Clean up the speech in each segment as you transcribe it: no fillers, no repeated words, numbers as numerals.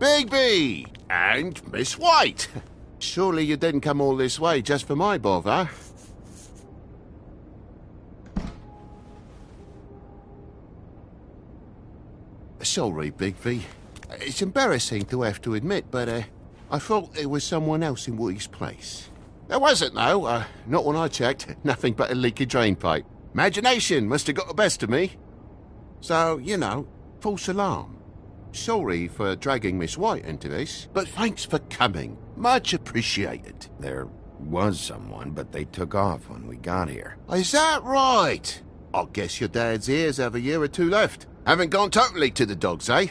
Bigby! And Miss White! Surely you didn't come all this way just for my bother? Sorry, Bigby. It's embarrassing to have to admit, but I thought there was someone else in Woody's place. There wasn't, though. Not when I checked. Nothing but a leaky drain pipe. Imagination must have got the best of me. So, you know, false alarm. Sorry for dragging Miss White into this, but thanks for coming. Much appreciated. There was someone, but they took off when we got here. Is that right? I guess your dad's ears have a year or two left. Haven't gone totally to the dogs, eh?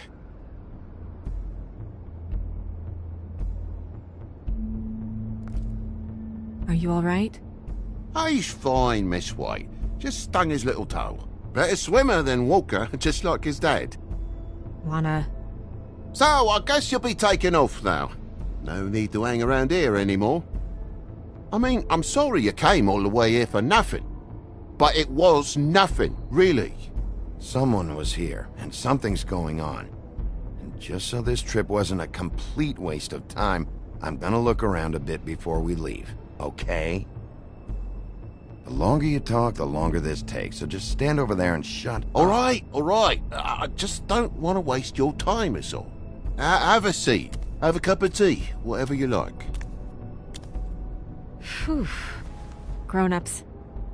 Are you all right? He's fine, Miss White. Just stung his little toe. Better swimmer than Walker, just like his dad. Wanna So, I guess you'll be taking off now. No need to hang around here anymore. I mean, I'm sorry you came all the way here for nothing. But it was nothing, really. Someone was here, and something's going on. And just so this trip wasn't a complete waste of time, I'm gonna look around a bit before we leave, okay? The longer you talk, the longer this takes, so just stand over there and shut up. All right. I just don't want to waste your time, is all. Have a seat. Have a cup of tea. Whatever you like. Phew. Grown-ups.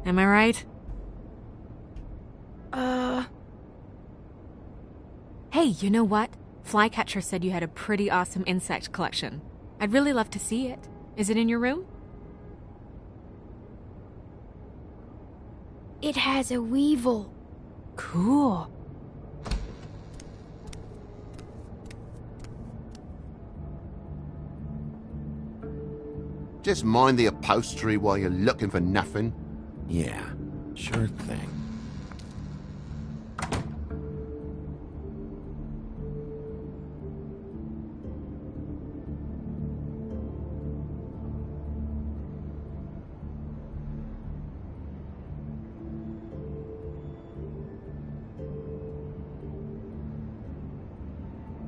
Am I right? Hey, you know what? Flycatcher said you had a pretty awesome insect collection. I'd really love to see it. Is it in your room? It has a weevil. Cool. Just mind the upholstery while you're looking for nothing. Yeah, sure thing.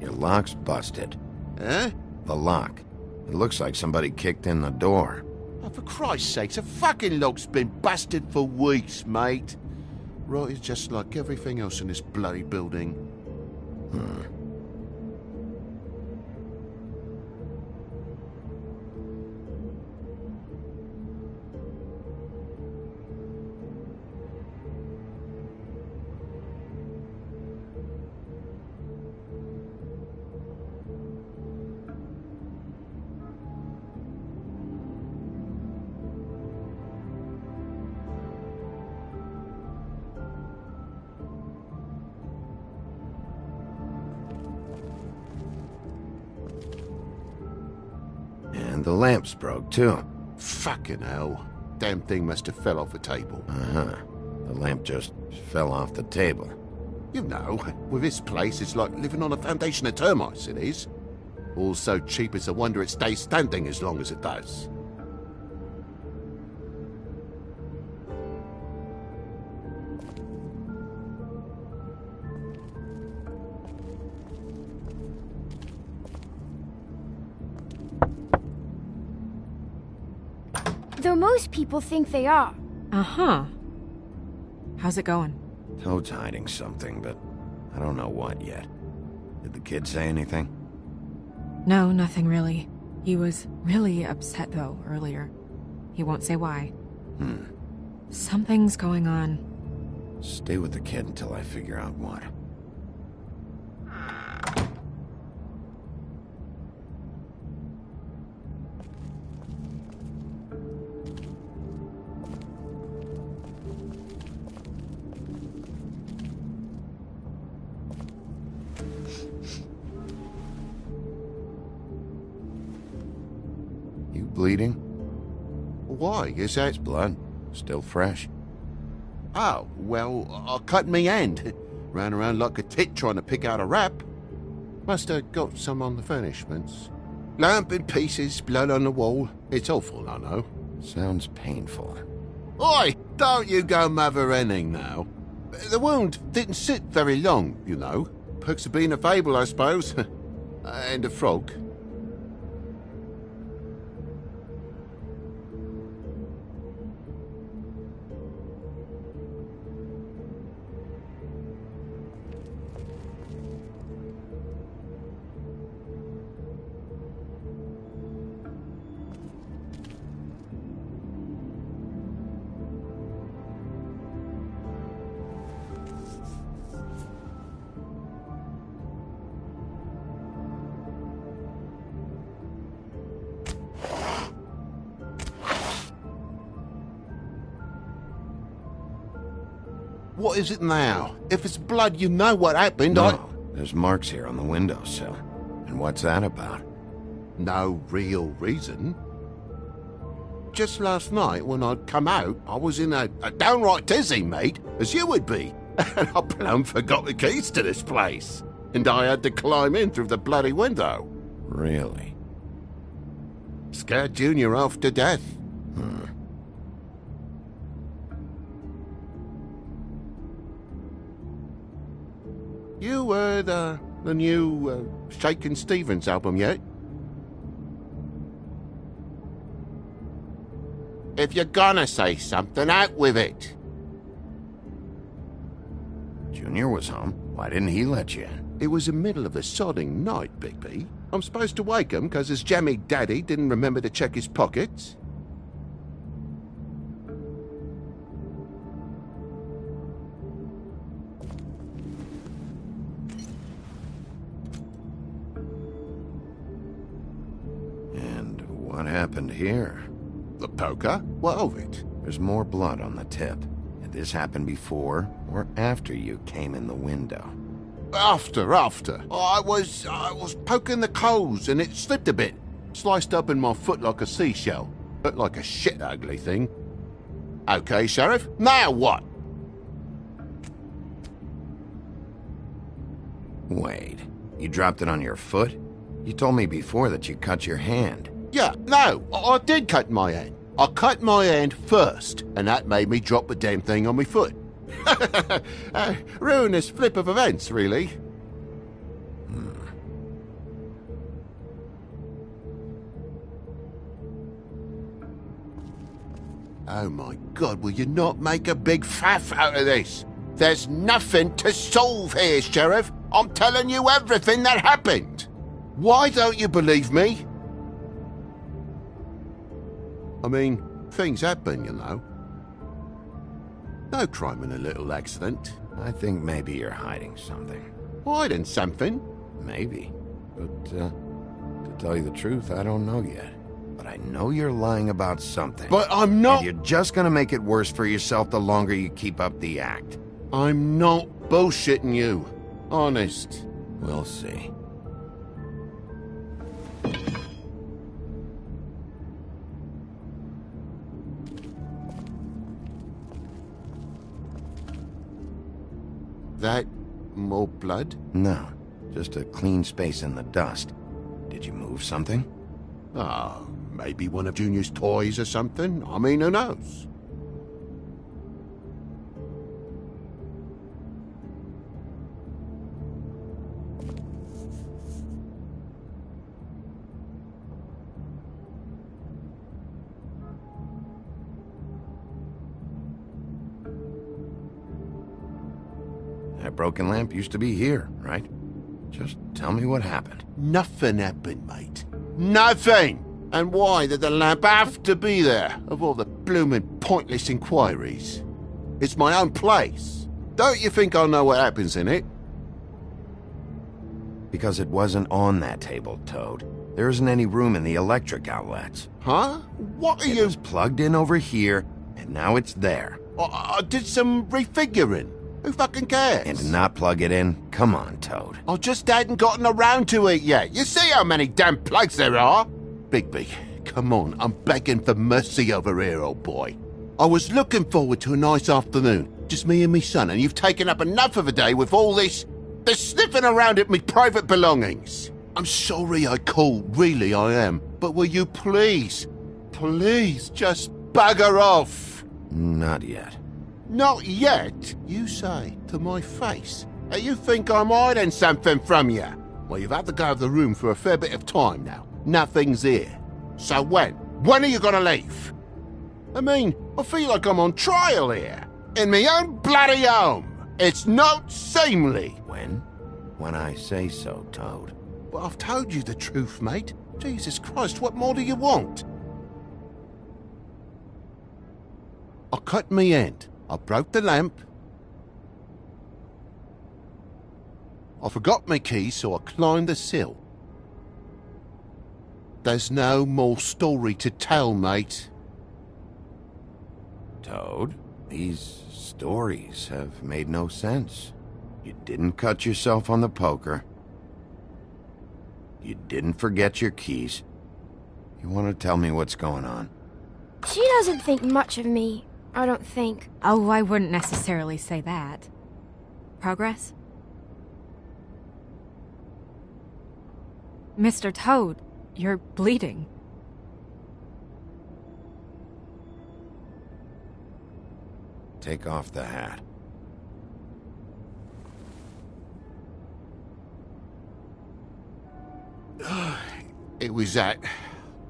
Your lock's busted. Eh? The lock. It looks like somebody kicked in the door. Oh, for Christ's sakes, a fucking lock's been busted for weeks, mate. Right, it's just like everything else in this bloody building. And the lamp's broke, too. Fucking hell. Damn thing must have fell off a table. Uh-huh. The lamp just fell off the table. You know, with this place, it's like living on a foundation of termites, it is. All so cheap it's a wonder it stays standing as long as it does. Though most people think they are. Uh-huh. How's it going? Toad's hiding something, but I don't know what yet. Did the kid say anything? No, nothing really. He was really upset, though, earlier. He won't say why. Something's going on. Stay with the kid until I figure out what. You bleeding? Why? Is that... It's blood. Still fresh. Oh, well, I cut me hand. Ran around like a tit trying to pick out a wrap. Must have got some on the furnishments. Lamp in pieces, blood on the wall. It's awful, I know. Sounds painful. Oi, don't you go mother-henning now. The wound didn't sit very long, you know. Perks of being a fable, I suppose. And a frog. What is it now? If it's blood, you know what happened. No, there's marks here on the windowsill. And what's that about? No real reason. Just last night, when I'd come out, I was in a downright dizzy, mate, as you would be. And I plumb forgot the keys to this place. and I had to climb in through the bloody window. Really? Scared Junior half to death. You heard the new Shakin' Stevens album yet? If you're gonna say something, out with it. Junior was home. Why didn't he let you in? It was the middle of a sodding night, Bigby. I'm supposed to wake him because his jammy daddy didn't remember to check his pockets. And what happened here? The poker? What of it? There's more blood on the tip. Did this happen before or after you came in the window? After. I was poking the coals and it slipped a bit. Sliced up in my foot like a seashell. Looked like a shit ugly thing. Okay, Sheriff, now what? Wait, you dropped it on your foot? You told me before that you cut your hand. Yeah, no, I did cut my hand. I cut my hand first, and that made me drop the damn thing on my foot. Ruinous flip of events, really. Oh my God, will you not make a big faff out of this? There's nothing to solve here, Sheriff. I'm telling you everything that happened. Why don't you believe me? I mean, things happen, you know. No crime in a little accident. I think maybe you're hiding something. Hiding something? Maybe. But, to tell you the truth, I don't know yet. But I know you're lying about something. But I'm not... And you're just gonna make it worse for yourself the longer you keep up the act. I'm not bullshitting you. Honest. We'll see. That more blood? No, just a clean space in the dust. Did you move something? Oh, maybe one of Junior's toys or something. I mean, who knows? That broken lamp used to be here, right? Just tell me what happened. Nothing happened, mate. Nothing! And why did the lamp have to be there, of all the bloomin' pointless inquiries? It's my own place. Don't you think I know what happens in it? Because it wasn't on that table, Toad. There isn't any room in the electric outlets. Huh? What are It you... was plugged in over here, and now it's there. I did some refiguring. Who fucking cares? And to not plug it in? Come on, Toad. I just hadn't gotten around to it yet. You see how many damn plugs there are? Bigby, come on. I'm begging for mercy over here, old boy. I was looking forward to a nice afternoon. Just me and me son, and you've taken up enough of a day with all this sniffing around at me private belongings. I'm sorry I called, really I am. But will you please just bugger off? Not yet. Not yet, you say, to my face. You think I'm hiding something from you? Well, you've had to go out of the room for a fair bit of time now. Nothing's here. So when? When are you gonna leave? I mean, I feel like I'm on trial here. In my own bloody home. It's not seemly. When? When I say so, Toad. But I've told you the truth, mate. Jesus Christ, what more do you want? I cut me hand. I broke the lamp. I forgot my keys, so I climbed the sill. There's no more story to tell, mate. Toad, these stories have made no sense. You didn't cut yourself on the poker. You didn't forget your keys. You want to tell me what's going on? She doesn't think much of me, I don't think. Oh, I wouldn't necessarily say that. Progress? Mr. Toad, you're bleeding. Take off the hat. It was that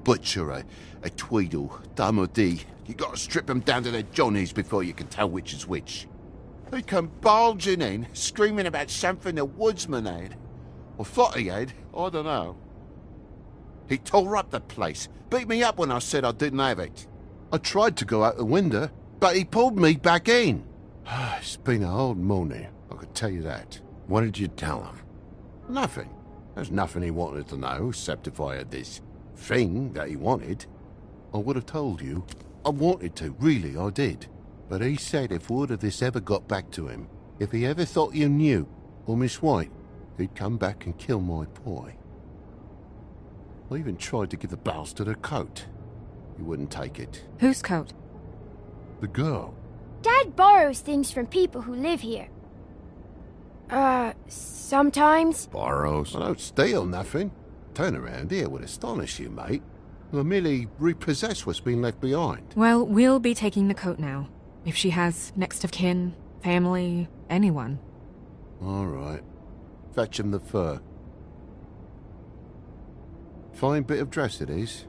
butcher, a Tweedle, Dum D. You gotta strip them down to their johnnies before you can tell which is which. They come barging in, screaming about something the woodsman had. Or thought he had, I don't know. He tore up the place, beat me up when I said I didn't have it. I tried to go out the window, but he pulled me back in. It's been a hard morning, I could tell you that. What did you tell him? Nothing. There's nothing he wanted to know, except if I had this thing that he wanted. I would have told you. I wanted to, really, I did. But he said if word of this ever got back to him, if he ever thought you knew, or Miss White, he'd come back and kill my boy. I even tried to give the bastard a coat. He wouldn't take it. Whose coat? The girl. Dad borrows things from people who live here. Sometimes. Borrows? I don't steal nothing. Turn around here would astonish you, mate. I merely repossess what's been left behind. Well, we'll be taking the coat now. If she has next of kin, family, anyone. All right. Fetch him the fur. Fine bit of dress it is.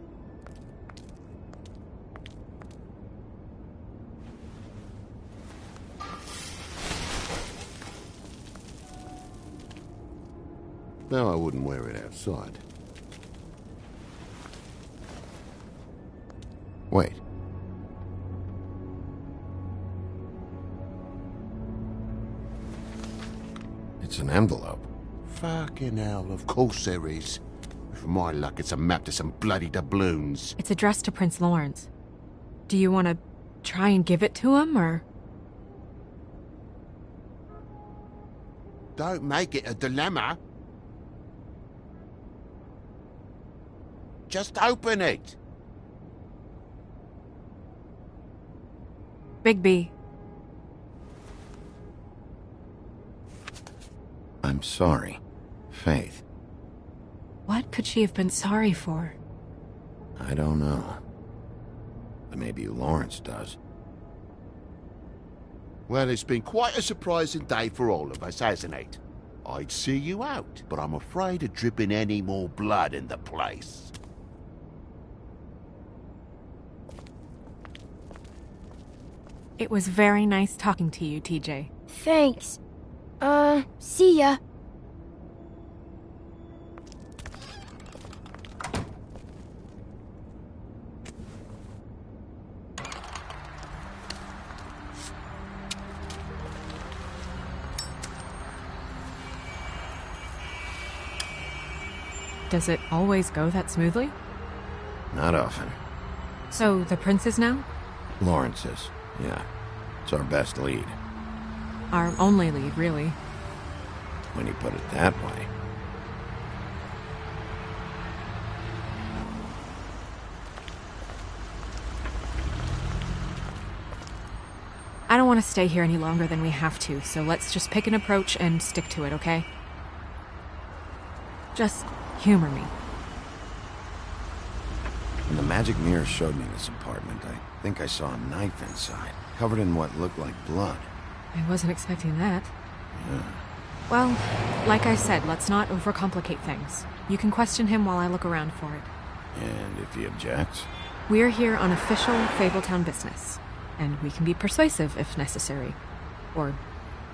No, I wouldn't wear it outside. Wait. It's an envelope. Fucking hell, of course there is. For my luck, it's a map to some bloody doubloons. It's addressed to Prince Lawrence. Do you want to try and give it to him, or...? Don't make it a dilemma. Just open it. Bigby. I'm sorry. Faith. What could she have been sorry for? I don't know. But maybe Lawrence does. Well, it's been quite a surprising day for all of us, hasn't it? I'd see you out, but I'm afraid of dripping any more blood in the place. It was very nice talking to you, TJ. Thanks. See ya. Does it always go that smoothly? Not often. So, the prince is now? Lawrence is. Yeah. It's our best lead. Our only lead, really. When you put it that way. I don't want to stay here any longer than we have to, so let's just pick an approach and stick to it, okay? Just humor me. When the magic mirror showed me this apartment, I think I saw a knife inside, covered in what looked like blood. I wasn't expecting that. Yeah. Well, like I said, let's not overcomplicate things. You can question him while I look around for it. And if he objects? We're here on official Fabletown business, and we can be persuasive if necessary. Or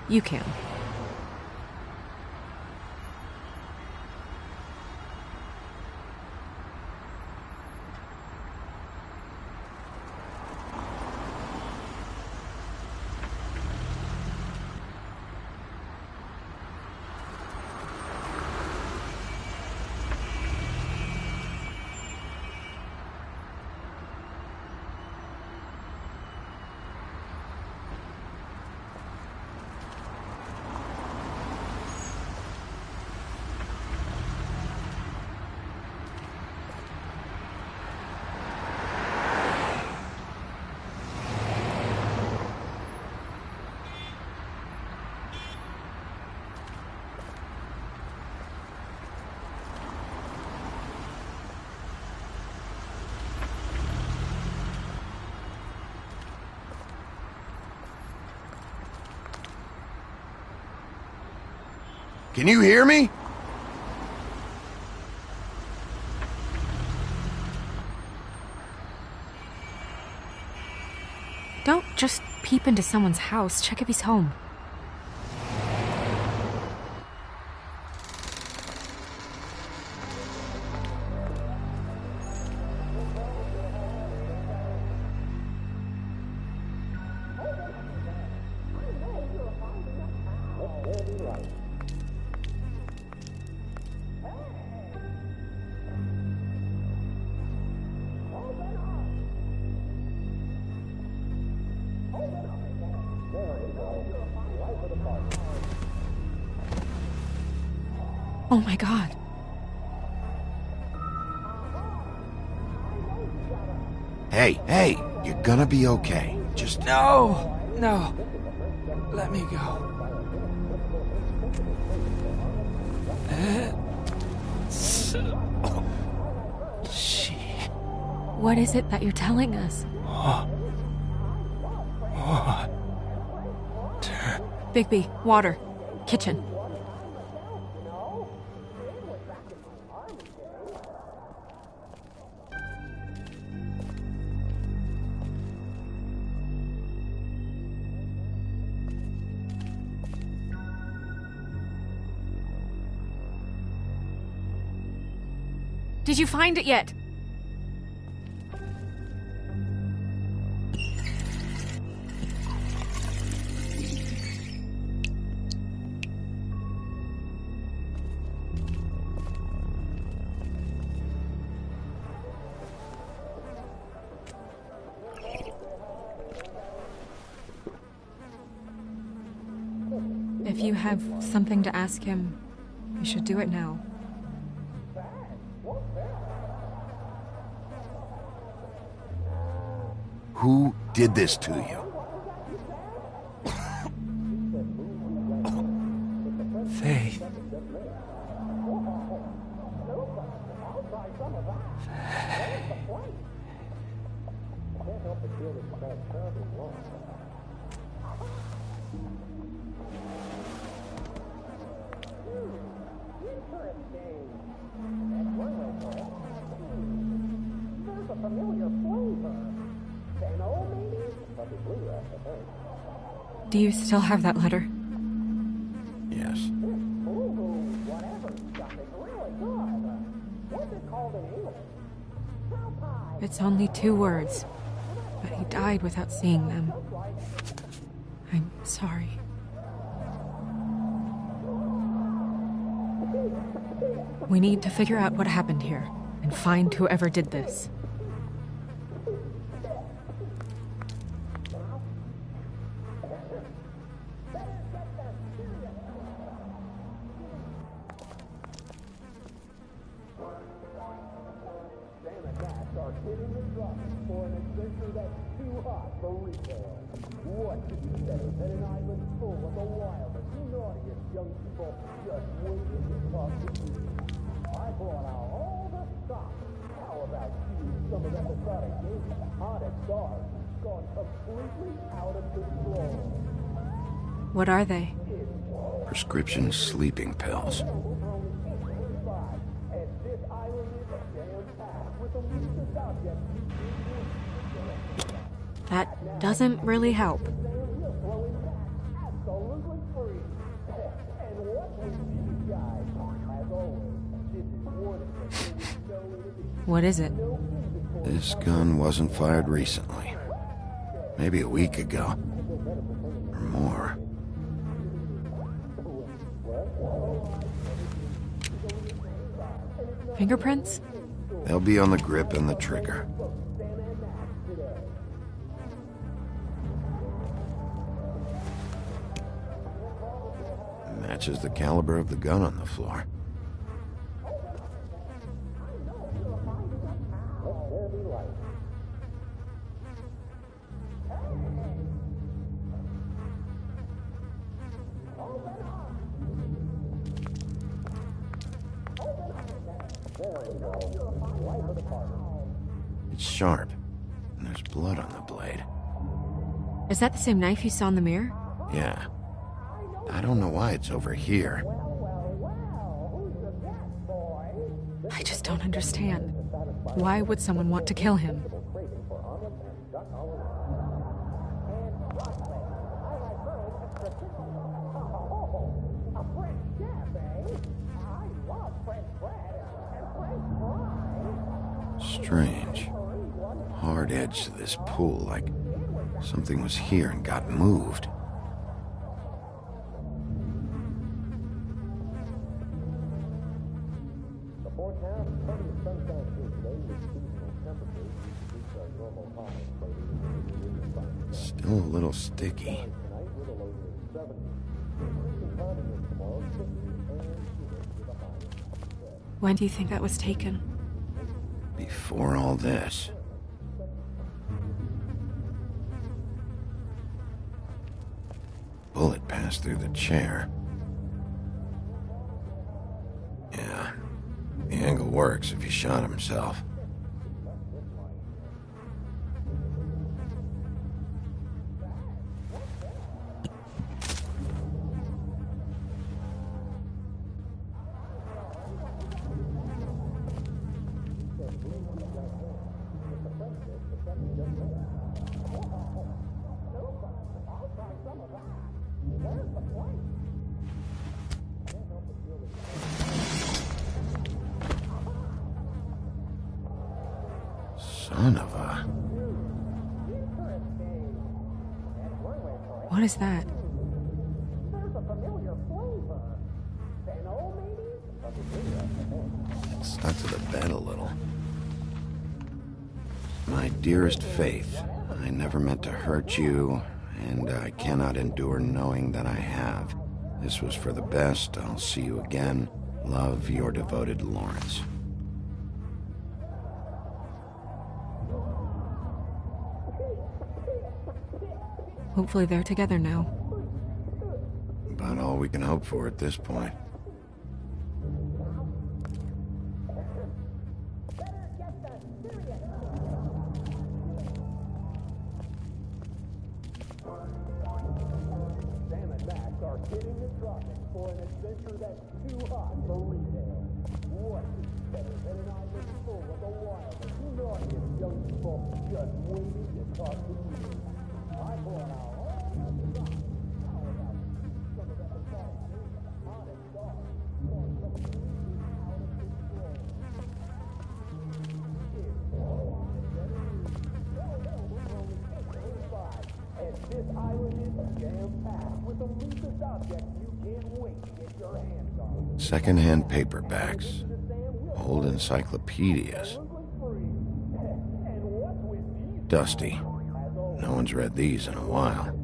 you can. Can you hear me? Don't just peep into someone's house. Check if he's home. Oh my God. Hey, you're gonna be okay. Just... No! Let me go. What is it that you're telling us? Bigby, water. Kitchen. Did you find it yet? If you have something to ask him, you should do it now. Who did this to you? Faith. Do you still have that letter? Yes. It's only 2 words, but he died without seeing them. I'm sorry. We need to figure out what happened here and find whoever did this. What are they? Prescription sleeping pills. That doesn't really help. What is it? This gun wasn't fired recently. Maybe a week ago. Or more. Fingerprints? They'll be on the grip and the trigger. Matches the caliber of the gun on the floor. It's sharp, and there's blood on the blade. Is that the same knife you saw in the mirror? Yeah. I don't know why it's over here. just don't understand. Why would someone want to kill him? Strange. Hard edge to this pool, like something was here and got moved. Still a little sticky. When do you think that was taken? Before all this. Bullet passed through the chair. Yeah, the angle works if he shot himself. Son of a... What is that? It stuck to the bed a little. My dearest Faith, I never meant to hurt you, and I cannot endure knowing that I have. This was for the best. I'll see you again. Love, your devoted Lawrence. Hopefully they're together now. About all we can hope for at this point. Second-hand paperbacks, old encyclopedias. Dusty. No one's read these in a while.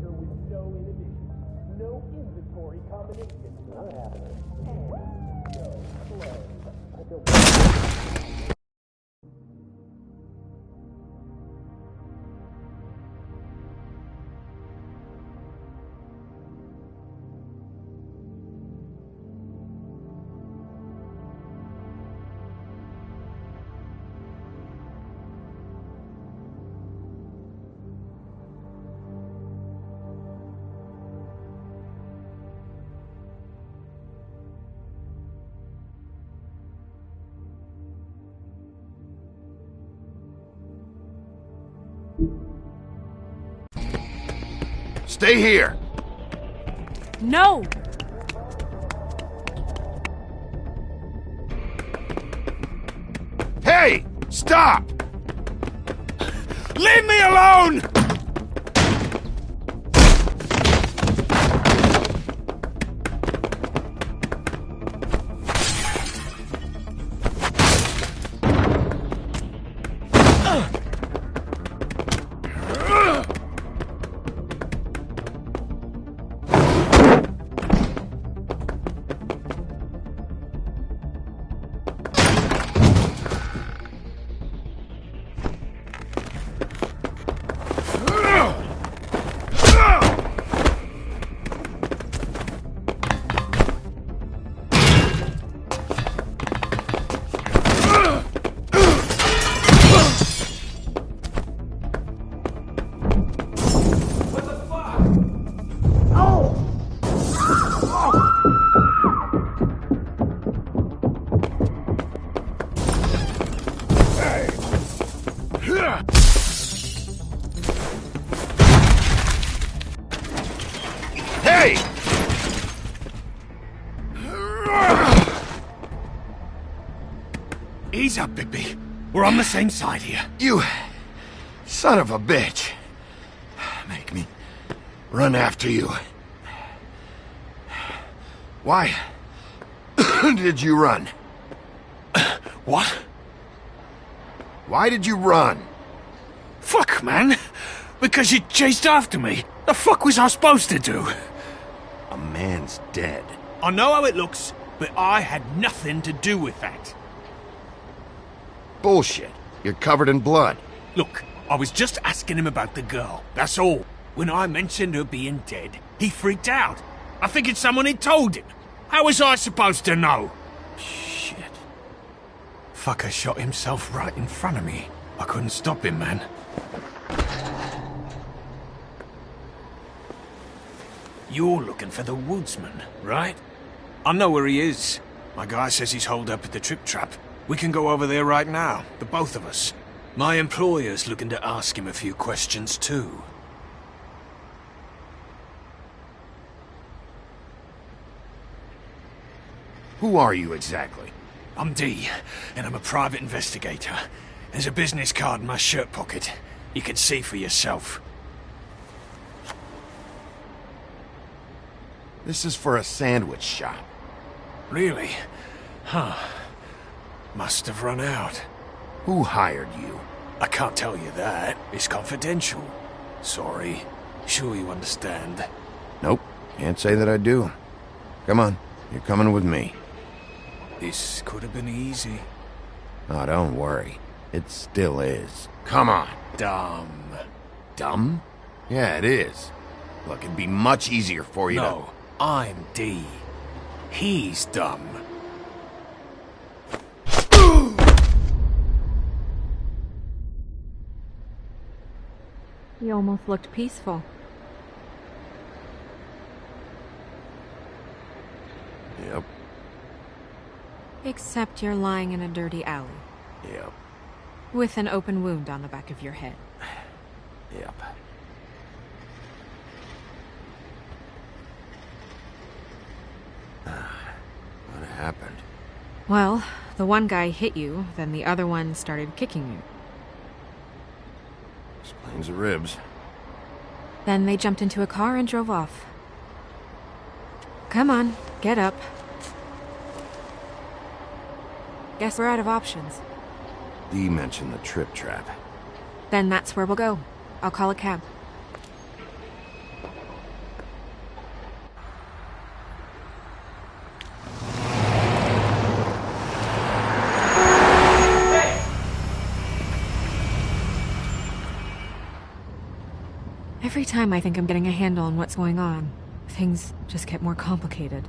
Stay here! No! Hey! Stop! Leave me alone! Ease up, Bigby. We're on the same side here. You son of a bitch. Make me run after you. Why did you run? What? Why did you run? Fuck, man. Because you chased after me. The fuck was I supposed to do? A man's dead. I know how it looks, but I had nothing to do with that. Bullshit. You're covered in blood. Look, I was just asking him about the girl, that's all. When I mentioned her being dead, he freaked out. I figured someone had told him. How was I supposed to know? Shit. Fucker shot himself right in front of me. I couldn't stop him, man. You're looking for the woodsman, right? I know where he is. My guy says he's holed up at the Trip Trap. We can go over there right now, the both of us. My employer's looking to ask him a few questions, too. Who are you exactly? I'm D, and I'm a private investigator. There's a business card in my shirt pocket. You can see for yourself. This is for a sandwich shop. Really? Huh. Must have run out. Who hired you? I can't tell you that. It's confidential. Sorry. Sure you understand. Nope. Can't say that I do. Come on. You're coming with me. This could have been easy. Oh, don't worry. It still is. Come on. Dumb. Dumb? Yeah, it is. Look, it'd be much easier for you No, I'm D. He's dumb. He almost looked peaceful. Yep. Except you're lying in a dirty alley. Yep. With an open wound on the back of your head. Yep. What happened? Well, the one guy hit you, then the other one started kicking you. Explains the ribs. Then they jumped into a car and drove off. Come on, get up. Guess we're out of options. Dee mentioned the Trip Trap. Then that's where we'll go. I'll call a cab. Every time I think I'm getting a handle on what's going on, things just get more complicated.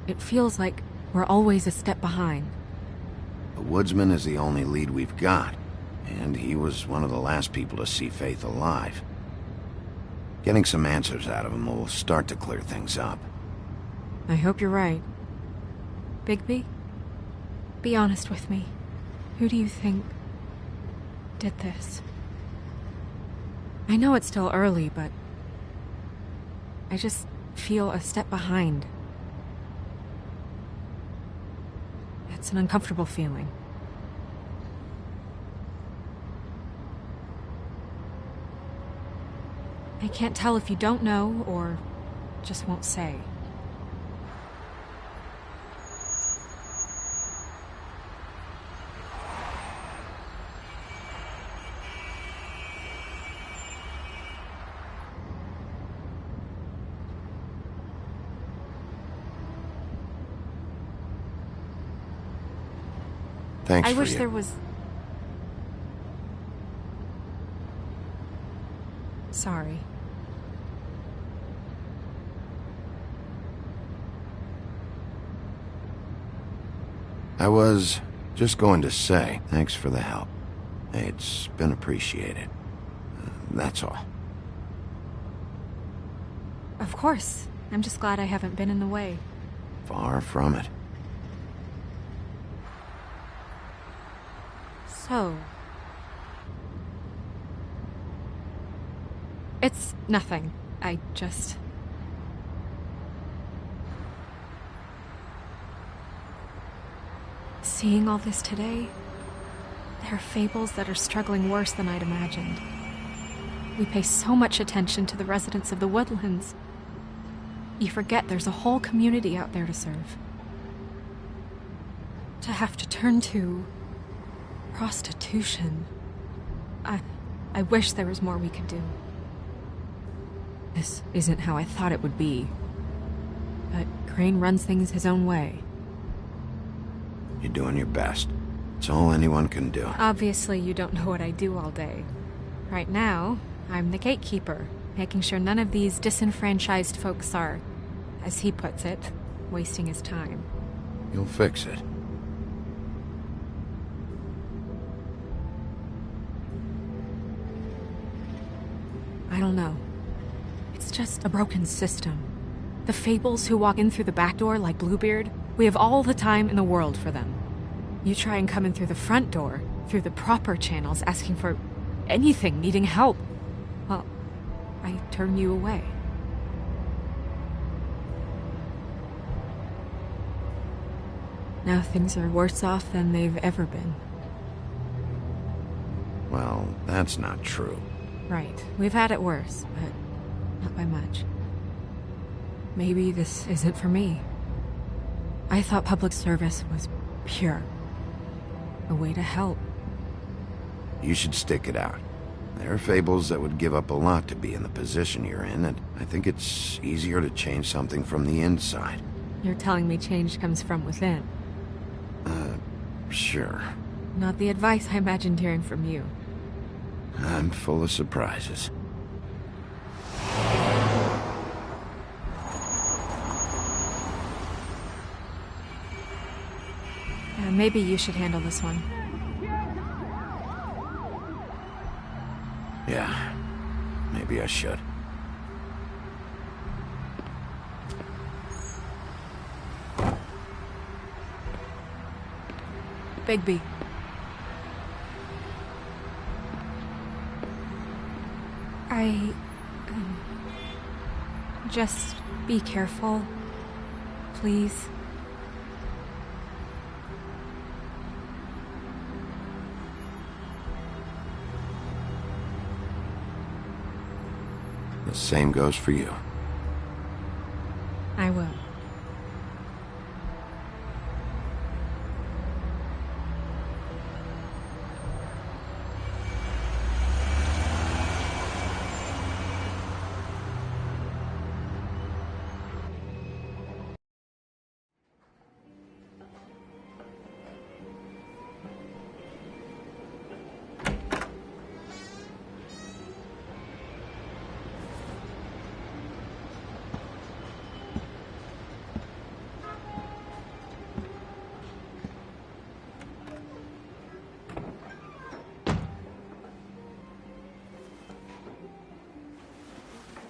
It feels like we're always a step behind. The woodsman is the only lead we've got, and he was one of the last people to see Faith alive. Getting some answers out of him will start to clear things up. I hope you're right. Bigby, be honest with me. Who do you think did this? I know it's still early, but I just feel a step behind. It's an uncomfortable feeling. I can't tell if you don't know or just won't say. Thanks I for wish you. there was... Sorry. I was just going to say, thanks for the help. It's been appreciated. That's all. Of course. I'm just glad I haven't been in the way. Far from it. So... It's nothing. I just... seeing all this today, there are fables that are struggling worse than I'd imagined. We pay so much attention to the residents of the woodlands. You forget there's a whole community out there to serve. To have to turn to prostitution. I wish there was more we could do. This isn't how I thought it would be. But Crane runs things his own way. You're doing your best. It's all anyone can do. Obviously, you don't know what I do all day. Right now, I'm the gatekeeper, making sure none of these disenfranchised folks are, as he puts it, wasting his time. You'll fix it. I don't know. It's just a broken system. The fables who walk in through the back door like Bluebeard, we have all the time in the world for them. You try and come in through the front door, through the proper channels, asking for anything, needing help. Well, I turn you away. Now things are worse off than they've ever been. Well, that's not true. Right. We've had it worse, but not by much. Maybe this isn't for me. I thought public service was pure. A way to help. You should stick it out. There are fables that would give up a lot to be in the position you're in, and I think it's easier to change something from the inside. You're telling me change comes from within. Sure. Not the advice I imagined hearing from you. I'm full of surprises. Maybe you should handle this one. Yeah, maybe I should. Bigby. Just be careful, please. The same goes for you. I will.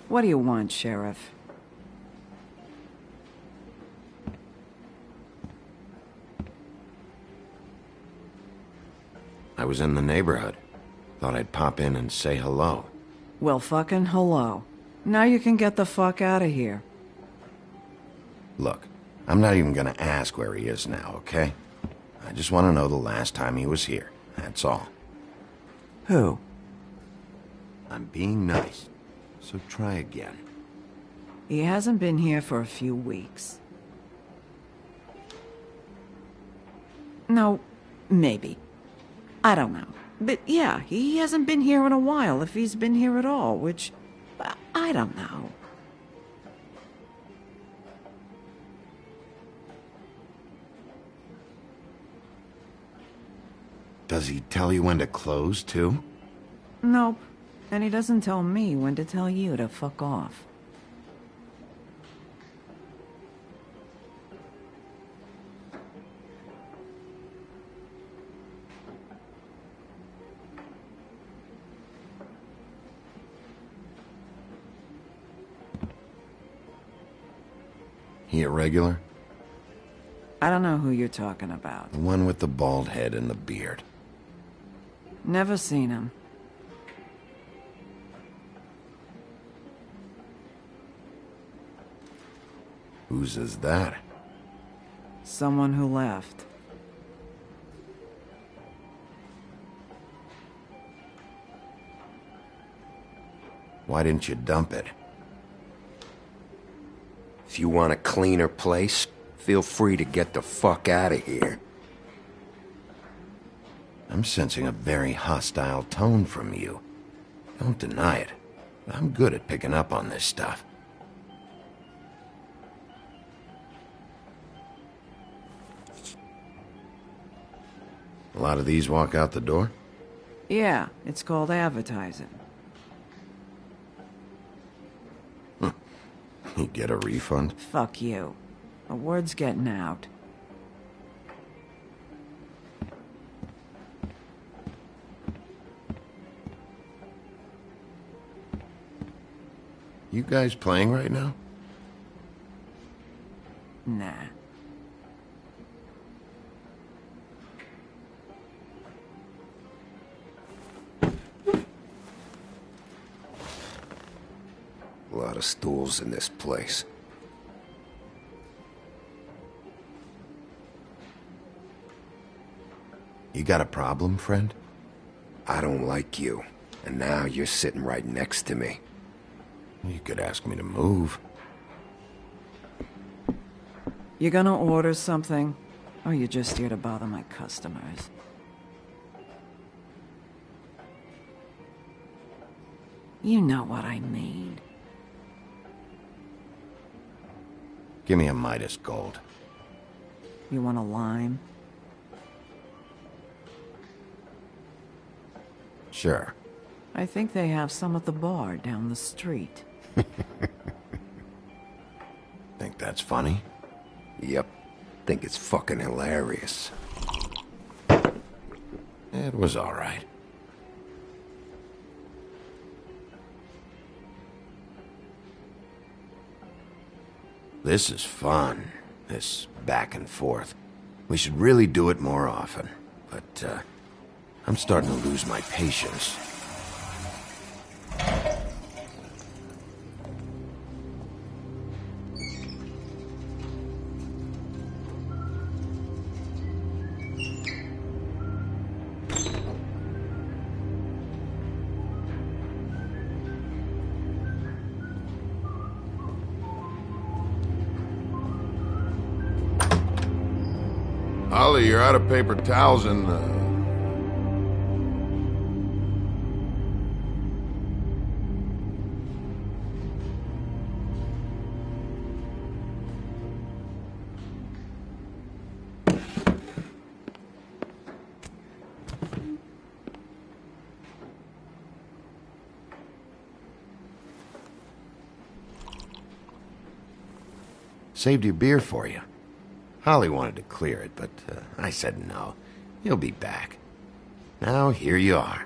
What do you want, Sheriff? I was in the neighborhood. Thought I'd pop in and say hello. Well, fucking hello. Now you can get the fuck out of here. Look, I'm not even gonna ask where he is now, okay? I just want to know the last time he was here. That's all. Who? I'm being nice, so try again. He hasn't been here for a few weeks. No, maybe. I don't know. But yeah, he hasn't been here in a while, if he's been here at all, which... I don't know. Does he tell you when to close, too? Nope. And he doesn't tell me when to tell you to fuck off. He a regular? I don't know who you're talking about. The one with the bald head and the beard. Never seen him. Whose is that? Someone who left. Why didn't you dump it? If you want a cleaner place, feel free to get the fuck out of here. I'm sensing a very hostile tone from you. Don't deny it. I'm good at picking up on this stuff. A lot of these walk out the door? Yeah, it's called advertising. You get a refund? Fuck you. The word's getting out. You guys playing right now? Nah. A lot of stools in this place. You got a problem, friend? I don't like you, and now you're sitting right next to me. You could ask me to move. You gonna order something? Or you just here to bother my customers? You know what I mean. Give me a Midas Gold. You want a lime? Sure. I think they have some at the bar down the street. Think that's funny? Yep. Think it's fucking hilarious. It was all right. This is fun, this back and forth. We should really do it more often. But, I'm starting to lose my patience. Holly, you're out of paper towels and, saved your beer for you. Holly wanted to clear it, but I said no. He'll be back. Now, here you are.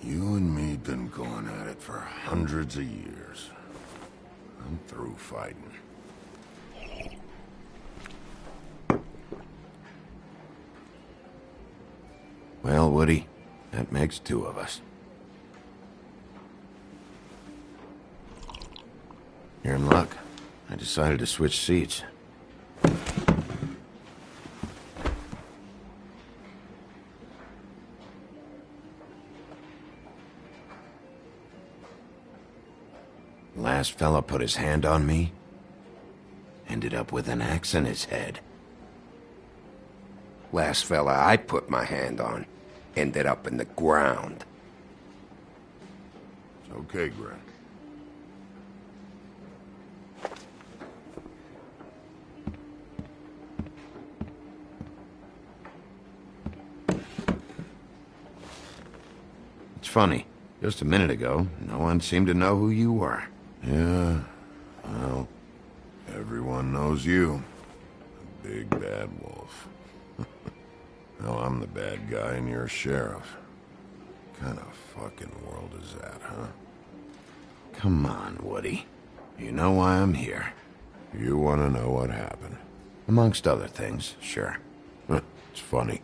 You and me been going at it for hundreds of years. I'm through fighting. Well, Woody, that makes two of us. You're in luck. I decided to switch seats. Last fella put his hand on me, ended up with an axe in his head. Last fella I put my hand on ended up in the ground. It's okay, Grant. It's funny. Just a minute ago, no one seemed to know who you were. Yeah, well, everyone knows you. The big bad wolf. Now I'm the bad guy and you're sheriff. What kind of fucking world is that, huh? Come on, Woody. You know why I'm here. You want to know what happened? Amongst other things, sure. It's funny.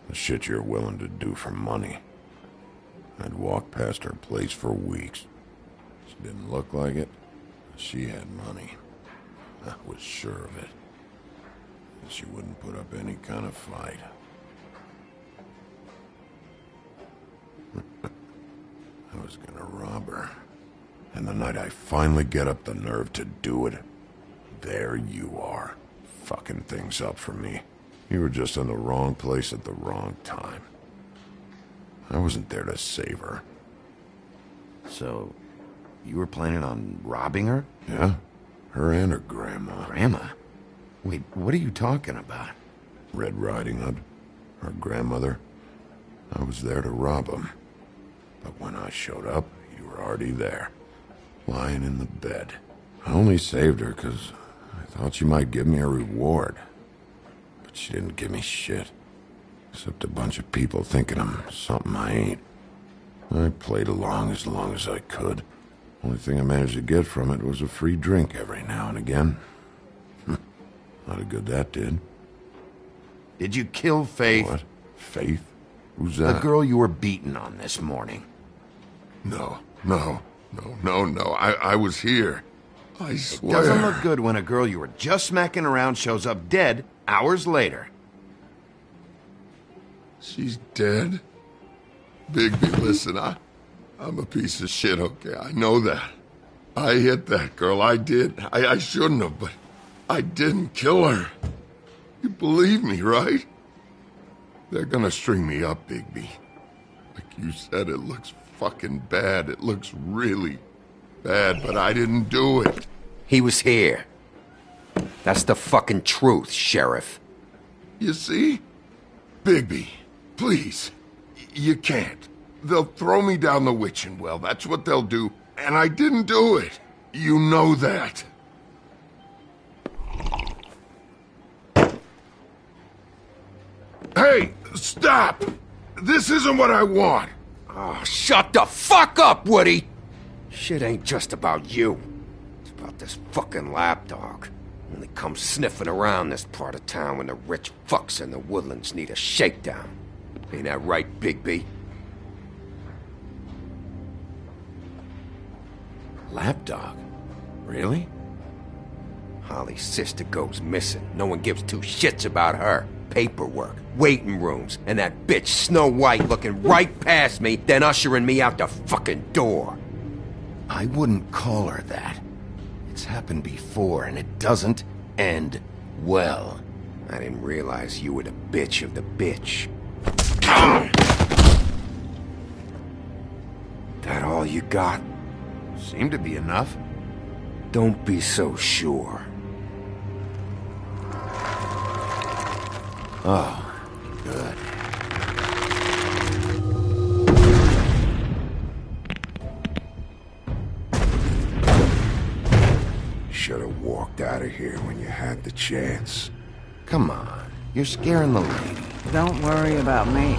The shit you're willing to do for money. I'd walk past her place for weeks. She didn't look like it. She had money. I was sure of it. And she wouldn't put up any kind of fight. I was rob her. And the night I finally get up the nerve to do it, there you are, fucking things up for me. You were just in the wrong place at the wrong time. I wasn't there to save her. So, you were planning on robbing her? Yeah, her and her grandma. Grandma? Wait, what are you talking about? Red Riding Hood, her grandmother. I was there to rob them. But when I showed up, you were already there, lying in the bed. I only saved her because I thought she might give me a reward. But she didn't give me shit. Except a bunch of people thinking I'm something I ain't. I played along as I could. Only thing I managed to get from it was a free drink every now and again. Not a good that did. Did you kill Faith? What? Faith? Who's that? The girl you were beating on this morning. No. I was here. I swear. Doesn't look good when a girl you were just smacking around shows up dead hours later. She's dead? Bigby, listen, I'm a piece of shit, okay? I know that. I hit that girl, I did. I shouldn't have, but I didn't kill her. You believe me, right? They're gonna string me up, Bigby. Like you said, it looks fucking bad. It looks really bad, but I didn't do it. He was here. That's the fucking truth, Sheriff. You see? Bigby, please. You can't. They'll throw me down the witching well. That's what they'll do. And I didn't do it. You know that. Hey, stop! This isn't what I want. Oh, shut the fuck up, Woody! Shit ain't just about you. It's about this fucking lapdog. Only comes sniffing around this part of town when the rich fucks in the woodlands need a shakedown. Ain't that right, Bigby? Lapdog? Really? Holly's sister goes missing. No one gives two shits about her. Paperwork, waiting rooms, and that bitch Snow White looking right past me, then ushering me out the fucking door. I wouldn't call her that. It's happened before, and it doesn't end well. I didn't realize you were the bitch of the bitch. That all you got? Seemed to be enough. Don't be so sure. Oh, good. Should have walked out of here when you had the chance. Come on, you're scaring the lady. Don't worry about me.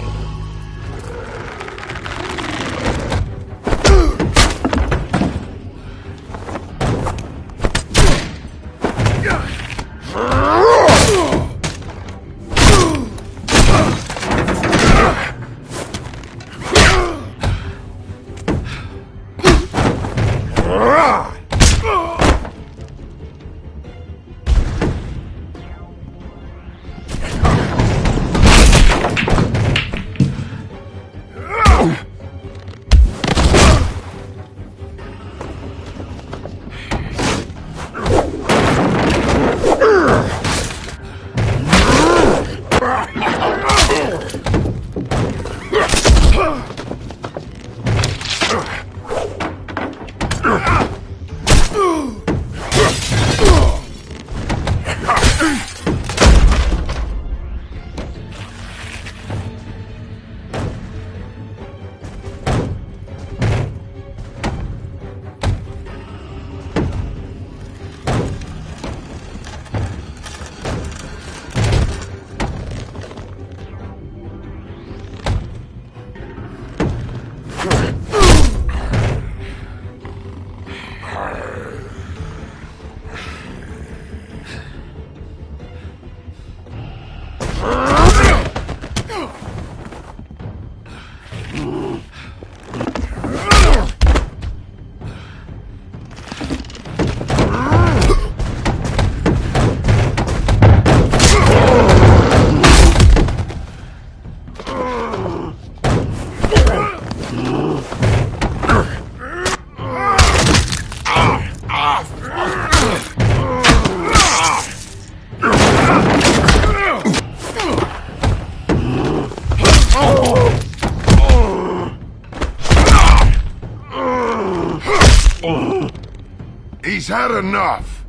He's had enough!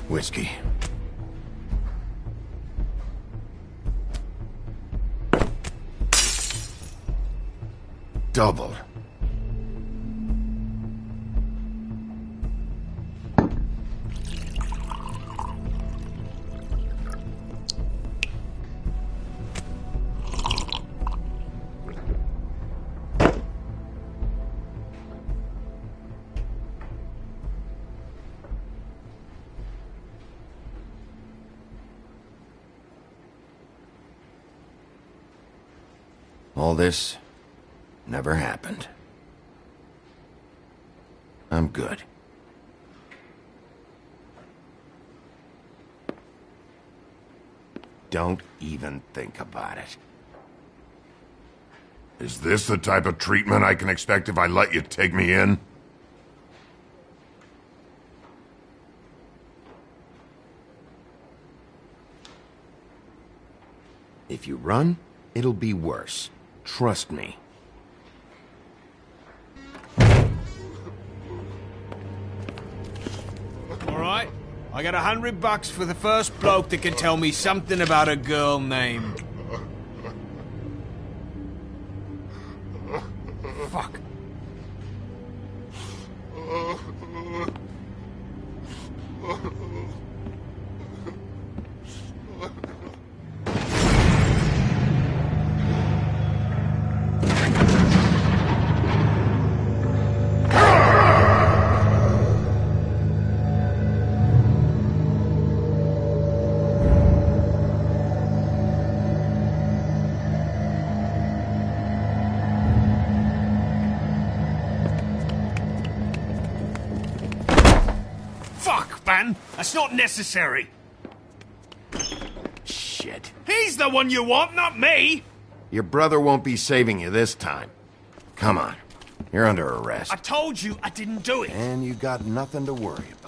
Whiskey. Double. All this never happened. I'm good. Don't even think about it. Is this the type of treatment I can expect if I let you take me in? If you run, it'll be worse. Trust me. Alright, I got $100 for the first bloke that can tell me something about a girl named... Fuck. That's not necessary. Shit. He's the one you want, not me. Your brother won't be saving you this time. Come on. You're under arrest. I told you I didn't do it. And you got nothing to worry about.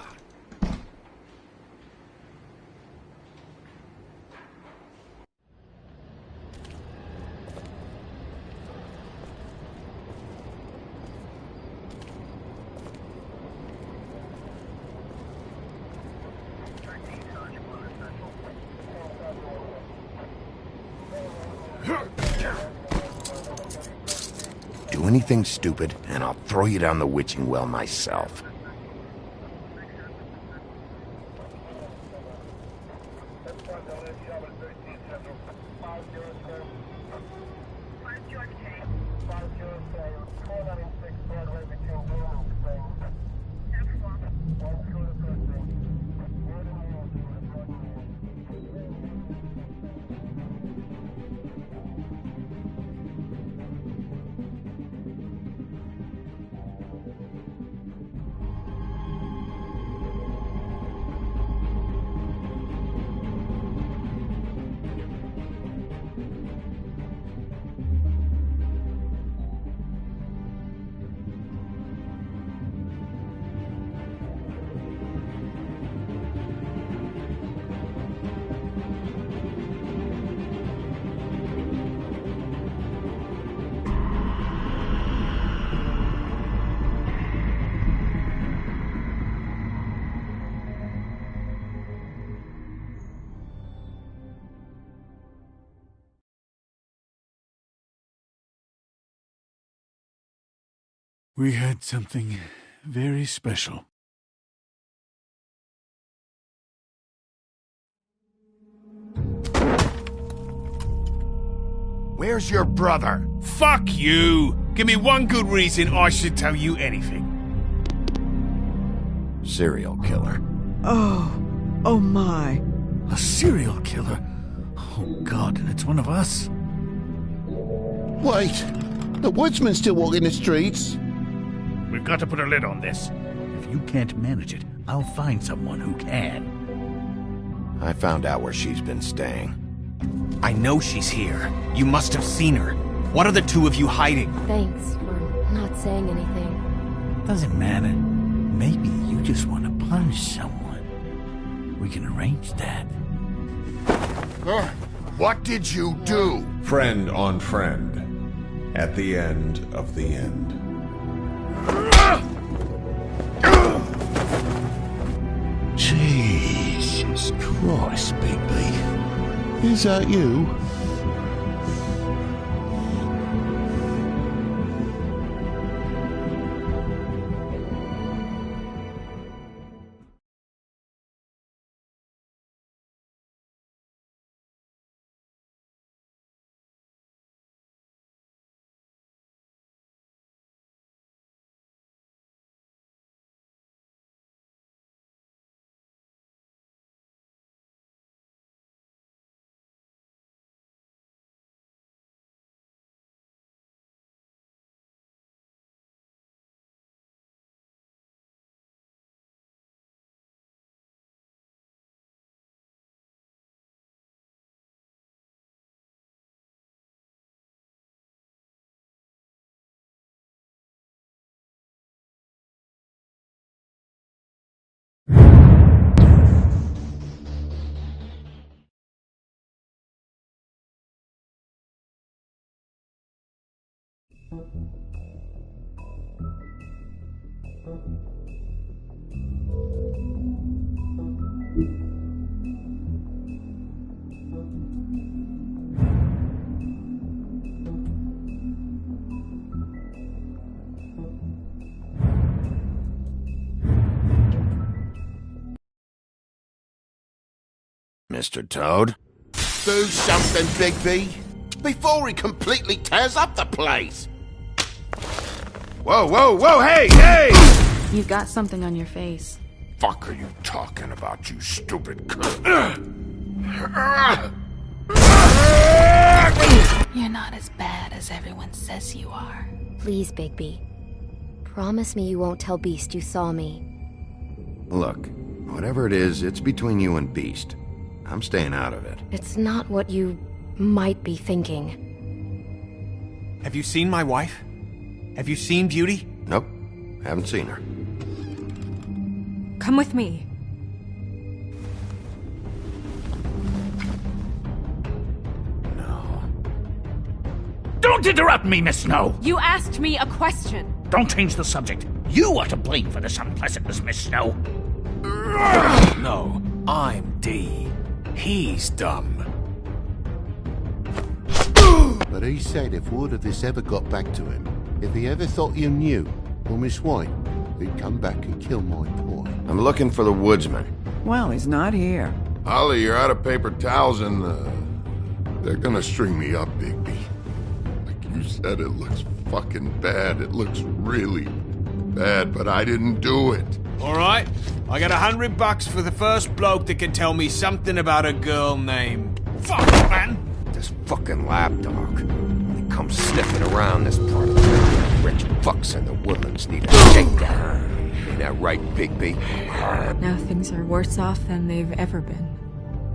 Do anything stupid, and I'll throw you down the witching well myself. We had something very special. Where's your brother? Fuck you! Give me one good reason I should tell you anything. Serial killer. Oh my. A serial killer? Oh God, and it's one of us? Wait, the woodsman's still walking the streets. We've got to put a lid on this. If you can't manage it, I'll find someone who can. I found out where she's been staying. I know she's here. You must have seen her. What are the two of you hiding? Thanks for not saying anything. Doesn't matter. Maybe you just want to punish someone. We can arrange that. What did you do? Friend on friend. At the end of the end. Jesus Christ, Bigby. Is that you? Mr. Toad? Do something, Bigby, before he completely tears up the place. Whoa, whoa, whoa, hey, hey! You've got something on your face. Fuck are you talking about, you stupid cunt? You're not as bad as everyone says you are. Please, Bigby. Promise me you won't tell Beast you saw me. Look, whatever it is, it's between you and Beast. I'm staying out of it. It's not what you might be thinking. Have you seen my wife? Have you seen Beauty? Nope, haven't seen her. Come with me. No. Don't interrupt me, Miss Snow! You asked me a question. Don't change the subject. You are to blame for this unpleasantness, Miss Snow. No, I'm D. He's dumb. But he said if word of this ever got back to him, if he ever thought you knew, or Miss White, he'd come back and kill my boy. I'm looking for the woodsman. Well, he's not here. Ollie, you're out of paper towels and, they're gonna string me up, Bigby. Like you said, it looks fucking bad. It looks really bad, but I didn't do it. All right, I got $100 for the first bloke that can tell me something about a girl named... Fuck, man! This fucking lapdog. He comes sniffing around this part of town. Rich fucks in the woodlands need a shakedown. Ain't that right, Bigby? Now things are worse off than they've ever been.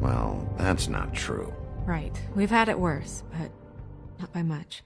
Well, that's not true. Right. We've had it worse, but not by much.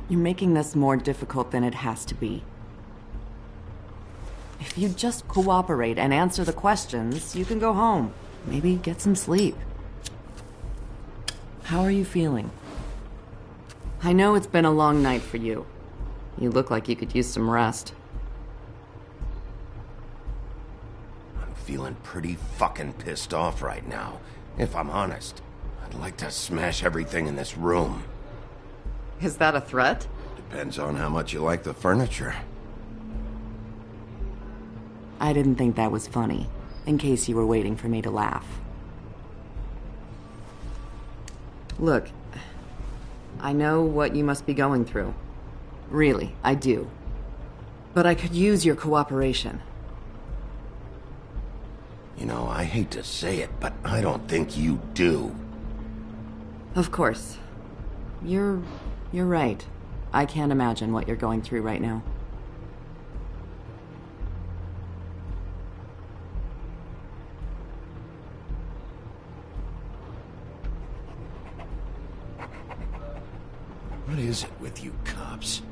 You're making this more difficult than it has to be. If you just cooperate and answer the questions, you can go home. Maybe get some sleep. How are you feeling? I know it's been a long night for you. You look like you could use some rest. feeling pretty fucking pissed off right now. If I'm honest, I'd like to smash everything in this room. Is that a threat? Depends on how much you like the furniture. I didn't think that was funny, in case you were waiting for me to laugh. Look, I know what you must be going through. Really, I do. But I could use your cooperation. You know, I hate to say it, but I don't think you do. Of course. You're right. I can't imagine what you're going through right now. What is it with you cops?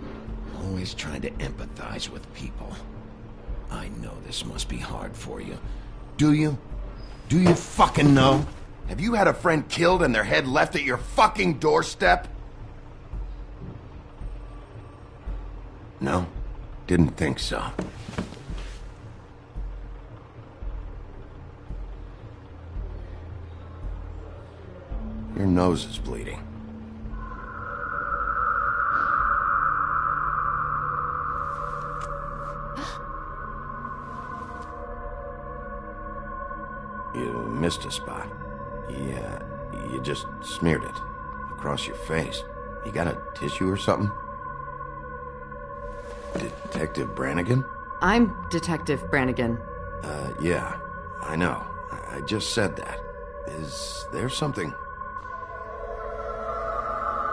Always trying to empathize with people. I know this must be hard for you. Do you? Do you fucking know? Have you had a friend killed and their head left at your fucking doorstep? No? Didn't think so. Your nose is bleeding. You missed a spot. You just smeared it across your face. You got a tissue or something? Detective Brannigan? I'm Detective Brannigan. Yeah, I know. I just said that. Is there something?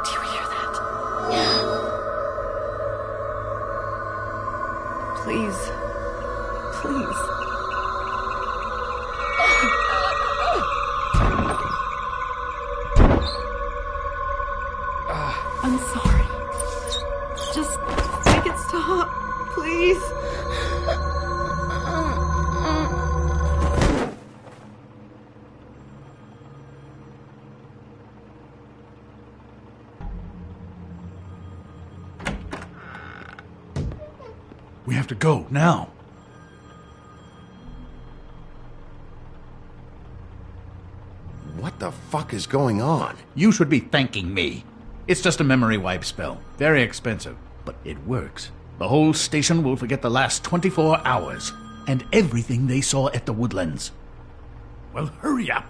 Do you hear that? Please. Please. I'm sorry. Just make it stop, please. We have to go, now. What the fuck is going on? You should be thanking me. It's just a memory wipe spell. Very expensive, but it works. The whole station will forget the last 24 hours and everything they saw at the Woodlands. Well, hurry up.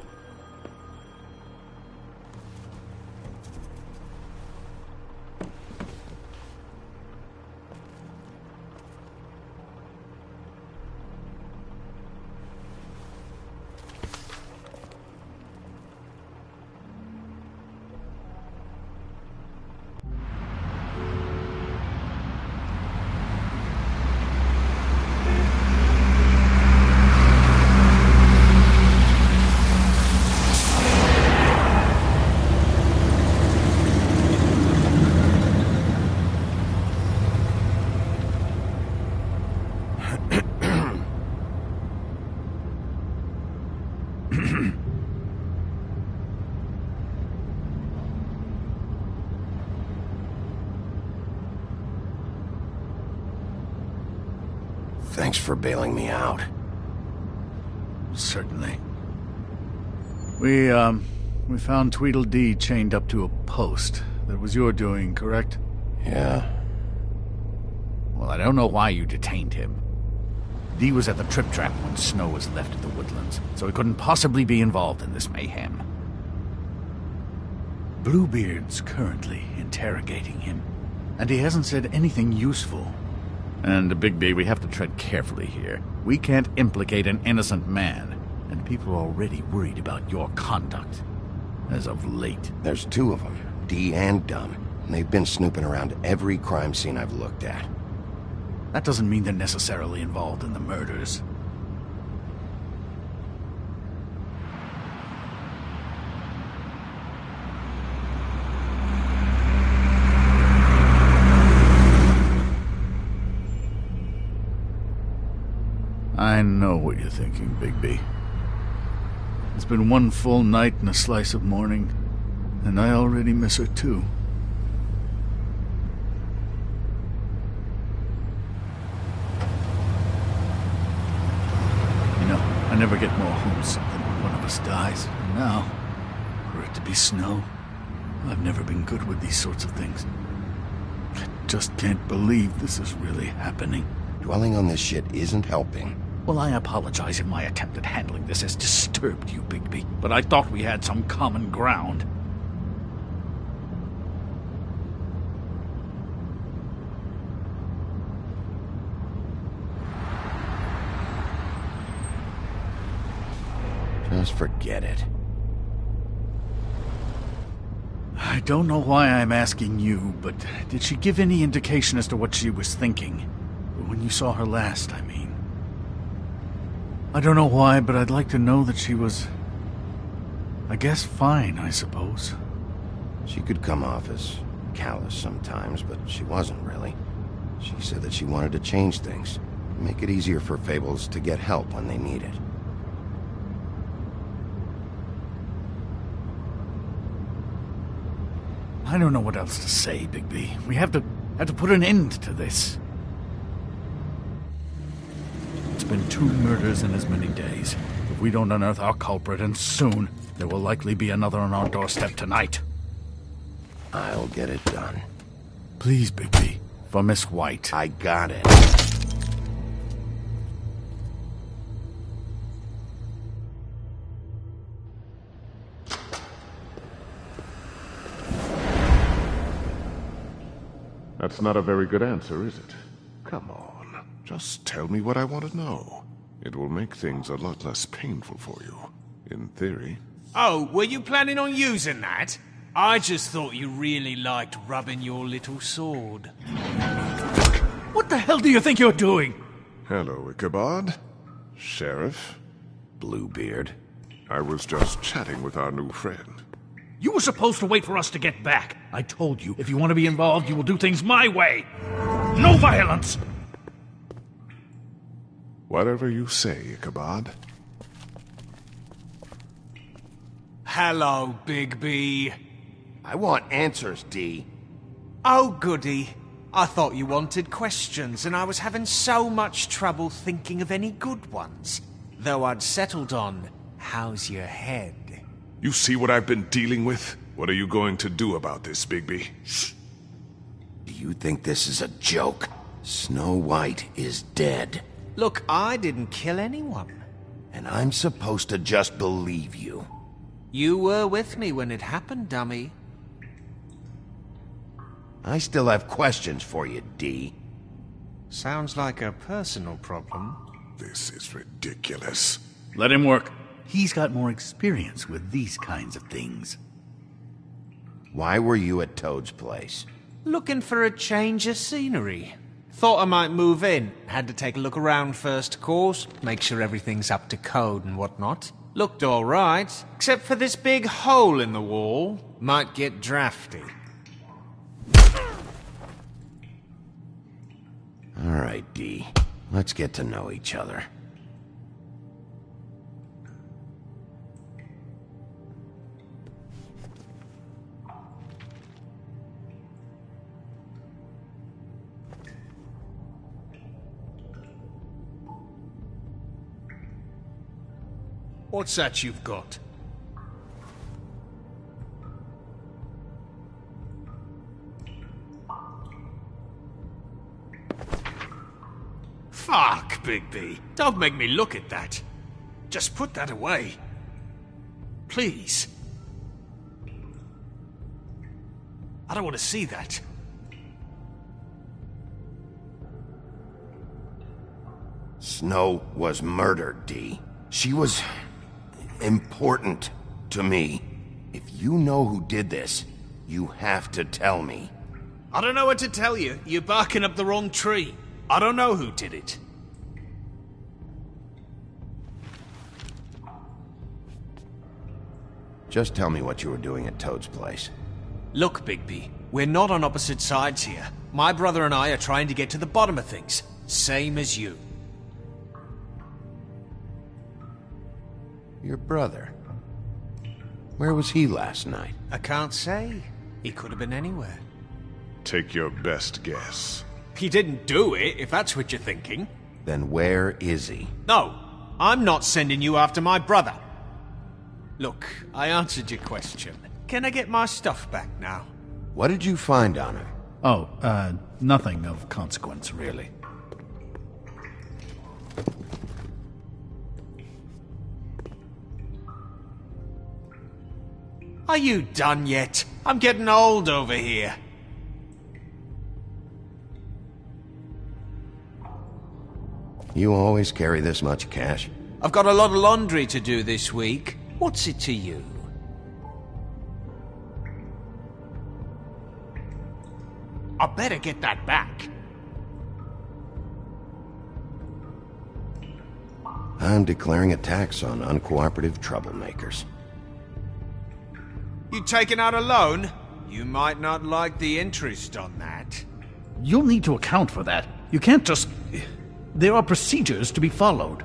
Thanks for bailing me out. Certainly. We found Tweedledee chained up to a post. That was your doing, correct? Yeah. Well, I don't know why you detained him. Dee was at the trip trap when Snow was left at the Woodlands, so he couldn't possibly be involved in this mayhem. Bluebeard's currently interrogating him, and he hasn't said anything useful. And, Bigby, we have to tread carefully here. We can't implicate an innocent man, and people are already worried about your conduct. As of late. There's two of them, Dee and Dunn, and they've been snooping around every crime scene I've looked at. That doesn't mean they're necessarily involved in the murders. I know what you're thinking, Bigby. It's been one full night and a slice of morning, and I already miss her too. You know, I I never get more homesick than when one of us dies. And now, for it to be Snow, I've never been good with these sorts of things. I just can't believe this is really happening. Dwelling on this shit isn't helping. Well, I apologize if my attempt at handling this has disturbed you, Bigby, but I thought we had some common ground. Just forget it. I don't know why I'm asking you, but did she give any indication as to what she was thinking? When you saw her last, I mean. I don't know why, but I'd like to know that she was... I guess fine, I suppose. She could come off as callous sometimes, but she wasn't really. She said that she wanted to change things, make it easier for Fables to get help when they need it. I don't know what else to say, Bigby. We have to put an end to this. It's been 2 murders in as many days. If we don't unearth our culprit, and soon, there will likely be another on our doorstep tonight. I'll get it done. Please, Bigby. For Miss White. I got it. That's not a very good answer, is it? Come on. Just tell me what I want to know. It will make things a lot less painful for you. In theory. Oh, were you planning on using that? I just thought you really liked rubbing your little sword. What the hell do you think you're doing? Hello, Ichabod. Sheriff. Bluebeard. I was just chatting with our new friend. You were supposed to wait for us to get back. I told you, if you want to be involved, you will do things my way. No violence! Whatever you say, Ichabod. Hello, Bigby. I want answers, D. Oh, goody. I thought you wanted questions, and I was having so much trouble thinking of any good ones. Though I'd settled on, how's your head? You see what I've been dealing with? What are you going to do about this, Bigby? Shh. Do you think this is a joke? Snow White is dead. Look, I didn't kill anyone. And I'm supposed to just believe you. You were with me when it happened, dummy. I still have questions for you, D. Sounds like a personal problem. This is ridiculous. Let him work. He's got more experience with these kinds of things. Why were you at Toad's place? Looking for a change of scenery. Thought I might move in. Had to take a look around first, of course. Make sure everything's up to code and whatnot. Looked alright, except for this big hole in the wall. Might get drafty. Alright, D. Let's get to know each other. What's that you've got? Fuck, Bigby. Don't make me look at that. Just put that away. Please. I don't want to see that. Snow was murdered, D. She was important to me. If you know who did this, you have to tell me. I don't know what to tell you. You're barking up the wrong tree. I don't know who did it. Just tell me what you were doing at Toad's place. Look, Bigby, we're not on opposite sides here. My brother and I are trying to get to the bottom of things. Same as you. Your brother? Where was he last night? I can't say. He could have been anywhere. Take your best guess. He didn't do it, if that's what you're thinking. Then where is he? No, I'm not sending you after my brother. Look, I answered your question. Can I get my stuff back now? What did you find on him? Oh, nothing of consequence, really. Are you done yet? I'm getting old over here. You always carry this much cash? I've got a lot of laundry to do this week. What's it to you? I better get that back. I'm declaring a tax on uncooperative troublemakers. You taking out a loan? You might not like the interest on that. You'll need to account for that. You can't just... There are procedures to be followed.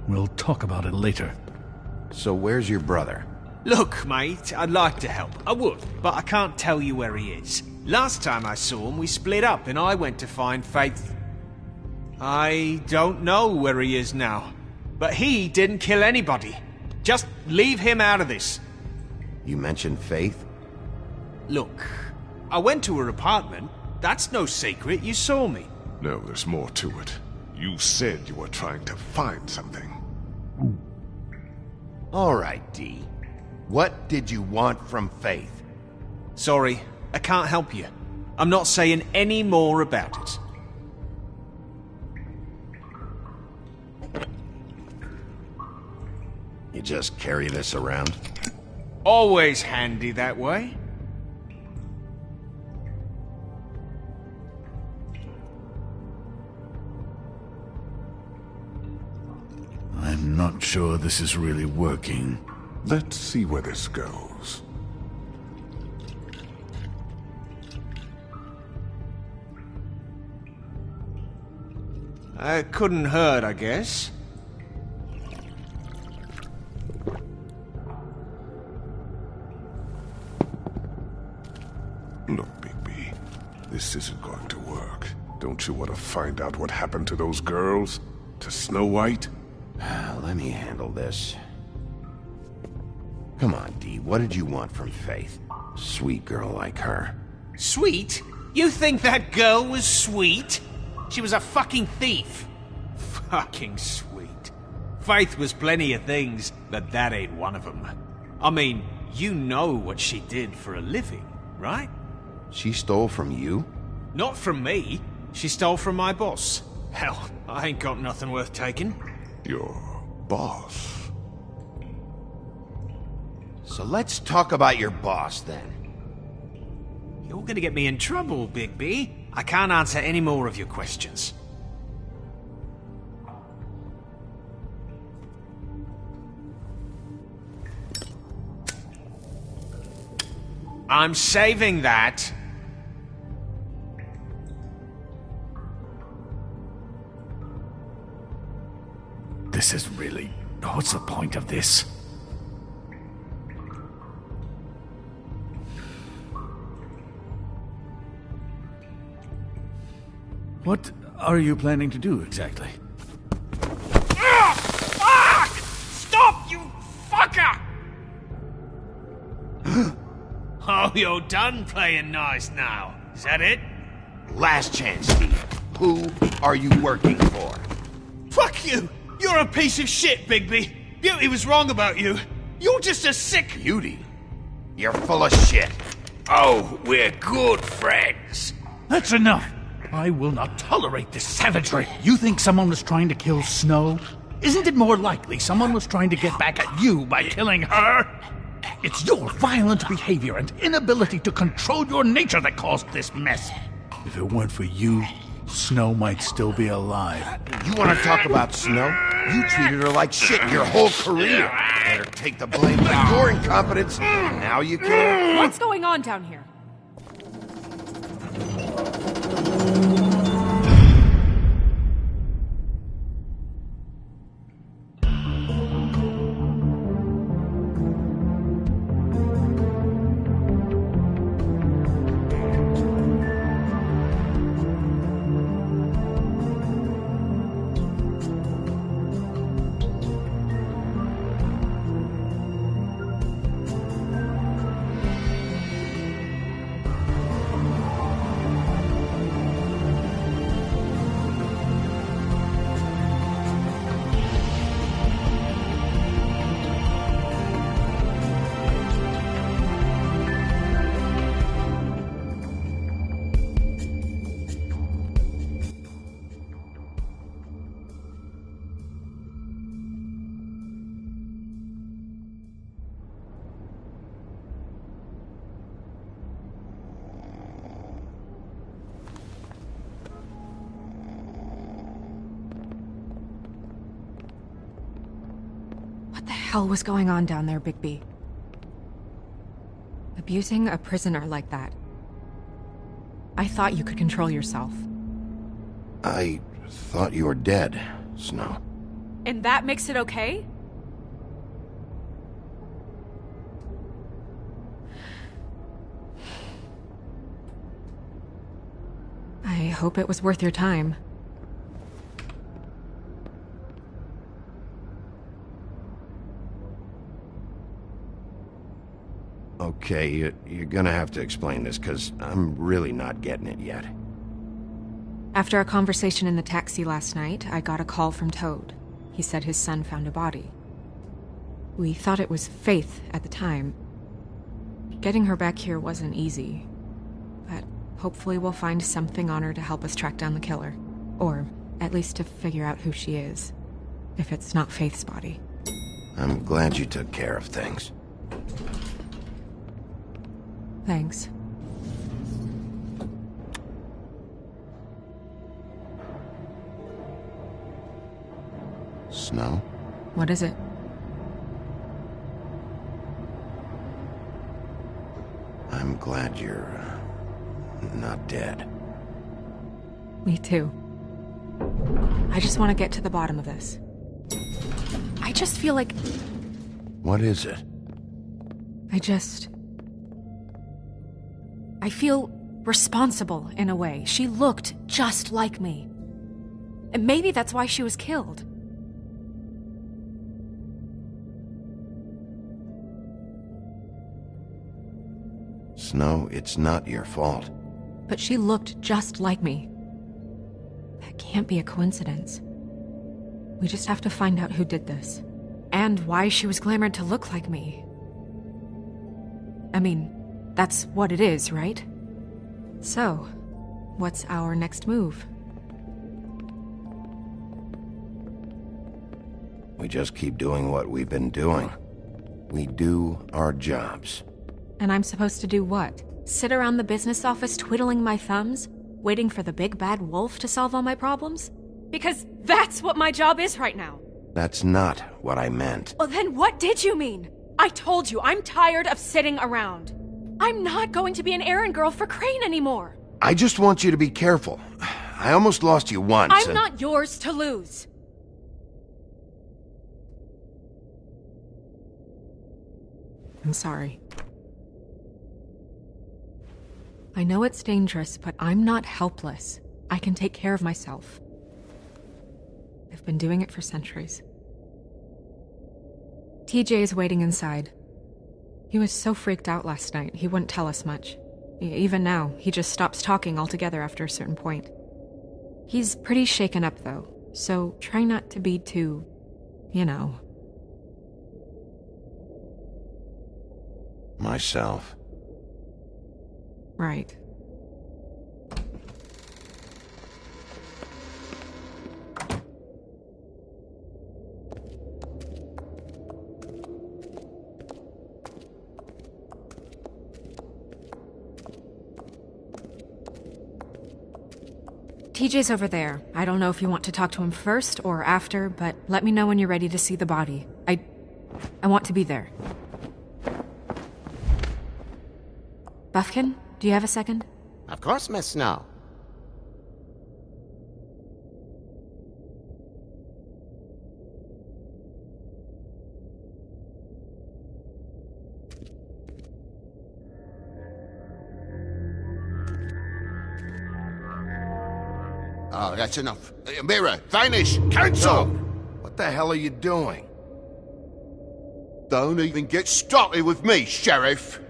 We'll talk about it later. So where's your brother? Look, mate, I'd like to help. I would, but I can't tell you where he is. Last time I saw him, we split up and I went to find Faith. I don't know where he is now. But he didn't kill anybody. Just leave him out of this. You mentioned Faith? Look, I went to her apartment. That's no secret. You saw me. No, there's more to it. You said you were trying to find something. All right, D. What did you want from Faith? Sorry, I can't help you. I'm not saying any more about it. You just carry this around? Always handy that way. I'm not sure this is really working. Let's see where this goes. It couldn't hurt, I guess. Look, Bigby, this isn't going to work. Don't you want to find out what happened to those girls? To Snow White? Let me handle this. Come on, D. What did you want from Faith? Sweet girl like her. Sweet? You think that girl was sweet? She was a fucking thief. Fucking sweet. Faith was plenty of things, but that ain't one of them. I mean, you know what she did for a living, right? She stole from you? Not from me. She stole from my boss. Hell, I ain't got nothing worth taking. Your boss? So let's talk about your boss, then. You're gonna get me in trouble, Bigby. I can't answer any more of your questions. I'm saving that. This is really... What's the point of this? What are you planning to do, exactly? Fuck! Stop, you fucker! Oh, you're done playing nice now. Is that it? Last chance, Steve. Who are you working for? Fuck you! You're a piece of shit, Bigby. Beauty was wrong about you. You're just a sick... Beauty? You're full of shit. Oh, we're good friends. That's enough! I will not tolerate this savagery. You think someone was trying to kill Snow? Isn't it more likely someone was trying to get back at you by killing her? It's your violent behavior and inability to control your nature that caused this mess. If it weren't for you, Snow might still be alive. You want to talk about Snow? You treated her like shit your whole career. Let her take the blame for your incompetence. Now you care? What's going on down here? hell was going on down there, Bigby? Abusing a prisoner like that. I thought you could control yourself. I thought you were dead, Snow. And that makes it okay? I hope it was worth your time. Okay, you're gonna have to explain this, because I'm really not getting it yet. After a conversation in the taxi last night, I got a call from Toad. He said his son found a body. We thought it was Faith at the time. Getting her back here wasn't easy, but hopefully we'll find something on her to help us track down the killer. Or at least to figure out who she is, if it's not Faith's body. I'm glad you took care of things. Thanks. Snow? What is it? I'm glad you're not dead. Me too. I just want to get to the bottom of this. I just feel like... What is it? I feel responsible in a way. She looked just like me. And maybe that's why she was killed. Snow, it's not your fault. But she looked just like me. That can't be a coincidence. We just have to find out who did this. And why she was glamored to look like me. I mean, that's what it is, right? So, what's our next move? We just keep doing what we've been doing. We do our jobs. And I'm supposed to do what? Sit around the business office twiddling my thumbs, waiting for the big bad wolf to solve all my problems? Because that's what my job is right now. That's not what I meant. Well, then what did you mean? I told you, I'm tired of sitting around. I'm not going to be an errand girl for Crane anymore. I just want you to be careful. I almost lost you once. I'm not yours to lose. I'm sorry. I know it's dangerous, but I'm not helpless. I can take care of myself. I've been doing it for centuries. TJ is waiting inside. He was so freaked out last night, he wouldn't tell us much. Even now, he just stops talking altogether after a certain point. He's pretty shaken up, though, so try not to be too, you know. Myself. Right. TJ's over there. I don't know if you want to talk to him first or after, but let me know when you're ready to see the body. I want to be there. Buffkin, do you have a second? Of course, Miss Snow. Oh, that's enough. Mirror, vanish, cancel! What the hell are you doing? Don't even get started with me, Sheriff.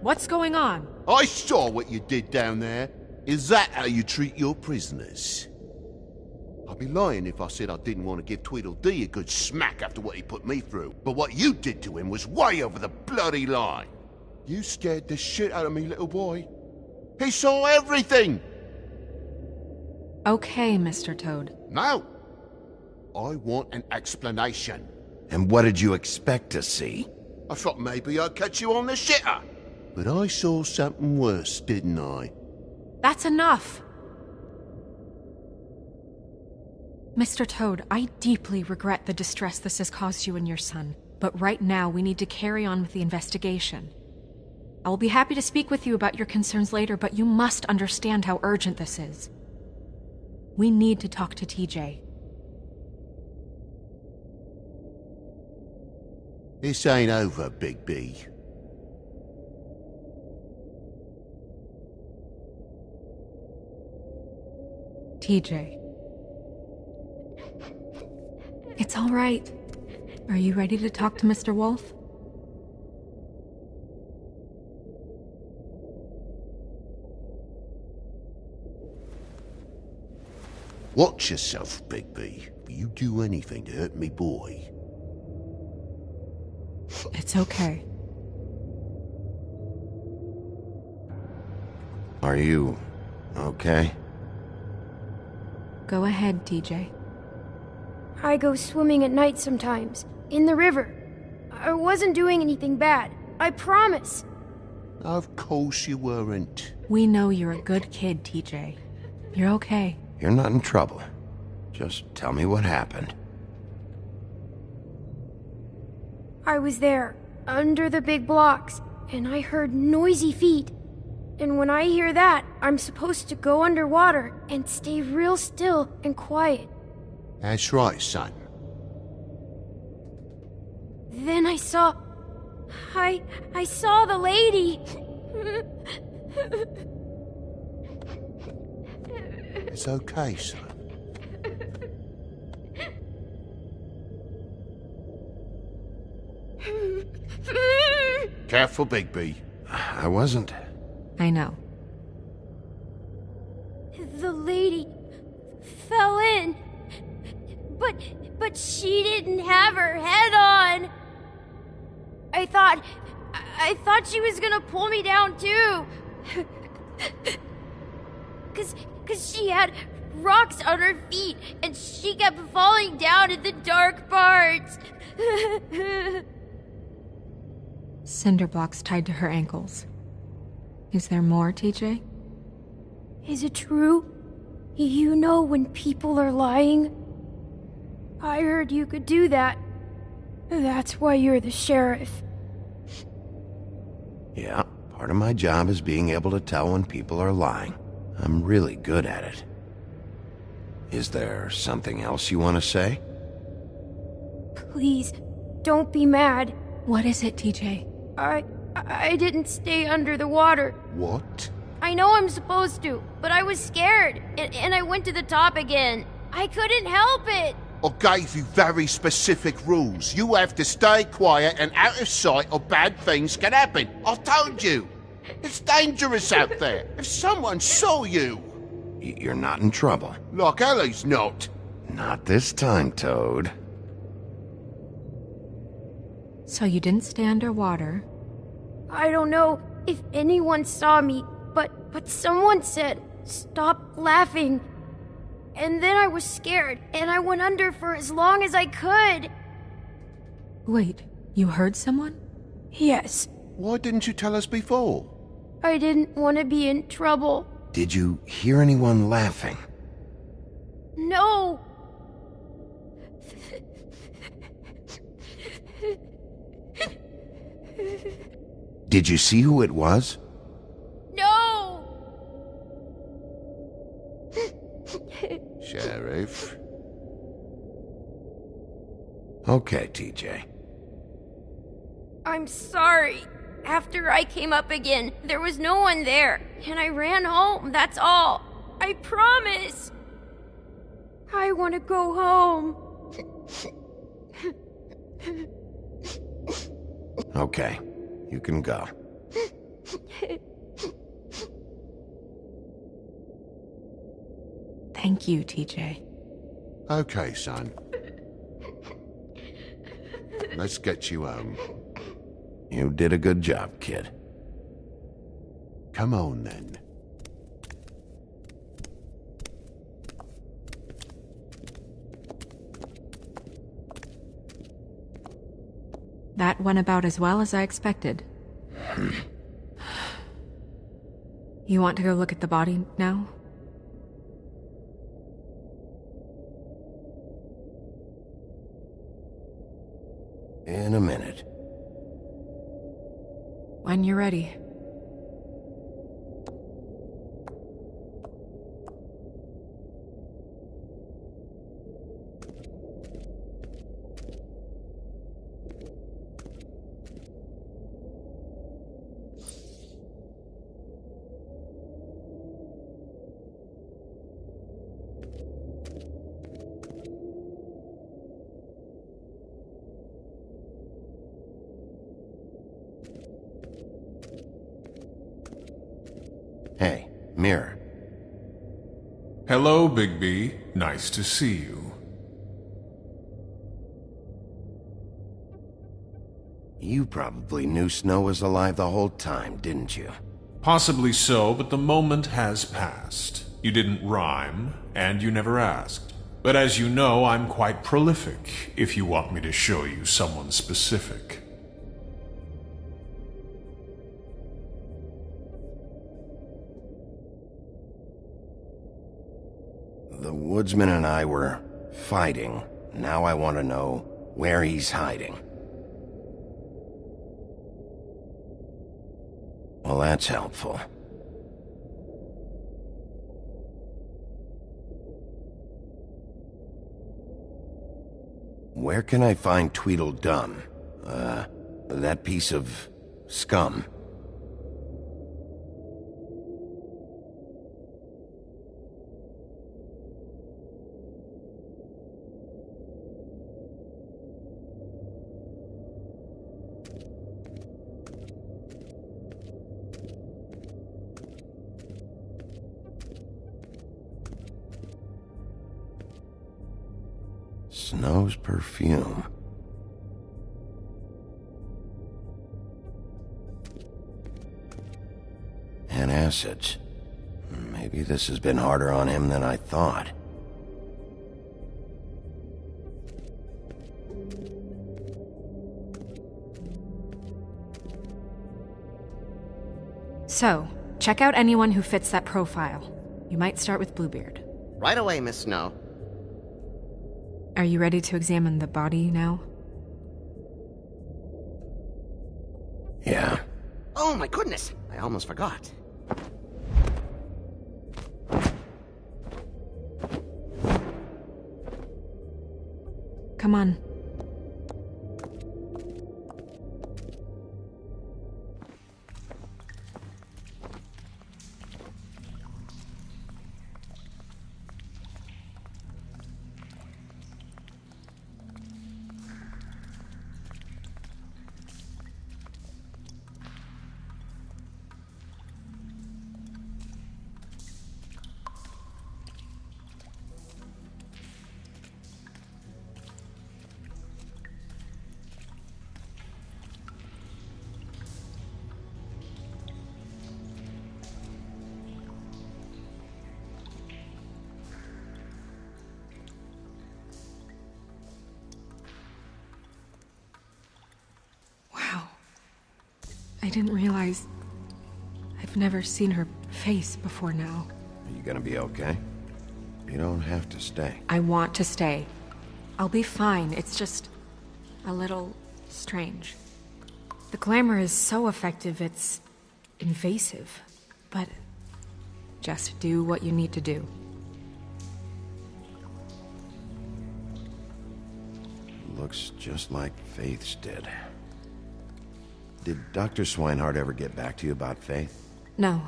What's going on? I saw what you did down there. Is that how you treat your prisoners? I'd be lying if I said I didn't want to give Tweedledee a good smack after what he put me through. But what you did to him was way over the bloody line. You scared the shit out of me, little boy. He saw everything! Okay, Mr. Toad. No. I want an explanation. And what did you expect to see? I thought maybe I'd catch you on the shitter. But I saw something worse, didn't I? That's enough! Mr. Toad, I deeply regret the distress this has caused you and your son. But right now, we need to carry on with the investigation. I will be happy to speak with you about your concerns later, but you must understand how urgent this is. We need to talk to TJ. This ain't over, Big B. TJ. It's all right. Are you ready to talk to Mr. Wolf? Watch yourself, Big B. If you do anything to hurt me boy. It's okay. Are you okay? Go ahead, TJ. I go swimming at night sometimes, in the river. I wasn't doing anything bad, I promise. Of course you weren't. We know you're a good kid, TJ. You're okay. You're not in trouble. Just tell me what happened. I was there, under the big blocks, and I heard noisy feet. And when I hear that, I'm supposed to go underwater and stay real still and quiet. That's right, son. Then I saw the lady. It's okay, son. Careful, Big B. I wasn't. I know. The lady fell in. But she didn't have her head on. I thought she was gonna pull me down too. Cause she had rocks on her feet and she kept falling down in the dark parts. Cinder blocks tied to her ankles. Is there more, TJ? Is it true? You know when people are lying? I heard you could do that. That's why you're the sheriff. Yeah, part of my job is being able to tell when people are lying. I'm really good at it. Is there something else you want to say? Please, don't be mad. What is it, TJ? I didn't stay under the water. What? I know I'm supposed to, but I was scared, and I went to the top again. I couldn't help it. I gave you very specific rules. You have to stay quiet and out of sight or bad things can happen. I told you. It's dangerous out there. If someone saw you... You're not in trouble. Like Ellie's not. Not this time, Toad. So you didn't stay underwater? I don't know if anyone saw me, but someone said, "Stop laughing." And then I was scared, and I went under for as long as I could. Wait, you heard someone? Yes. Why didn't you tell us before? I didn't want to be in trouble. Did you hear anyone laughing? No. Did you see who it was? No. Sheriff? Okay, TJ. I'm sorry. After I came up again, there was no one there, and I ran home, that's all. I promise. I want to go home. Okay, you can go. Thank you, TJ. Okay, son. Let's get you home. You did a good job, kid. Come on, then. That went about as well as I expected. You want to go look at the body now? In a minute. When you're ready. Hey, Mirror. Hello, Bigby. Nice to see you. You probably knew Snow was alive the whole time, didn't you? Possibly so, but the moment has passed. You didn't rhyme, and you never asked. But as you know, I'm quite prolific, if you want me to show you someone specific. The woodsman and I were fighting. Now I want to know where he's hiding. Well, that's helpful. Where can I find Tweedledum? That piece of scum. Snow's perfume. And acids. Maybe this has been harder on him than I thought. So, check out anyone who fits that profile. You might start with Bluebeard. Right away, Miss Snow. Are you ready to examine the body now? Yeah. Oh my goodness! I almost forgot. Come on. I didn't realize... I've never seen her face before now. Are you gonna be okay? You don't have to stay. I want to stay. I'll be fine. It's just... a little... strange. The glamour is so effective, it's... invasive. But... just do what you need to do. Looks just like Faith's did. Did Dr. Swinehart ever get back to you about Faith? No.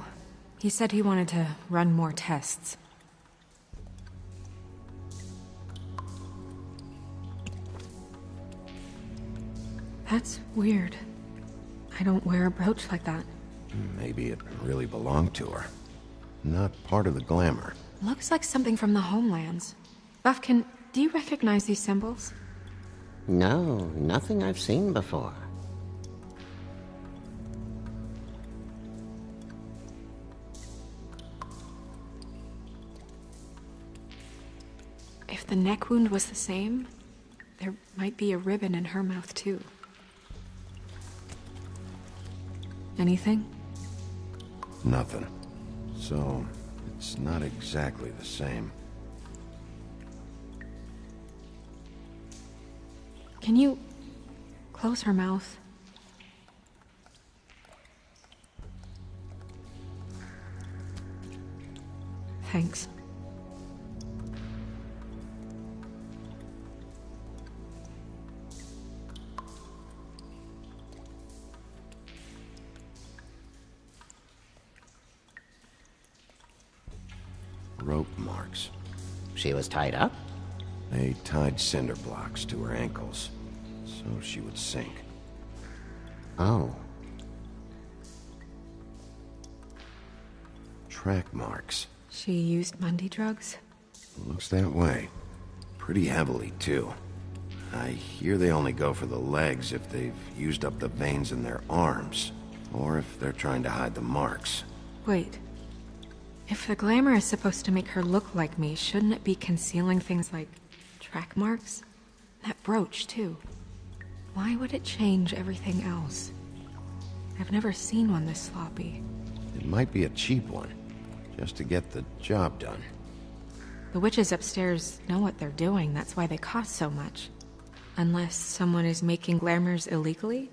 He said he wanted to run more tests. That's weird. I don't wear a brooch like that. Maybe it really belonged to her. Not part of the glamour. Looks like something from the homelands. Buffkin, do you recognize these symbols? No, nothing I've seen before. If the neck wound was the same, there might be a ribbon in her mouth too. Anything? Nothing. So, it's not exactly the same. Can you Close her mouth. Thanks. Rope marks. She was tied up? They tied cinder blocks to her ankles, so she would sink. Oh. Track marks. She used Mundy drugs? Looks that way. Pretty heavily, too. I hear they only go for the legs if they've used up the veins in their arms, or if they're trying to hide the marks. Wait. If the glamour is supposed to make her look like me, shouldn't it be concealing things like track marks? That brooch, too. Why would it change everything else? I've never seen one this sloppy. It might be a cheap one, just to get the job done. The witches upstairs know what they're doing, that's why they cost so much. Unless someone is making glamours illegally?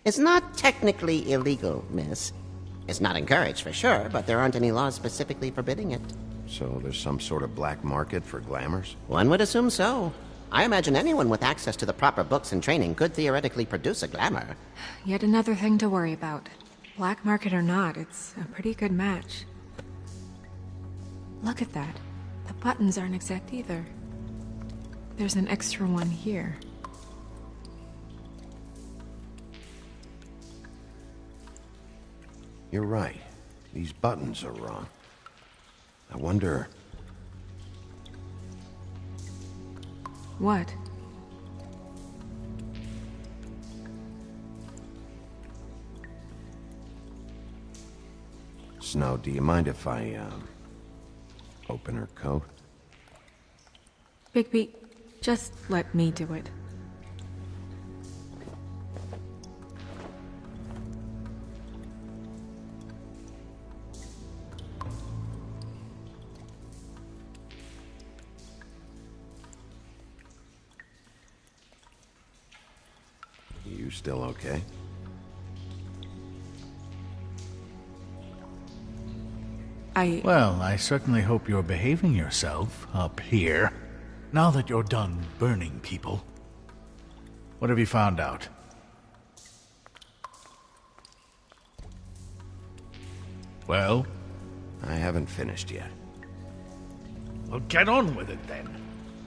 It's not technically illegal, miss. It's not encouraged for sure, but there aren't any laws specifically forbidding it. So there's some sort of black market for glamours? One would assume so. I imagine anyone with access to the proper books and training could theoretically produce a glamour. Yet another thing to worry about. Black market or not, it's a pretty good match. Look at that. The buttons aren't exact either. There's an extra one here. You're right. These buttons are wrong. I wonder... What? Snow, do you mind if I, open her coat? Bigby, just let me do it. You still okay? Well, I certainly hope you're behaving yourself up here, now that you're done burning people. What have you found out? Well? I haven't finished yet. Well, get on with it then.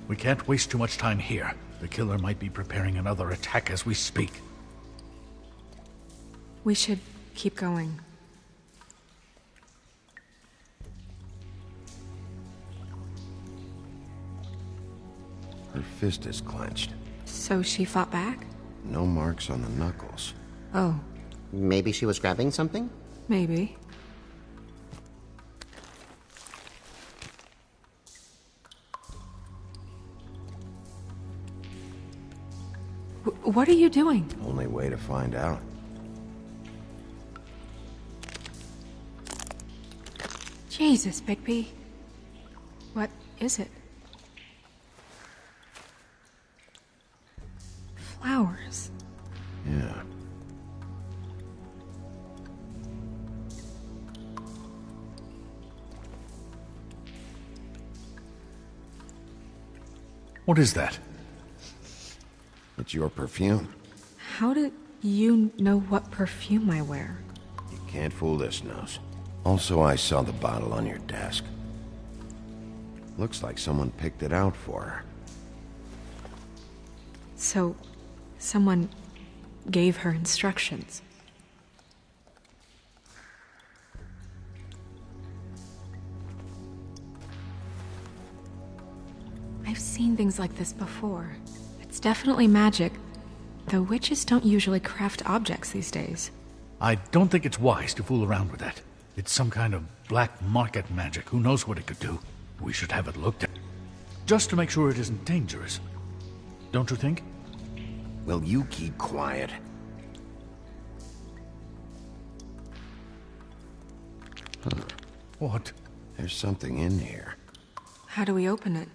We can't waste too much time here. The killer might be preparing another attack as we speak. We should keep going. Her fist is clenched. So she fought back? No marks on the knuckles. Oh. Maybe she was grabbing something? Maybe. What are you doing? Only way to find out. Jesus, Bigby. What is it? Flowers. Yeah. What is that? It's your perfume. How did you know what perfume I wear? You can't fool this nose. Also, I saw the bottle on your desk. Looks like someone picked it out for her. So, someone gave her instructions. I've seen things like this before. It's definitely magic, though witches don't usually craft objects these days. I don't think it's wise to fool around with that. It's some kind of black market magic. Who knows what it could do? We should have it looked at. Just to make sure it isn't dangerous. Don't you think? Will you keep quiet? Huh. What? There's something in here. How do we open it?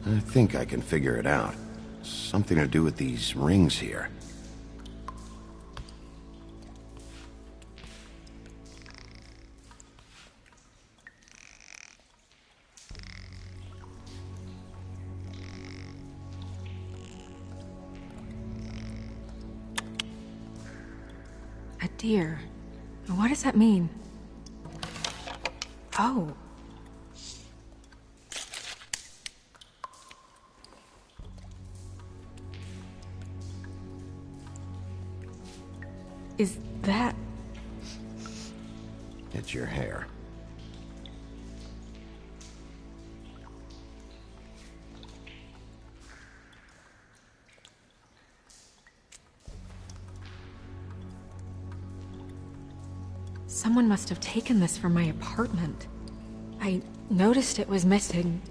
I think I can figure it out. Something to do with these rings here. A deer. What does that mean? Oh. Is that... It's your hair. Someone must have taken this from my apartment. I noticed it was missing,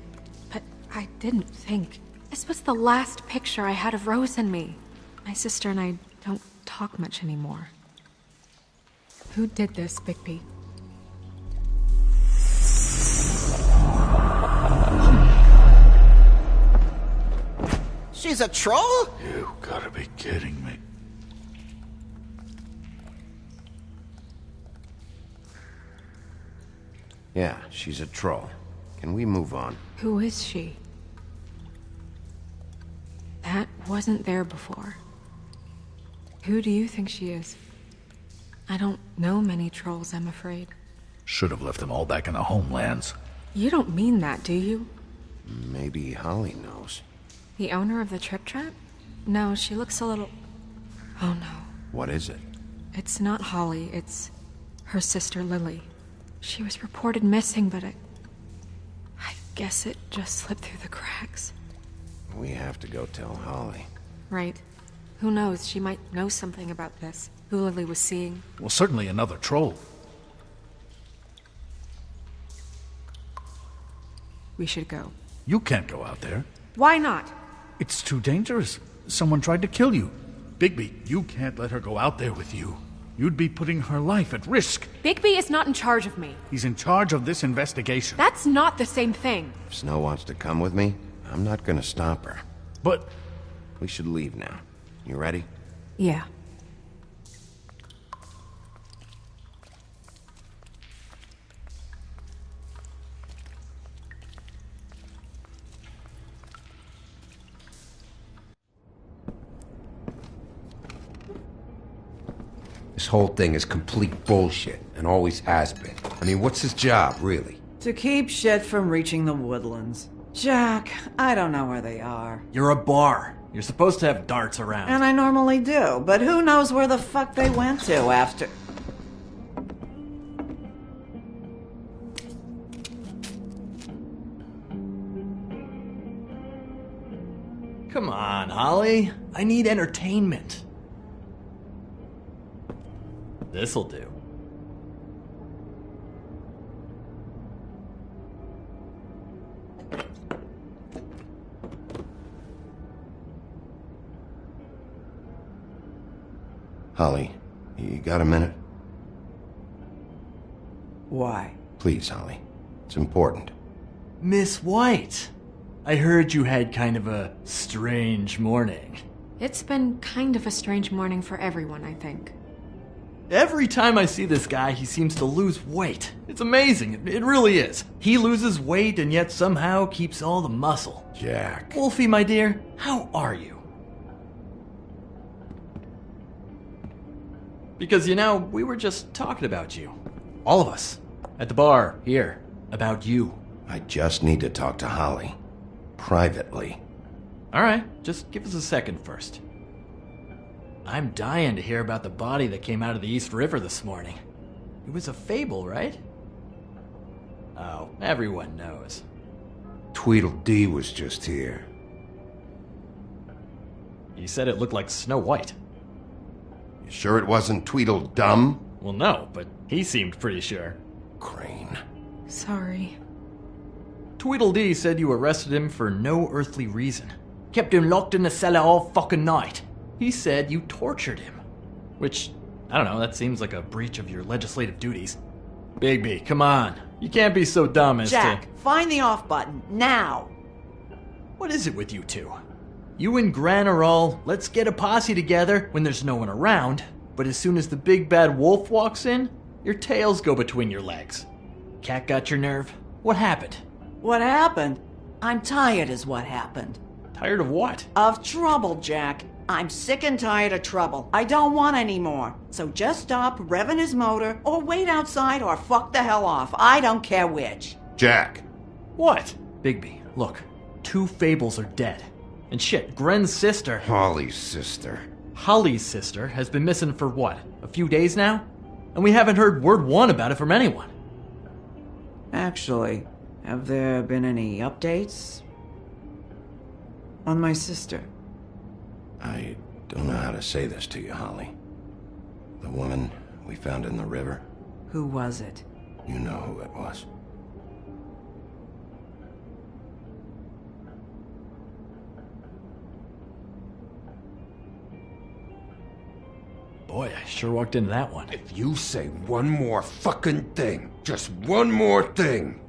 but I didn't think. This was the last picture I had of Rose and me. My sister and I don't talk much anymore. Who did this, Bigby? She's a troll? You gotta be kidding me. Yeah, she's a troll. Can we move on? Who is she? That wasn't there before. Who do you think she is? I don't know many trolls, I'm afraid. Should have left them all back in the homelands. You don't mean that, do you? Maybe Holly knows. The owner of the Trip Trap? No, she looks a little... Oh no. What is it? It's not Holly, it's her sister Lily. She was reported missing, but I guess it just slipped through the cracks. We have to go tell Holly. Right. Who knows, she might know something about this. Who Lily was seeing. Well, certainly another troll. We should go. You can't go out there. Why not? It's too dangerous. Someone tried to kill you. Bigby, you can't let her go out there with you. You'd be putting her life at risk. Bigby is not in charge of me. He's in charge of this investigation. That's not the same thing. If Snow wants to come with me, I'm not gonna stop her. But... We should leave now. You ready? Yeah. This whole thing is complete bullshit, and always has been. I mean, what's his job, really? To keep shit from reaching the woodlands. Jack, I don't know where they are. You're a bar. You're supposed to have darts around. And I normally do, but who knows where the fuck they went to after... Come on, Holly. I need entertainment. This'll do. Holly, you got a minute? Why? Please, Holly. It's important. Miss White, I heard you had kind of a strange morning. It's been kind of a strange morning for everyone, I think. Every time I see this guy, he seems to lose weight. It's amazing. It really is. He loses weight and yet somehow keeps all the muscle. Jack. Wolfie, my dear, how are you? Because, you know, we were just talking about you. All of us. At the bar, here. About you. I just need to talk to Holly. Privately. Alright, just give us a second first. I'm dying to hear about the body that came out of the East River this morning. It was a fable, right? Oh, everyone knows. Tweedledee was just here. You said it looked like Snow White. You sure it wasn't Tweedledum? Well, no, but he seemed pretty sure. Crane. Sorry. Tweedledee said you arrested him for no earthly reason. Kept him locked in the cellar all fucking night. He said you tortured him. Which, I don't know, that seems like a breach of your legislative duties. Bigby, come on. You can't be so dumb as Jack, find the off button, now! What is it with you two? You and Gran are all, let's get a posse together when there's no one around, but as soon as the big bad wolf walks in, your tails go between your legs. Cat got your nerve? What happened? What happened? I'm tired is what happened. Tired of what? Of trouble, Jack. I'm sick and tired of trouble. I don't want any more. So just stop revving his motor, or wait outside, or fuck the hell off. I don't care which. Jack. What? Bigby, look. 2 Fables are dead. And shit, Gren's sister... Holly's sister. Holly's sister has been missing for what? A few days now? And we haven't heard word one about it from anyone. Actually, have there been any updates? On my sister? I don't know how to say this to you, Holly. The woman we found in the river. Who was it? You know who it was. Boy, I sure walked into that one. If you say one more fucking thing, just one more thing.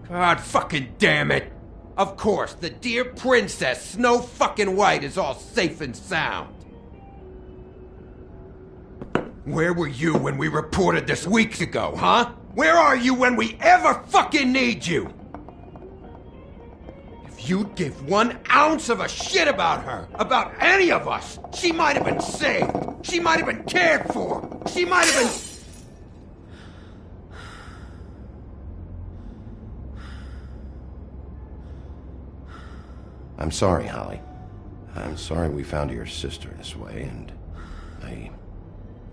God fucking damn it! Of course, the dear princess, Snow fucking White, is all safe and sound. Where were you when we reported this weeks ago, huh? Where are you when we ever fucking need you? If you'd give 1 ounce of a shit about her, about any of us, she might have been saved. She might have been cared for. She might have been... I'm sorry, Holly. I'm sorry we found your sister this way, and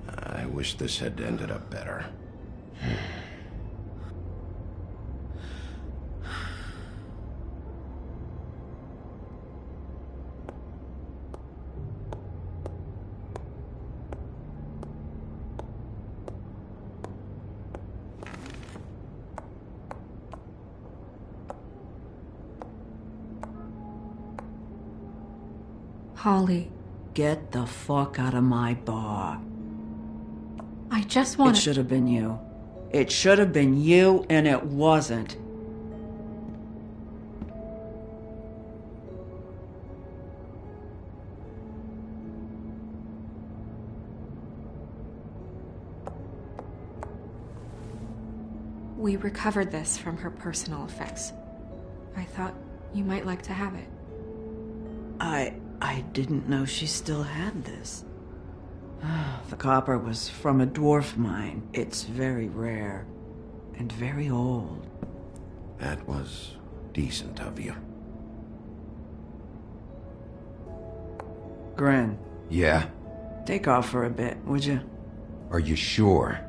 I wish this had ended up better. Holly. Get the fuck out of my bar. I just want It should have been you. It should have been you, and it wasn't. We recovered this from her personal effects. I thought you might like to have it. I didn't know she still had this. The copper was from a dwarf mine. It's very rare. And very old. That was decent of you. Gren. Yeah? Take off for a bit, would you? Are you sure?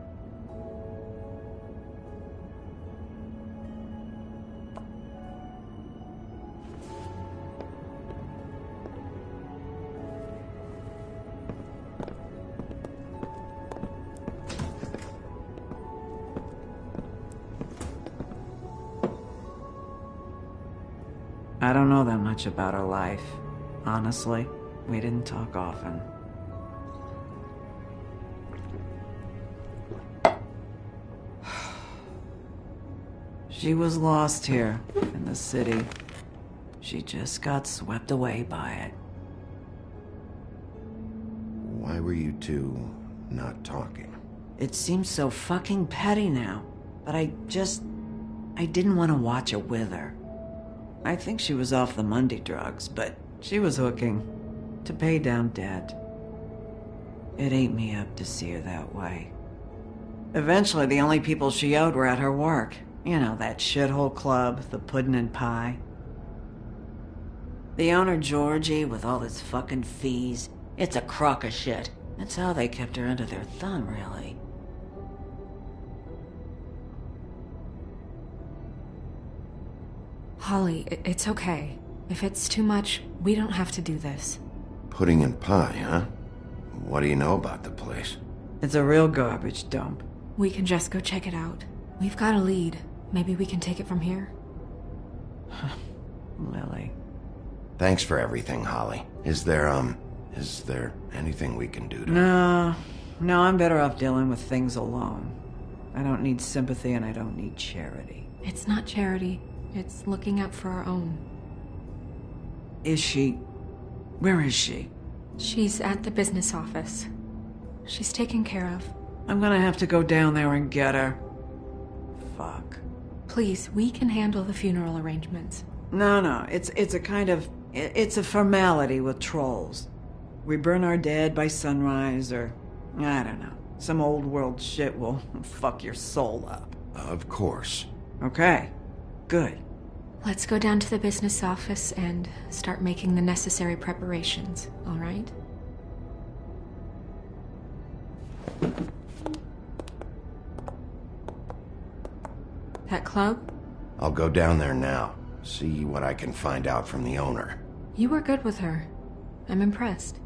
I don't know that much about her life. Honestly, we didn't talk often. She was lost here, in the city. She just got swept away by it. Why were you two not talking? It seems so fucking petty now, but I didn't want to watch her wither. I think she was off the Monday drugs, but she was hooking to pay down debt. It ate me up to see her that way. Eventually, the only people she owed were at her work. You know, that shithole club, the Puddin' and Pie. The owner, Georgie, with all his fucking fees, it's a crock of shit. That's how they kept her under their thumb, really. Holly, it's okay. If it's too much, we don't have to do this. Pudding and pie, huh? What do you know about the place? It's a real garbage dump. We can just go check it out. We've got a lead. Maybe we can take it from here? Lily. Thanks for everything, Holly. Is there anything we can do to... No, No, I'm better off dealing with things alone. I don't need sympathy and I don't need charity. It's not charity. It's looking out for our own. Is she... Where is she? She's at the business office. She's taken care of. I'm gonna have to go down there and get her. Fuck. Please, we can handle the funeral arrangements. No, it's a kind of... It's a formality with trolls. We burn our dead by sunrise, or... I don't know. Some old world shit will fuck your soul up. Of course. Okay. Good. Let's go down to the business office and start making the necessary preparations, all right? That club? I'll go down there now. See what I can find out from the owner. You were good with her. I'm impressed.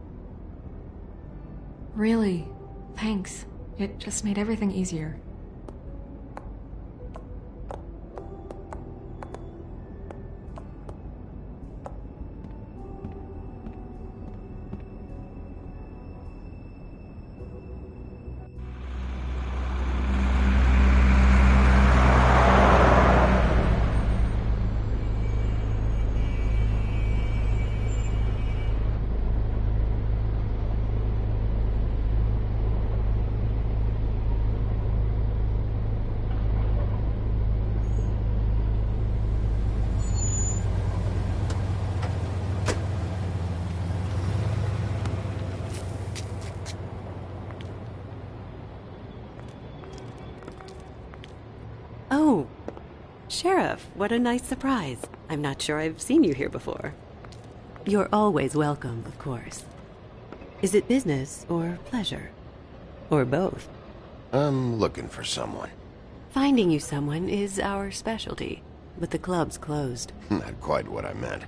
Really, thanks. It just made everything easier. Oh, Sheriff, what a nice surprise. I'm not sure I've seen you here before. You're always welcome, of course. Is it business or pleasure? Or both? I'm looking for someone. Finding you someone is our specialty, but the club's closed. Not quite what I meant.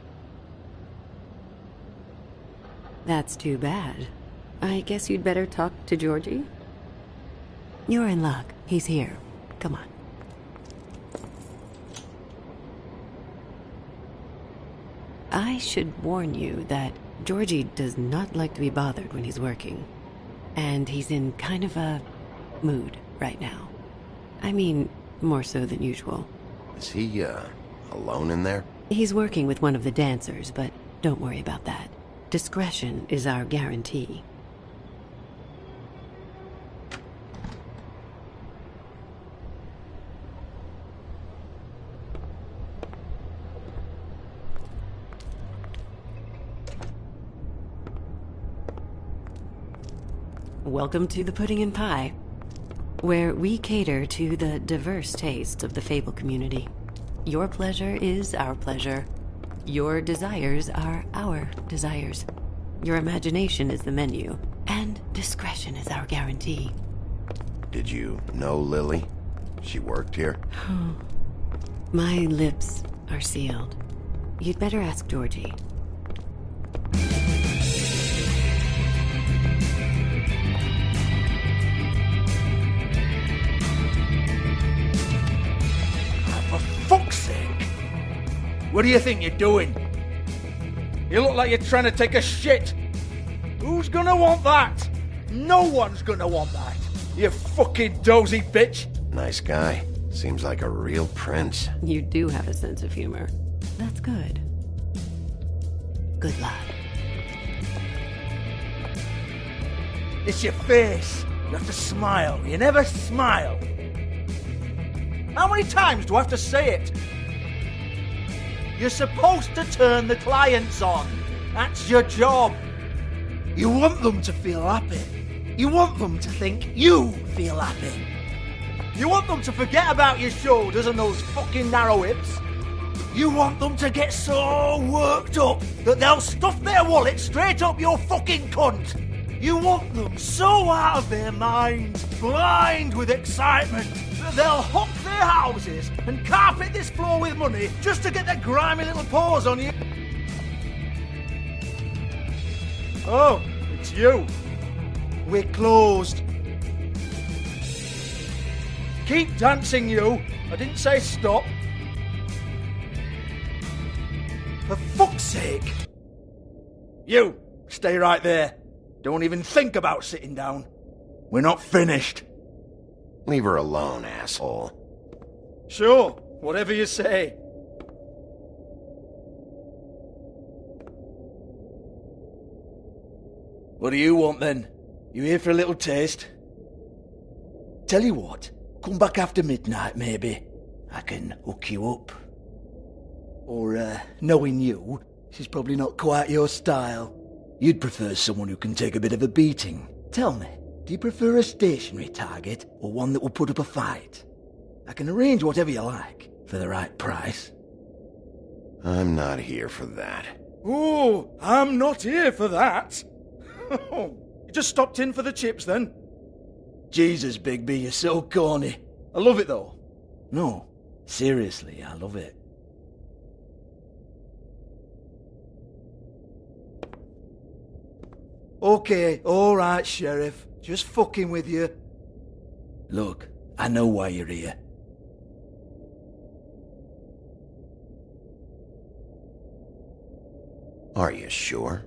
That's too bad. I guess you'd better talk to Georgie? You're in luck. He's here. Come on. I should warn you that Georgie does not like to be bothered when he's working. And he's in kind of a mood right now. I mean, more so than usual. Is he, alone in there? He's working with one of the dancers, but don't worry about that. Discretion is our guarantee. Welcome to the Pudding and Pie, where we cater to the diverse tastes of the Fable community. Your pleasure is our pleasure. Your desires are our desires. Your imagination is the menu, and discretion is our guarantee. Did you know Lily? She worked here? My lips are sealed. You'd better ask Georgie. For fuck's sake! What do you think you're doing? You look like you're trying to take a shit. Who's gonna want that? No one's gonna want that. You fucking dozy bitch. Nice guy. Seems like a real prince. You do have a sense of humor. That's good. Good luck. It's your face. You have to smile. You never smile. How many times do I have to say it? You're supposed to turn the clients on. That's your job. You want them to feel happy. You want them to think you feel happy. You want them to forget about your shoulders and those fucking narrow hips. You want them to get so worked up that they'll stuff their wallet straight up your fucking cunt. You want them so out of their minds, blind with excitement, that they'll hook their houses and carpet this floor with money just to get their grimy little paws on you. Oh, it's you. We're closed. Keep dancing, you. I didn't say stop. For fuck's sake. You, stay right there. Don't even think about sitting down. We're not finished. Leave her alone, asshole. Sure, whatever you say. What do you want then? You here for a little taste? Tell you what, come back after midnight maybe. I can hook you up. Or, knowing you, she's probably not quite your style. You'd prefer someone who can take a bit of a beating. Tell me, do you prefer a stationary target or one that will put up a fight? I can arrange whatever you like for the right price. I'm not here for that. Oh, I'm not here for that. You just stopped in for the chips then? Jesus, Bigby, you're so corny. I love it though. No, seriously, I love it. Okay, alright, Sheriff. Just fucking with you. Look, I know why you're here. Are you sure?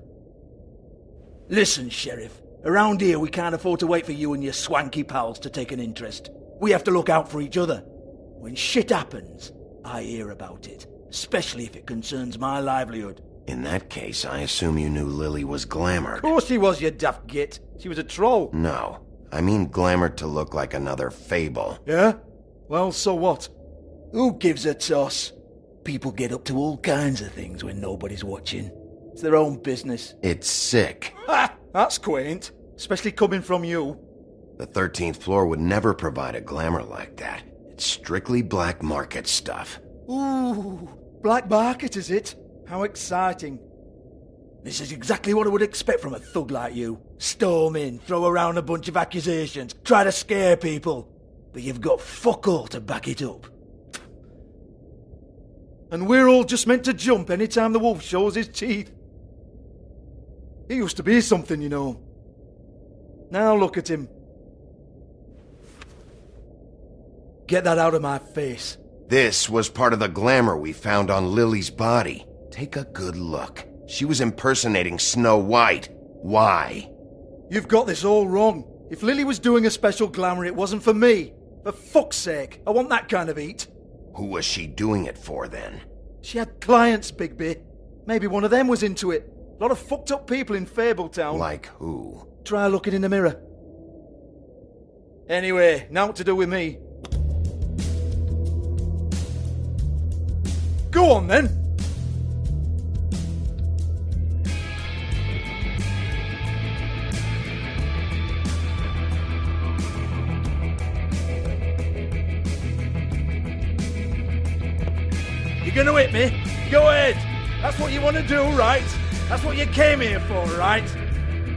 Listen, Sheriff. Around here, we can't afford to wait for you and your swanky pals to take an interest. We have to look out for each other. When shit happens, I hear about it. Especially if it concerns my livelihood. In that case, I assume you knew Lily was glamored. Of course she was, you daft git. She was a troll. No. I mean glamored to look like another fable. Yeah? Well, so what? Who gives a toss? People get up to all kinds of things when nobody's watching. It's their own business. It's sick. Ha! That's quaint. Especially coming from you. The 13th floor would never provide a glamour like that. It's strictly black market stuff. Ooh, black market is it? How exciting. This is exactly what I would expect from a thug like you. Storm in, throw around a bunch of accusations, try to scare people. But you've got fuck all to back it up. And we're all just meant to jump any time the wolf shows his teeth. He used to be something, you know. Now look at him. Get that out of my face. This was part of the glamour we found on Lily's body. Take a good look. She was impersonating Snow White. Why? You've got this all wrong. If Lily was doing a special glamour, it wasn't for me. For fuck's sake, I want that kind of eat. Who was she doing it for, then? She had clients, Bigby. Maybe one of them was into it. A lot of fucked up people in Fabletown. Like who? Try looking in the mirror. Anyway, now what to do with me? Go on, then. You're gonna hit me? Go ahead. That's what you want to do, right? That's what you came here for, right?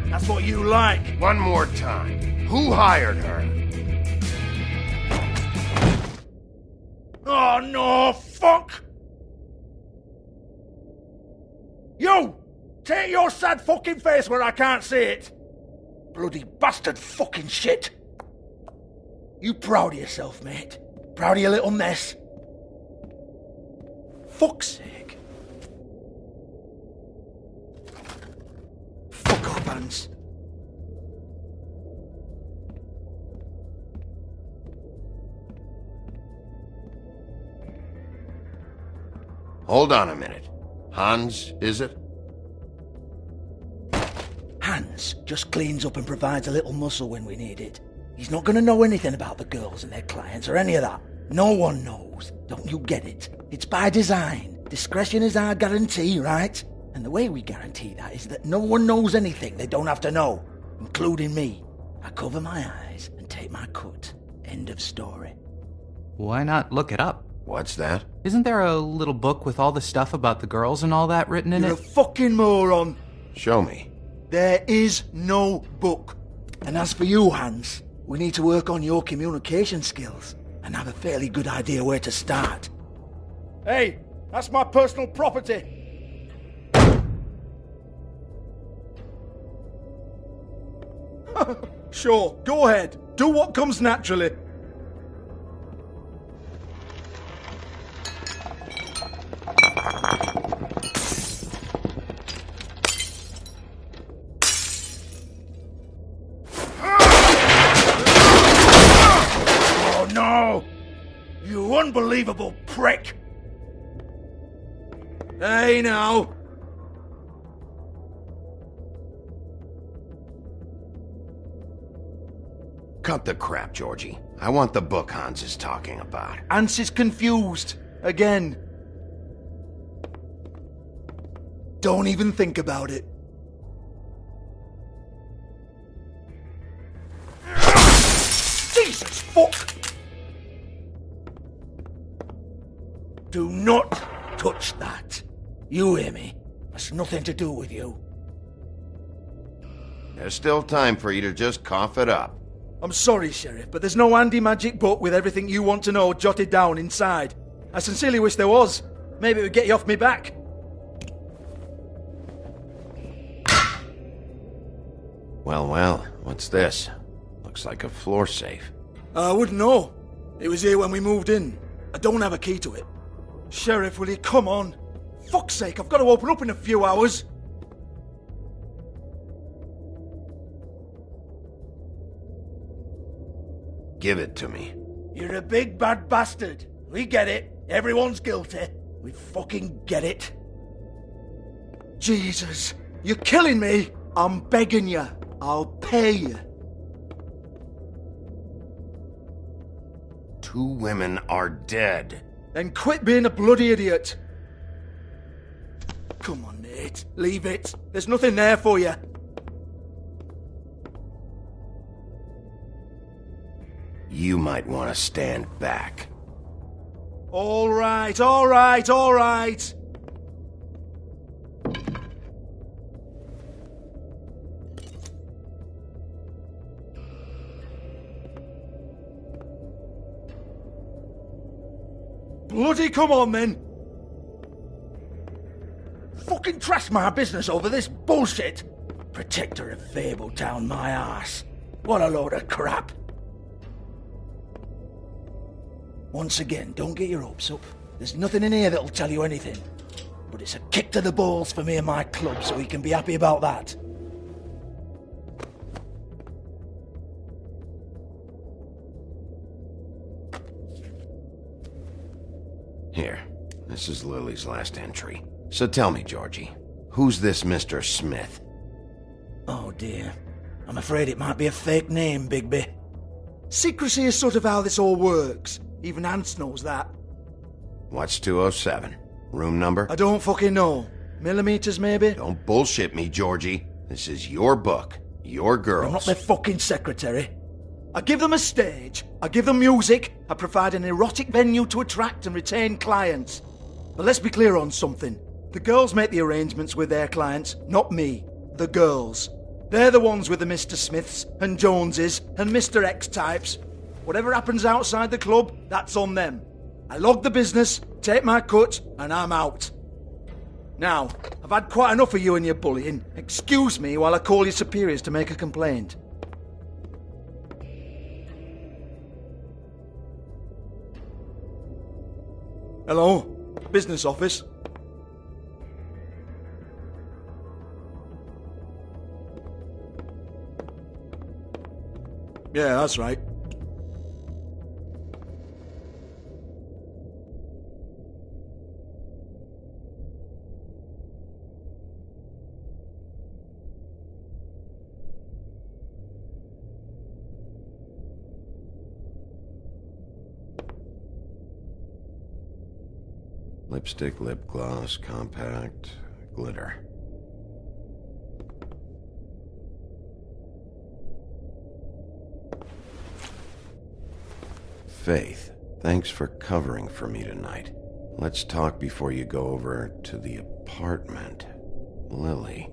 That's what you like. One more time. Who hired her? Oh, no, fuck! You! Take your sad fucking face where I can't see it! Bloody bastard fucking shit! You proud of yourself, mate? Proud of your little mess? Fuck's sake. Fuck off, Hans. Hold on a minute. Hans, is it? Hans just cleans up and provides a little muscle when we need it. He's not going to know anything about the girls and their clients or any of that. No one knows. Don't you get it? It's by design. Discretion is our guarantee, right? And the way we guarantee that is that no one knows anything they don't have to know, including me. I cover my eyes and take my cut. End of story. Why not look it up? What's that? Isn't there a little book with all the stuff about the girls and all that written in You're it? a fucking moron. Show me. There is no book. And as for you, Hans, we need to work on your communication skills and have a fairly good idea where to start. Hey, that's my personal property. Sure, go ahead. Do what comes naturally. unbelievable prick! Hey, now! Cut the crap, Georgie. I want the book Hans is talking about. Hans is confused. Again. Don't even think about it. Jesus fuck! Do not touch that. You hear me? That's nothing to do with you. There's still time for you to just cough it up. I'm sorry, Sheriff, but there's no handy magic book with everything you want to know jotted down inside. I sincerely wish there was. Maybe it would get you off me back. Well, what's this? Looks like a floor safe. I wouldn't know. It was here when we moved in. I don't have a key to it. Sheriff, will you come on? Fuck's sake, I've got to open up in a few hours. Give it to me. You're a big bad bastard. We get it. Everyone's guilty. We fucking get it. Jesus, you're killing me. I'm begging you. I'll pay you. 2 women are dead. Then quit being a bloody idiot. Come on, Nate. Leave it. There's nothing there for you. You might want to stand back. All right, all right, all right. Bloody come on, then. Fucking trash my business over this bullshit. Protector of Fabletown, my ass. What a load of crap. Once again, don't get your hopes up. There's nothing in here that'll tell you anything. But it's a kick to the balls for me and my club, so you can be happy about that. Here, this is Lily's last entry. So tell me, Georgie, who's this Mr. Smith? Oh dear. I'm afraid it might be a fake name, Bigby. Secrecy is sort of how this all works. Even Hans knows that. What's 207? Room number? I don't fucking know. Millimeters, maybe? Don't bullshit me, Georgie. This is your book. Your girls. I'm not their fucking secretary. I give them a stage. I give them music. I provide an erotic venue to attract and retain clients. But let's be clear on something. The girls make the arrangements with their clients, not me. The girls. They're the ones with the Mr. Smiths and Joneses and Mr. X types. Whatever happens outside the club, that's on them. I log the business, take my cut, and I'm out. Now, I've had quite enough of you and your bullying. Excuse me while I call your superiors to make a complaint. Hello? Business office? Yeah, that's right. Lipstick, lip gloss, compact, glitter. Faith, thanks for covering for me tonight. Let's talk before you go over to the apartment. Lily.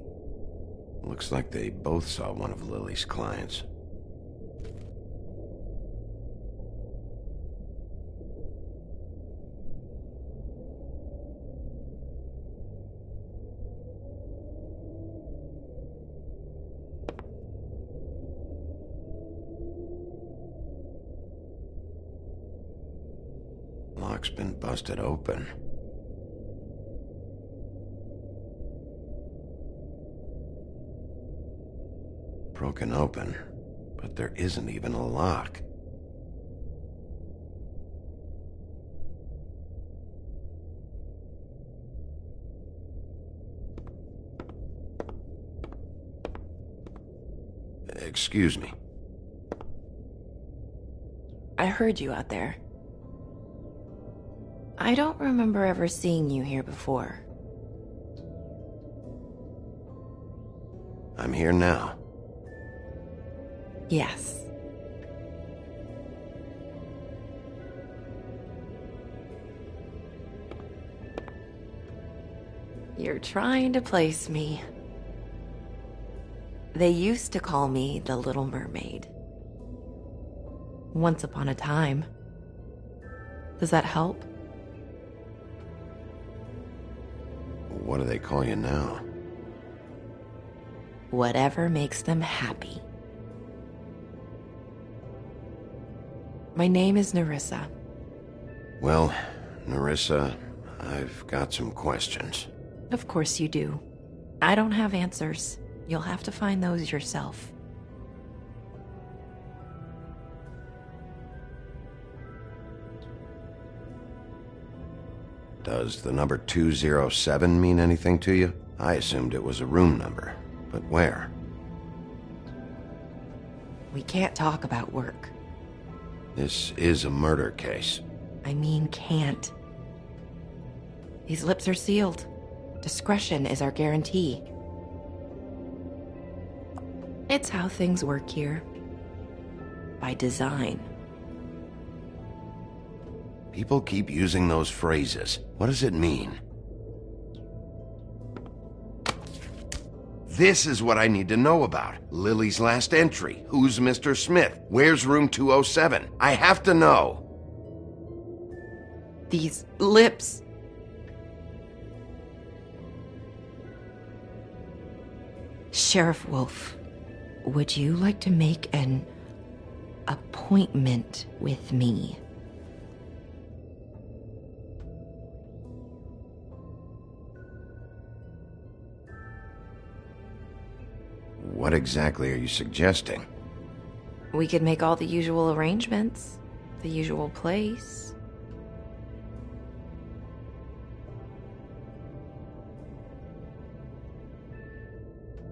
Looks like they both saw one of Lily's clients. Lock's been busted open. Broken open, but there isn't even a lock. Excuse me. I heard you out there. I don't remember ever seeing you here before. I'm here now. Yes. You're trying to place me. They used to call me the Little Mermaid. Once upon a time. Does that help? What do they call you now? Whatever makes them happy. My name is Nerissa. Well, Nerissa, I've got some questions. Of course you do. I don't have answers. You'll have to find those yourself. Does the number 207 mean anything to you? I assumed it was a room number, but where? We can't talk about work. This is a murder case. I mean can't. These lips are sealed. Discretion is our guarantee. It's how things work here. By design. People keep using those phrases. What does it mean? This is what I need to know about. Lily's last entry. Who's Mr. Smith? Where's room 207? I have to know. These lips. Sheriff Wolf, would you like to make an appointment with me? What exactly are you suggesting? We could make all the usual arrangements. The usual place.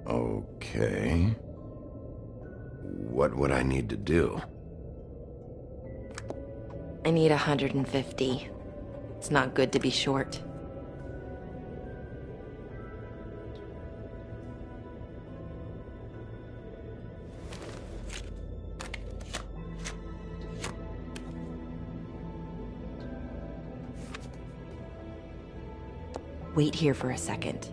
Okay. What would I need to do? I need 150. It's not good to be short. Wait here for a second.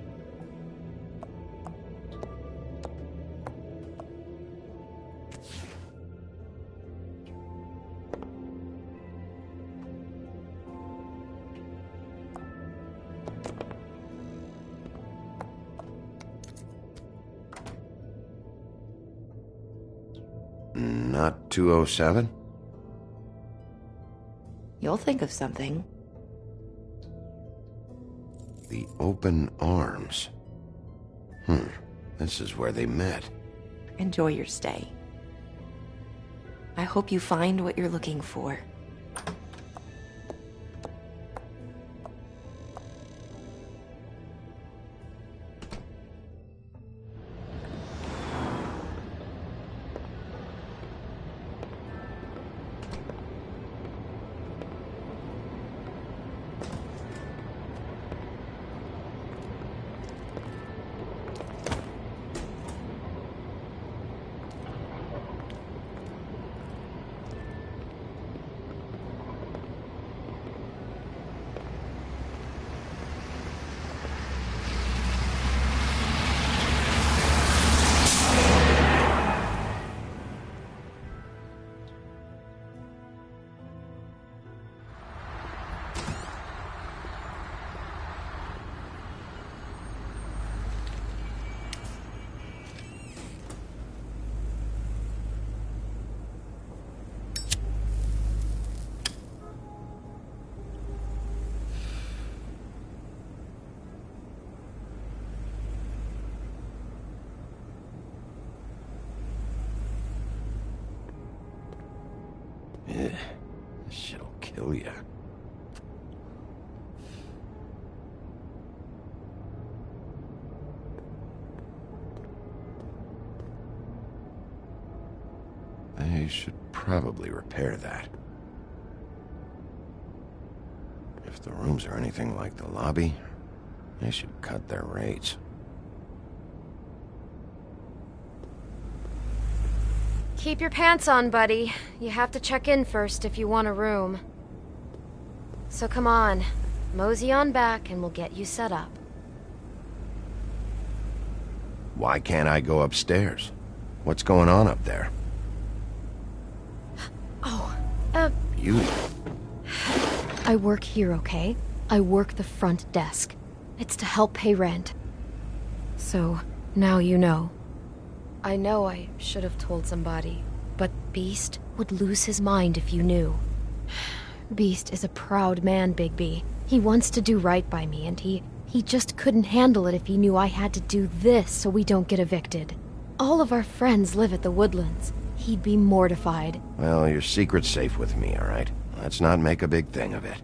Not 207? You'll think of something. The open arms. This is where they met. Enjoy your stay. I hope you find what you're looking for. This shit'll kill ya. I should probably repair that. If the rooms are anything like the lobby, they should cut their rates. Keep your pants on, buddy. You have to check in first if you want a room. So come on, mosey on back and we'll get you set up. Why can't I go upstairs? What's going on up there? Oh, Beauty. I work here, okay? I work the front desk. It's to help pay rent. So, now you know. I know I should have told somebody, but Beast would lose his mind if you knew. Beast is a proud man, Bigby. He wants to do right by me, and he just couldn't handle it if he knew I had to do this so we don't get evicted. All of our friends live at the Woodlands. He'd be mortified. Well, your secret's safe with me, all right? Let's not make a big thing of it.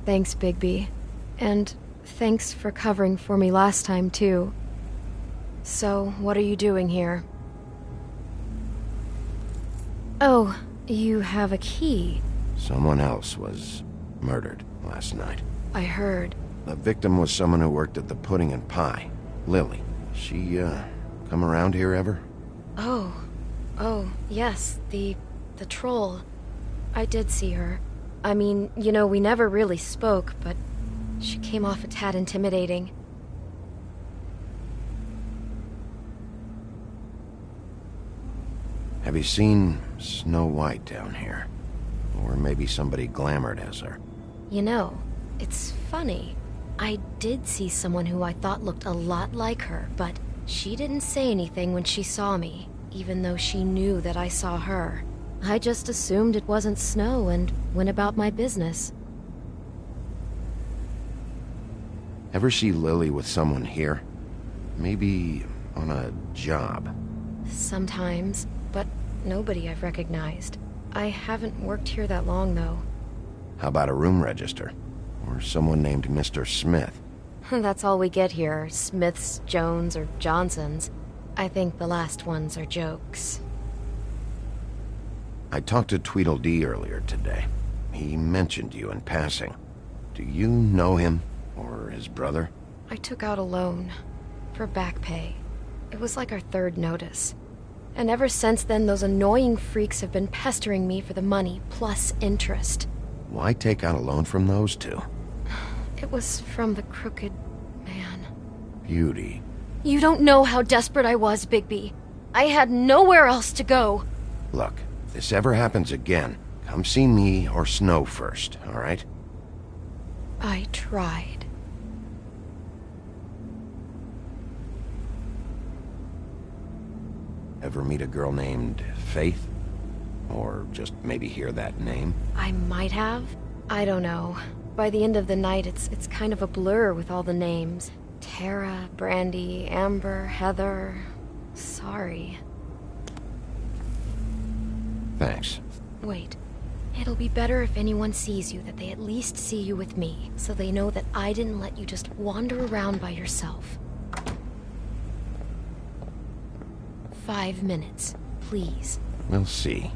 Thanks, Bigby. And thanks for covering for me last time, too. So, what are you doing here? Oh, you have a key. Someone else was murdered last night. I heard. The victim was someone who worked at the Pudding and Pie. Lily. She, come around here ever? Oh, yes, the troll. I did see her. I mean, you know, we never really spoke, but she came off a tad intimidating. Have you seen Snow White down here? Or maybe somebody glamored as her? You know, it's funny. I did see someone who I thought looked a lot like her, but she didn't say anything when she saw me, even though she knew that I saw her. I just assumed it wasn't Snow and went about my business. Ever see Lily with someone here? Maybe on a job? Sometimes, but nobody I've recognized. I haven't worked here that long, though. How about a room register? Or someone named Mr. Smith? That's all we get here, Smiths, Jones, or Johnsons. I think the last ones are jokes. I talked to Tweedledee earlier today. He mentioned you in passing. Do you know him? Or his brother? I took out a loan. For back pay. It was like our third notice. And ever since then, those annoying freaks have been pestering me for the money, plus interest. Why take out a loan from those two? It was from the crooked man. Beauty. You don't know how desperate I was, Bigby. I had nowhere else to go. Look, if this ever happens again, come see me or Snow first, all right? I tried. Ever meet a girl named Faith? Or just maybe hear that name? I might have. I don't know. By the end of the night, it's kind of a blur with all the names. Tara, Brandy, Amber, Heather... Sorry. Thanks. Wait. It'll be better if anyone sees you that they at least see you with me, so they know that I didn't let you just wander around by yourself. 5 minutes, please. We'll see,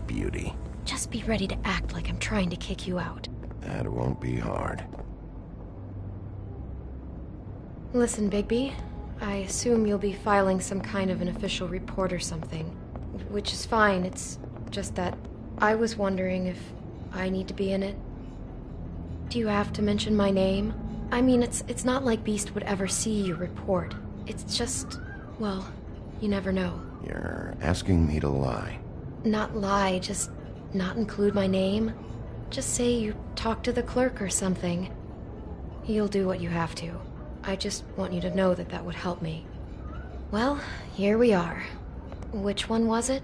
Beauty. Just be ready to act like I'm trying to kick you out. That won't be hard. Listen, Bigby. I assume you'll be filing some kind of an official report or something. Which is fine, it's just that I was wondering if I need to be in it. Do you have to mention my name? I mean, it's not like Beast would ever see your report. It's just, well, you never know. You're asking me to lie. Not lie, just not include my name. Just say you talked to the clerk or something. You'll do what you have to. I just want you to know that that would help me. Well, here we are. Which one was it?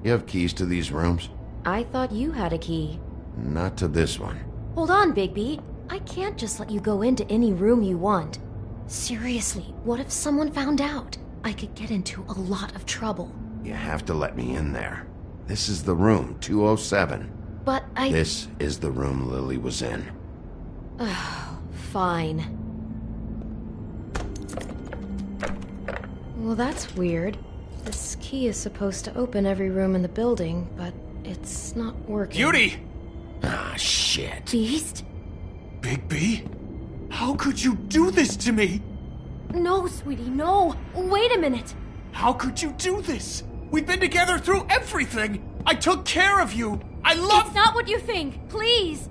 You have keys to these rooms? I thought you had a key. Not to this one. Hold on, Bigby. I can't just let you go into any room you want. Seriously, what if someone found out? I could get into a lot of trouble. You have to let me in there. This is the room, 207. But This is the room Lily was in. Fine. Well, that's weird. This key is supposed to open every room in the building, but it's not working. Beauty! Ah, shit. Beast? Bigby? How could you do this to me? No, sweetie, no. Wait a minute. How could you do this? We've been together through everything. I took care of you. I love... It's not what you think. Please.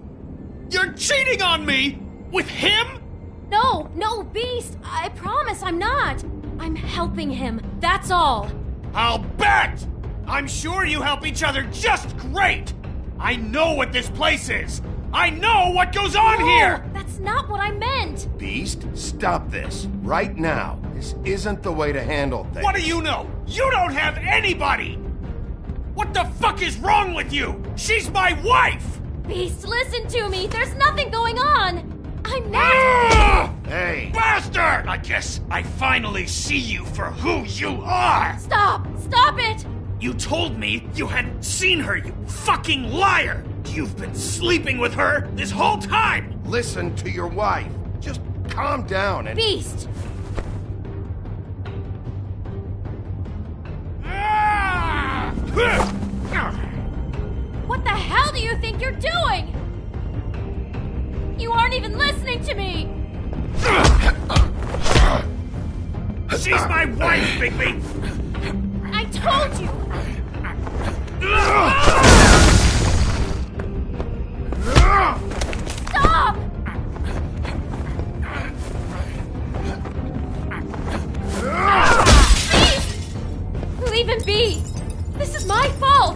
You're cheating on me! With him? No, Beast. I promise I'm not. I'm helping him. That's all. I'll bet! I'm sure you help each other just great! I know what this place is! I know what goes on here! That's not what I meant! Beast, stop this. Right now. This isn't the way to handle things. What do you know? You don't have anybody! What the fuck is wrong with you? She's my wife! Beast, listen to me! There's nothing going on! I'm not... Hey! Bastard! I guess I finally see you for who you are! Stop! Stop it! You told me you hadn't seen her, you fucking liar! You've been sleeping with her this whole time! Listen to your wife. Just calm down and... Beast! What the hell do you think you're doing? You aren't even listening to me! She's my wife, Bigby! I told you! Stop! Beast! Leave him be! This is my fault!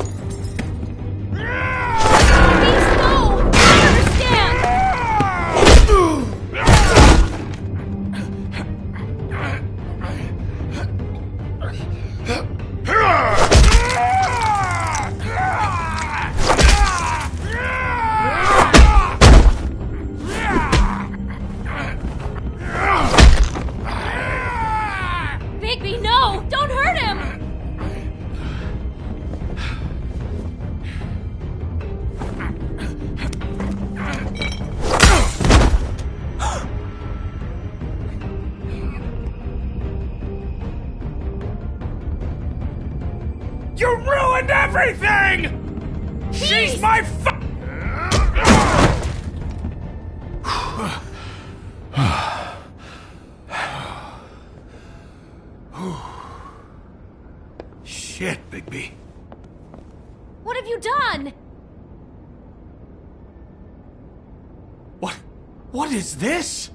Beast, no! I understand! Bigby, no! Don't hurt him! You ruined everything! She's my Shit, Bigby. What have you done? What is this?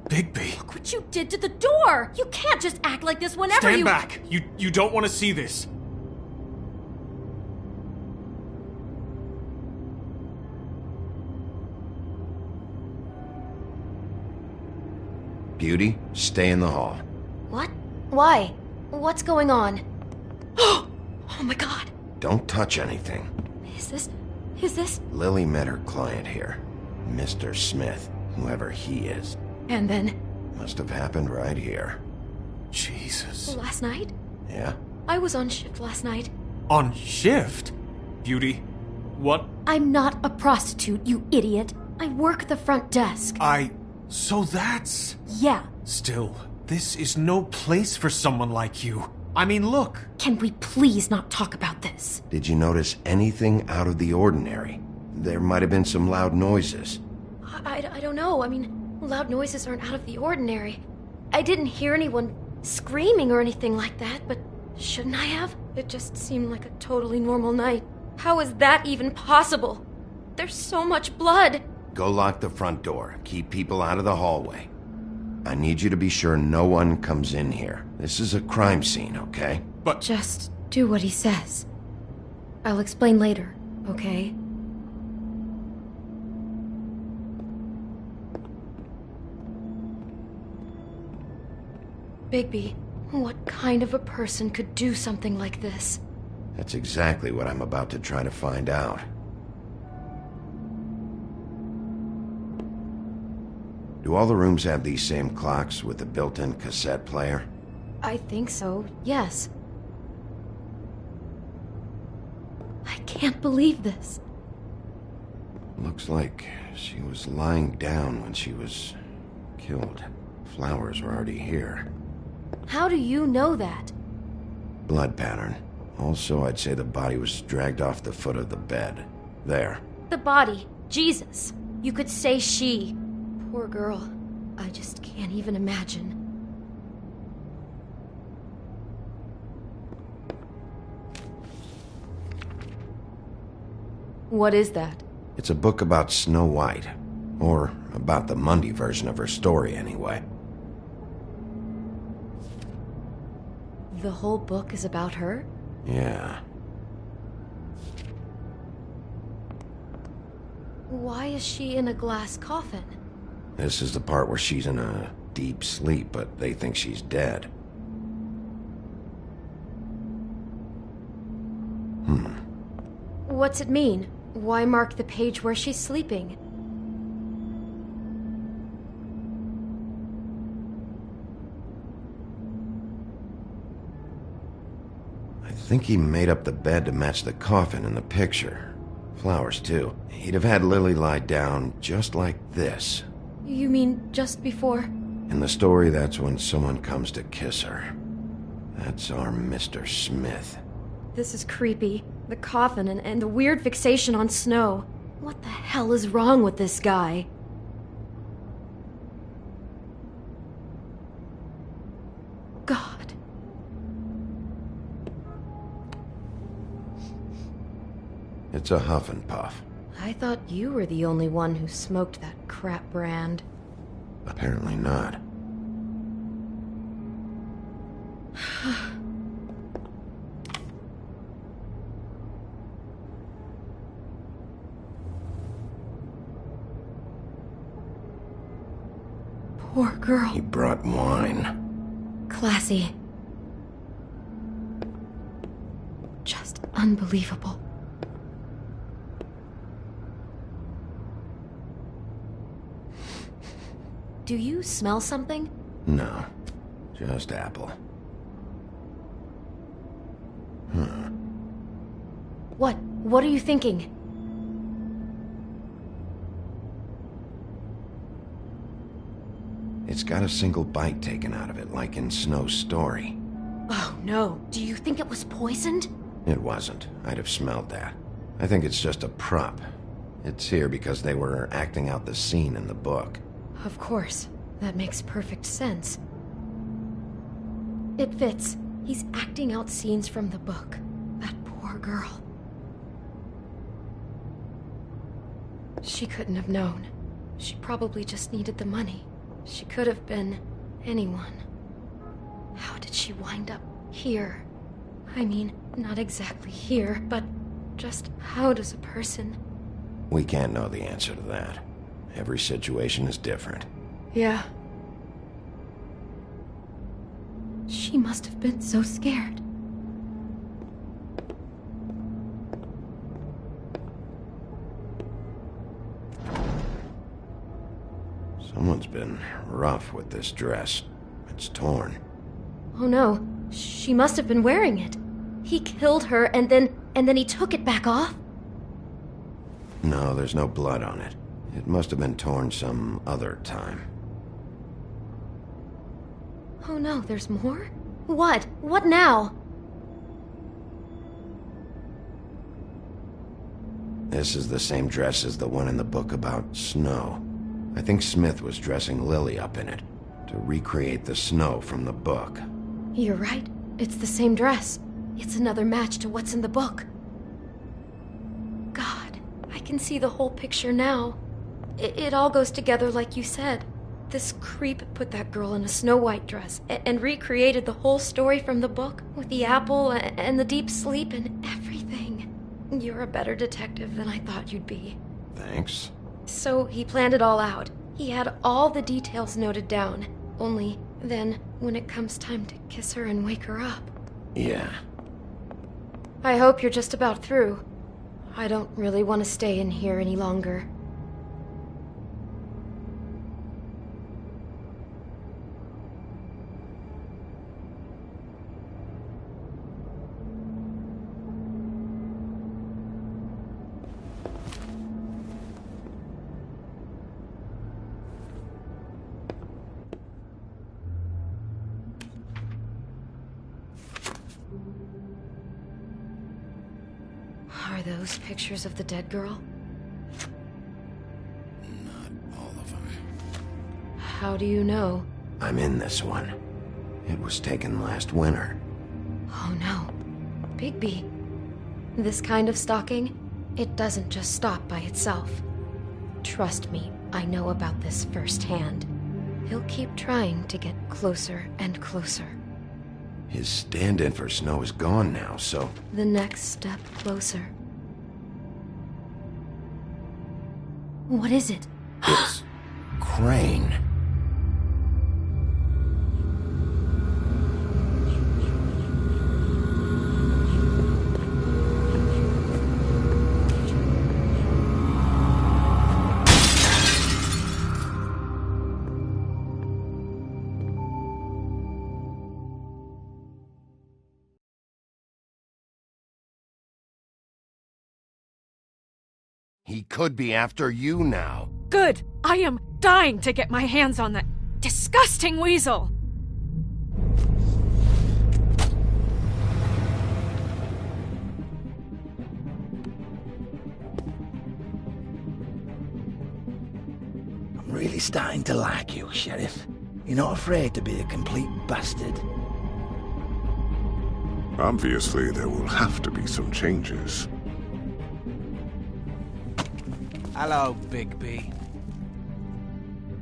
Bigby. Look what you did to the door! You can't just act like this whenever Stand back. You don't want to see this. Beauty, stay in the hall. What? Why? What's going on? Oh my god! Don't touch anything. Is this? Lily met her client here. Mr. Smith, whoever he is. And then? Must have happened right here. Jesus. Last night? Yeah? I was on shift last night. On shift? Beauty, what? I'm not a prostitute, you idiot. I work the front desk. So that's... Yeah. Still, this is no place for someone like you. I mean, look. Can we please not talk about this? Did you notice anything out of the ordinary? There might have been some loud noises. I don't know. I mean, loud noises aren't out of the ordinary. I didn't hear anyone screaming or anything like that, but shouldn't I have? It just seemed like a totally normal night. How is that even possible? There's so much blood. Go lock the front door. Keep people out of the hallway. I need you to be sure no one comes in here. This is a crime scene, okay? But... Just do what he says. I'll explain later, okay? Bigby, what kind of a person could do something like this? That's exactly what I'm about to try to find out. Do all the rooms have these same clocks with the built-in cassette player? I think so, yes. I can't believe this. Looks like she was lying down when she was killed. Flowers were already here. How do you know that? Blood pattern. Also, I'd say the body was dragged off the foot of the bed. There. The body. Jesus. You could say she. Poor girl. I just can't even imagine. What is that? It's a book about Snow White. Or about the Mundy version of her story, anyway. The whole book is about her? Yeah. Why is she in a glass coffin? This is the part where she's in a deep sleep, but they think she's dead. What's it mean? Why mark the page where she's sleeping? I think he made up the bed to match the coffin in the picture. Flowers, too. He'd have had Lily lie down just like this. You mean just before? In the story, that's when someone comes to kiss her. That's our Mr. Smith. This is creepy. The coffin and the weird fixation on Snow. What the hell is wrong with this guy? God. It's a huff and puff. I thought you were the only one who smoked that crap brand. Apparently not. Poor girl. He brought wine. Classy. Just unbelievable. Do you smell something? No, just apple. What are you thinking? It's got a single bite taken out of it, like in Snow's story. Oh no, do you think it was poisoned? It wasn't. I'd have smelled that. I think it's just a prop. It's here because they were acting out the scene in the book. Of course. That makes perfect sense. It fits. He's acting out scenes from the book. That poor girl. She couldn't have known. She probably just needed the money. She could have been anyone. How did she wind up here? I mean, not exactly here, but just how does a person... We can't know the answer to that. Every situation is different. Yeah. She must have been so scared. Someone's been rough with this dress. It's torn. Oh no, she must have been wearing it. He killed her and then he took it back off? No, there's no blood on it. It must have been torn some other time. Oh no, there's more? What? What now? This is the same dress as the one in the book about Snow. I think Smith was dressing Lily up in it to recreate the Snow from the book. You're right. It's the same dress. It's another match to what's in the book. God, I can see the whole picture now. It all goes together like you said. This creep put that girl in a Snow White dress and recreated the whole story from the book with the apple and the deep sleep and everything. You're a better detective than I thought you'd be. Thanks. So he planned it all out. He had all the details noted down. Only then, when it comes time to kiss her and wake her up... Yeah. I hope you're just about through. I don't really want to stay in here any longer. Are those pictures of the dead girl? Not all of them. How do you know? I'm in this one. It was taken last winter. Oh no. Bigby. This kind of stalking, it doesn't just stop by itself. Trust me, I know about this firsthand. He'll keep trying to get closer and closer. His stand-in for Snow is gone now, so... The next step closer. What is it? It's... Crane. He could be after you now. Good! I am dying to get my hands on that disgusting weasel! I'm really starting to like you, Sheriff. You're not afraid to be a complete bastard. Obviously, there will have to be some changes. Hello, Bigby.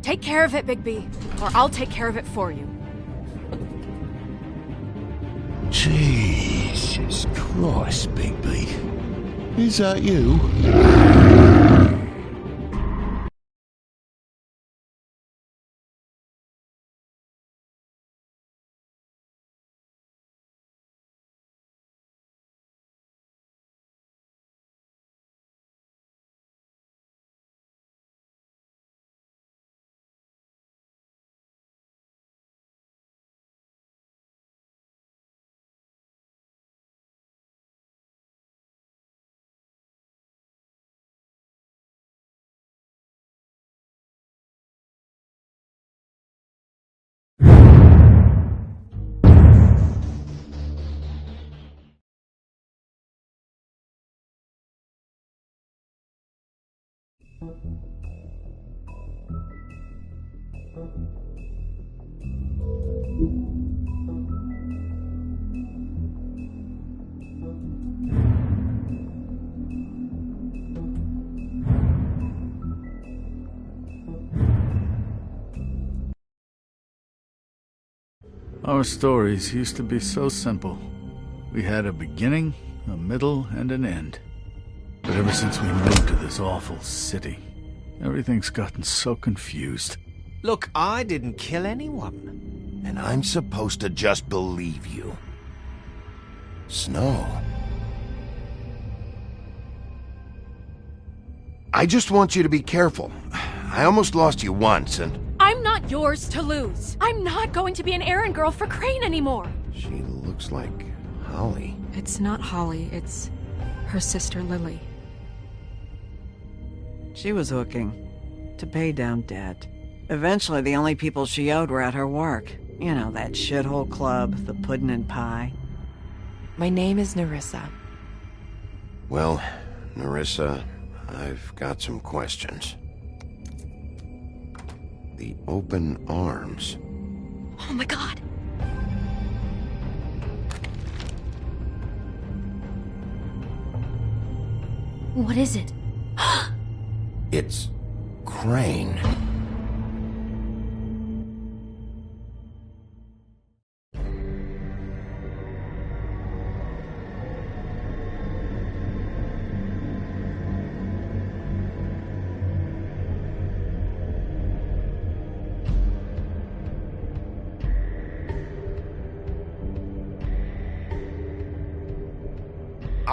Take care of it, Bigby, or I'll take care of it for you. Jesus Christ, Bigby. Is that you? Our stories used to be so simple. We had a beginning, a middle, and an end. But ever since we moved to this awful city, everything's gotten so confused. Look, I didn't kill anyone. And I'm supposed to just believe you. Snow. I just want you to be careful. I almost lost you once, and... I'm not yours to lose. I'm not going to be an errand girl for Crane anymore. She looks like Holly. It's not Holly, it's her sister Lily. She was hooking to pay down debt. Eventually, the only people she owed were at her work. You know, that shithole club, the Puddin' and Pie. My name is Nerissa. Well, Nerissa, I've got some questions. The open arms. Oh my god. What is it? It's Crane.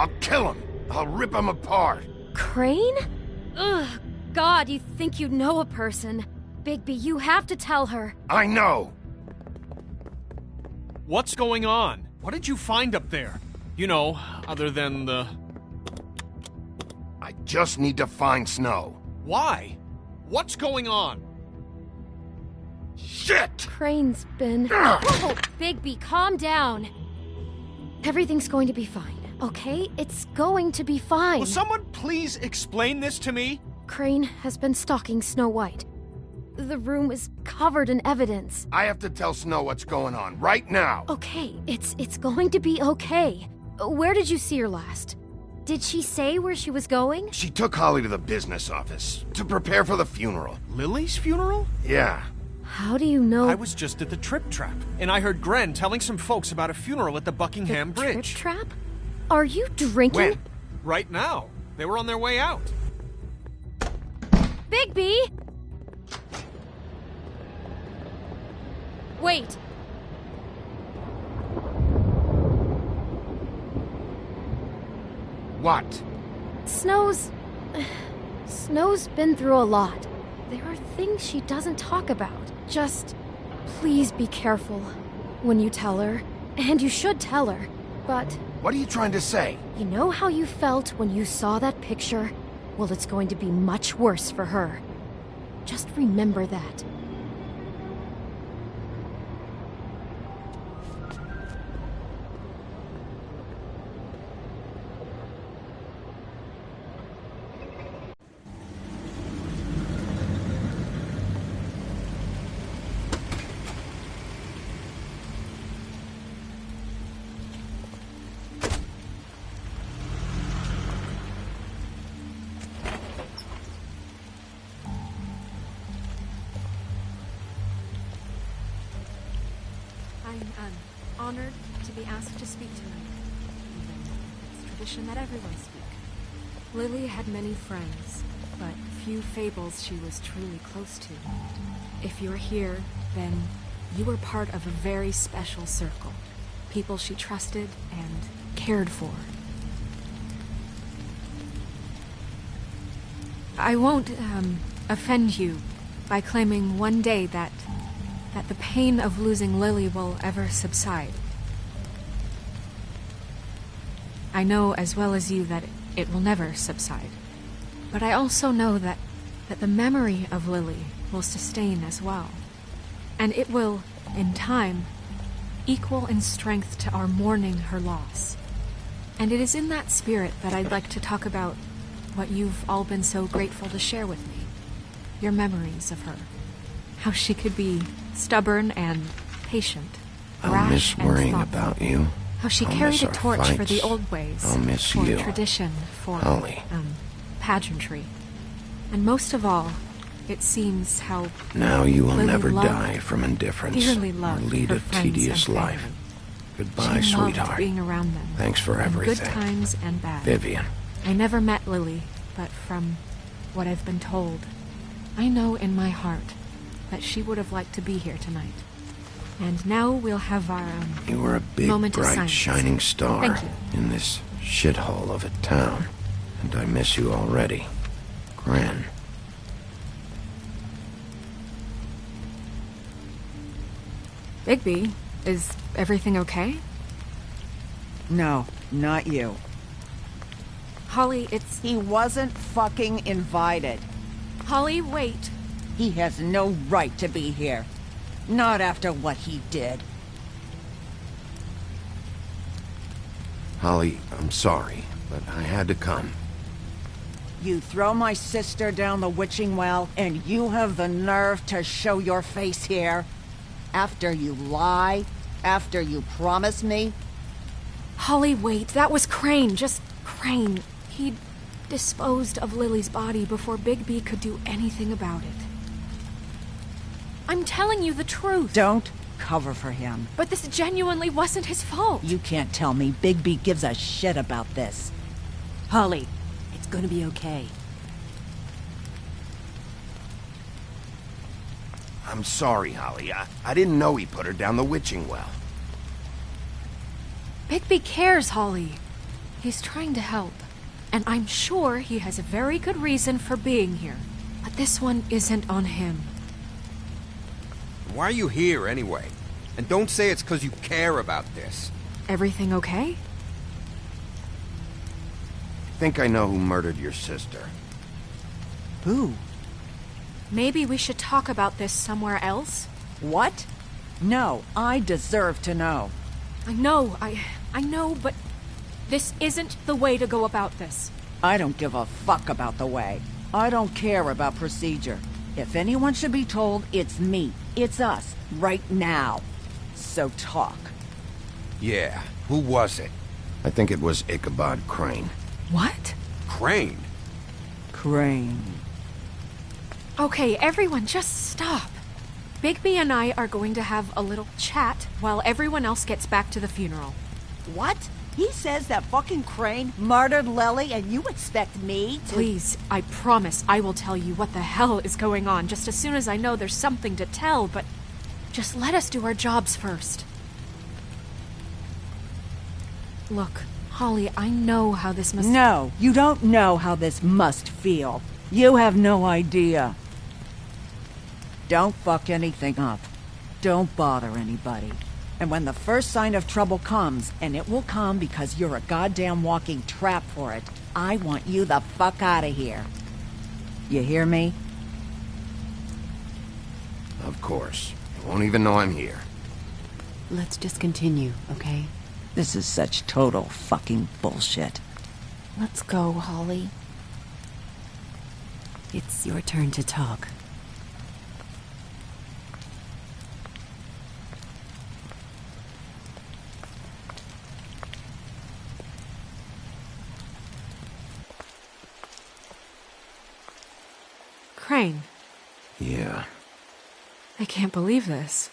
I'll kill him. I'll rip him apart. Crane? Ugh, God, you think you know a person. Bigby, you have to tell her. I know. What's going on? What did you find up there? You know, other than the... I just need to find Snow. Why? What's going on? Shit! Crane's been... Whoa, Bigby, calm down. Everything's going to be fine, okay? It's going to be fine. Will someone please explain this to me? Crane has been stalking Snow White. The room is covered in evidence. I have to tell Snow what's going on right now. Okay, it's going to be okay. Where did you see her last? Did she say where she was going? She took Holly to the business office to prepare for the funeral. Lily's funeral? Yeah. How do you know? I was just at the Trip Trap, and I heard Gren telling some folks about a funeral at the Buckingham Bridge. Trip Trap? Are you drinking? When? Right now. They were on their way out. Bigby! Wait. What? Snow's been through a lot. There are things she doesn't talk about. Just please be careful when you tell her. And you should tell her. But What are you trying to say? you know how you felt when you saw that picture? Well, it's going to be much worse for her. Just remember that. I'm honored to be asked to speak tonight. Even if it's tradition that everyone speak. Lily had many friends, but few fables she was truly close to. If you're here, then you were part of a very special circle. People she trusted and cared for. I won't, offend you by claiming one day that the pain of losing Lily will ever subside. I know as well as you that it will never subside. But I also know that the memory of Lily will sustain as well. And it will, in time, equal in strength to our mourning her loss. And it is in that spirit that I'd like to talk about what you've all been so grateful to share with me. Your memories of her. How she could be stubborn and patient, I'll miss and worrying thoughtful. about you. How she I'll carried miss a our torch for the fights. old ways. I'll miss for you. tradition, for Holly. pageantry. And most of all, it seems how Now you will Lily never loved, die from indifference dearly or loved lead her a friends tedious and life. family. Goodbye, She loved sweetheart. being around them. Thanks for in everything. good times and bad. Vivian. I never met Lily, but from what I've been told, I know in my heart that she would have liked to be here tonight. And now we'll have our You were a big, moment of bright, silence. shining star Thank you. in this shithole of a town. And I miss you already. Gran. Bigby, is everything okay? No, not you. Holly, it's... He wasn't fucking invited. Holly, wait. He has no right to be here. Not after what he did. Holly, I'm sorry, but I had to come. You throw my sister down the witching well, and you have the nerve to show your face here? After you lie? After you promise me? Holly, wait. That was Crane. Just Crane. He'd disposed of Lily's body before Bigby could do anything about it. I'm telling you the truth. Don't cover for him. But this genuinely wasn't his fault. You can't tell me Bigby gives a shit about this. Holly, it's gonna be okay. I'm sorry, Holly. I didn't know he put her down the witching well. Bigby cares, Holly. He's trying to help. And I'm sure he has a very good reason for being here. But this one isn't on him. Why are you here, anyway? And don't say it's because you care about this. Everything okay? I think I know who murdered your sister. Who? Maybe we should talk about this somewhere else? What? No, I deserve to know. I know, but this isn't the way to go about this. I don't give a fuck about the way. I don't care about procedure. If anyone should be told, it's me. It's us, right now. So talk. Yeah, who was it? I think it was Ichabod Crane. What? Crane? Crane. Okay, everyone, just stop. Bigby and I are going to have a little chat while everyone else gets back to the funeral. What? He says that fucking Crane murdered Lily and you expect me to— Please, I promise I will tell you what the hell is going on just as soon as I know there's something to tell, but just let us do our jobs first. Look, Holly, I know how this must— No, you don't know how this must feel. You have no idea. Don't fuck anything up. Don't bother anybody. And when the first sign of trouble comes, and it will come because you're a goddamn walking trap for it, I want you the fuck out of here. You hear me? Of course. You won't even know I'm here. Let's just continue, okay? This is such total fucking bullshit. Let's go, Holly. It's your turn to talk. Crane. Yeah. I can't believe this.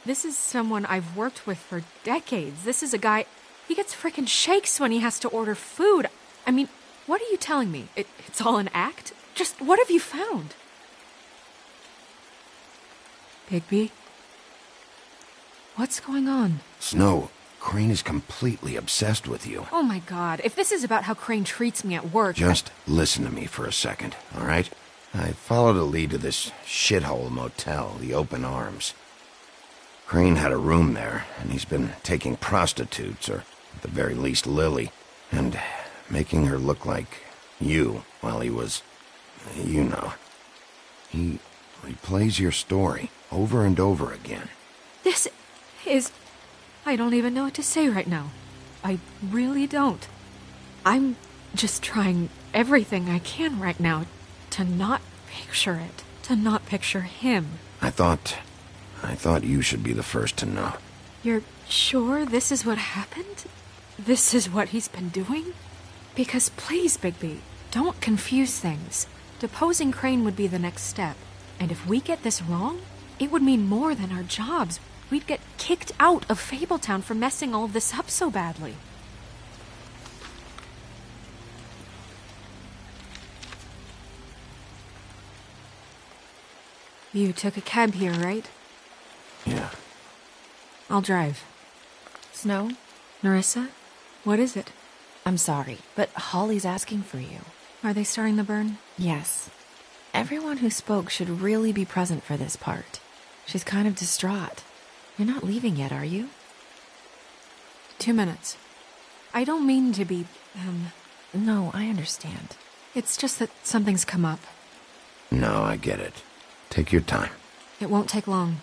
This is someone I've worked with for decades. This is a guy... He gets frickin' shakes when he has to order food. I mean, what are you telling me? It's all an act? Just what have you found? Bigby? What's going on? Snow, Crane is completely obsessed with you. Oh my god, if this is about how Crane treats me at work... Just listen to me for a second, all right? I followed a lead to this shithole motel, the Open Arms. Crane had a room there, and he's been taking prostitutes, or at the very least Lily, and making her look like you while he was... you know. He replays your story over and over again. This is... I don't even know what to say right now. I really don't. I'm just trying everything I can right now to not picture it. To not picture him. I thought you should be the first to know. You're sure this is what happened? This is what he's been doing? Because please, Bigby, don't confuse things. Deposing Crane would be the next step. And if we get this wrong, it would mean more than our jobs. We'd get kicked out of Fabletown for messing all of this up so badly. You took a cab here, right? Yeah. I'll drive. Snow? Nerissa? What is it? I'm sorry, but Holly's asking for you. Are they starting the burn? Yes. Everyone who spoke should really be present for this part. She's kind of distraught. You're not leaving yet, are you? 2 minutes. I don't mean to be, No, I understand. It's just that something's come up. No, I get it. Take your time. It won't take long.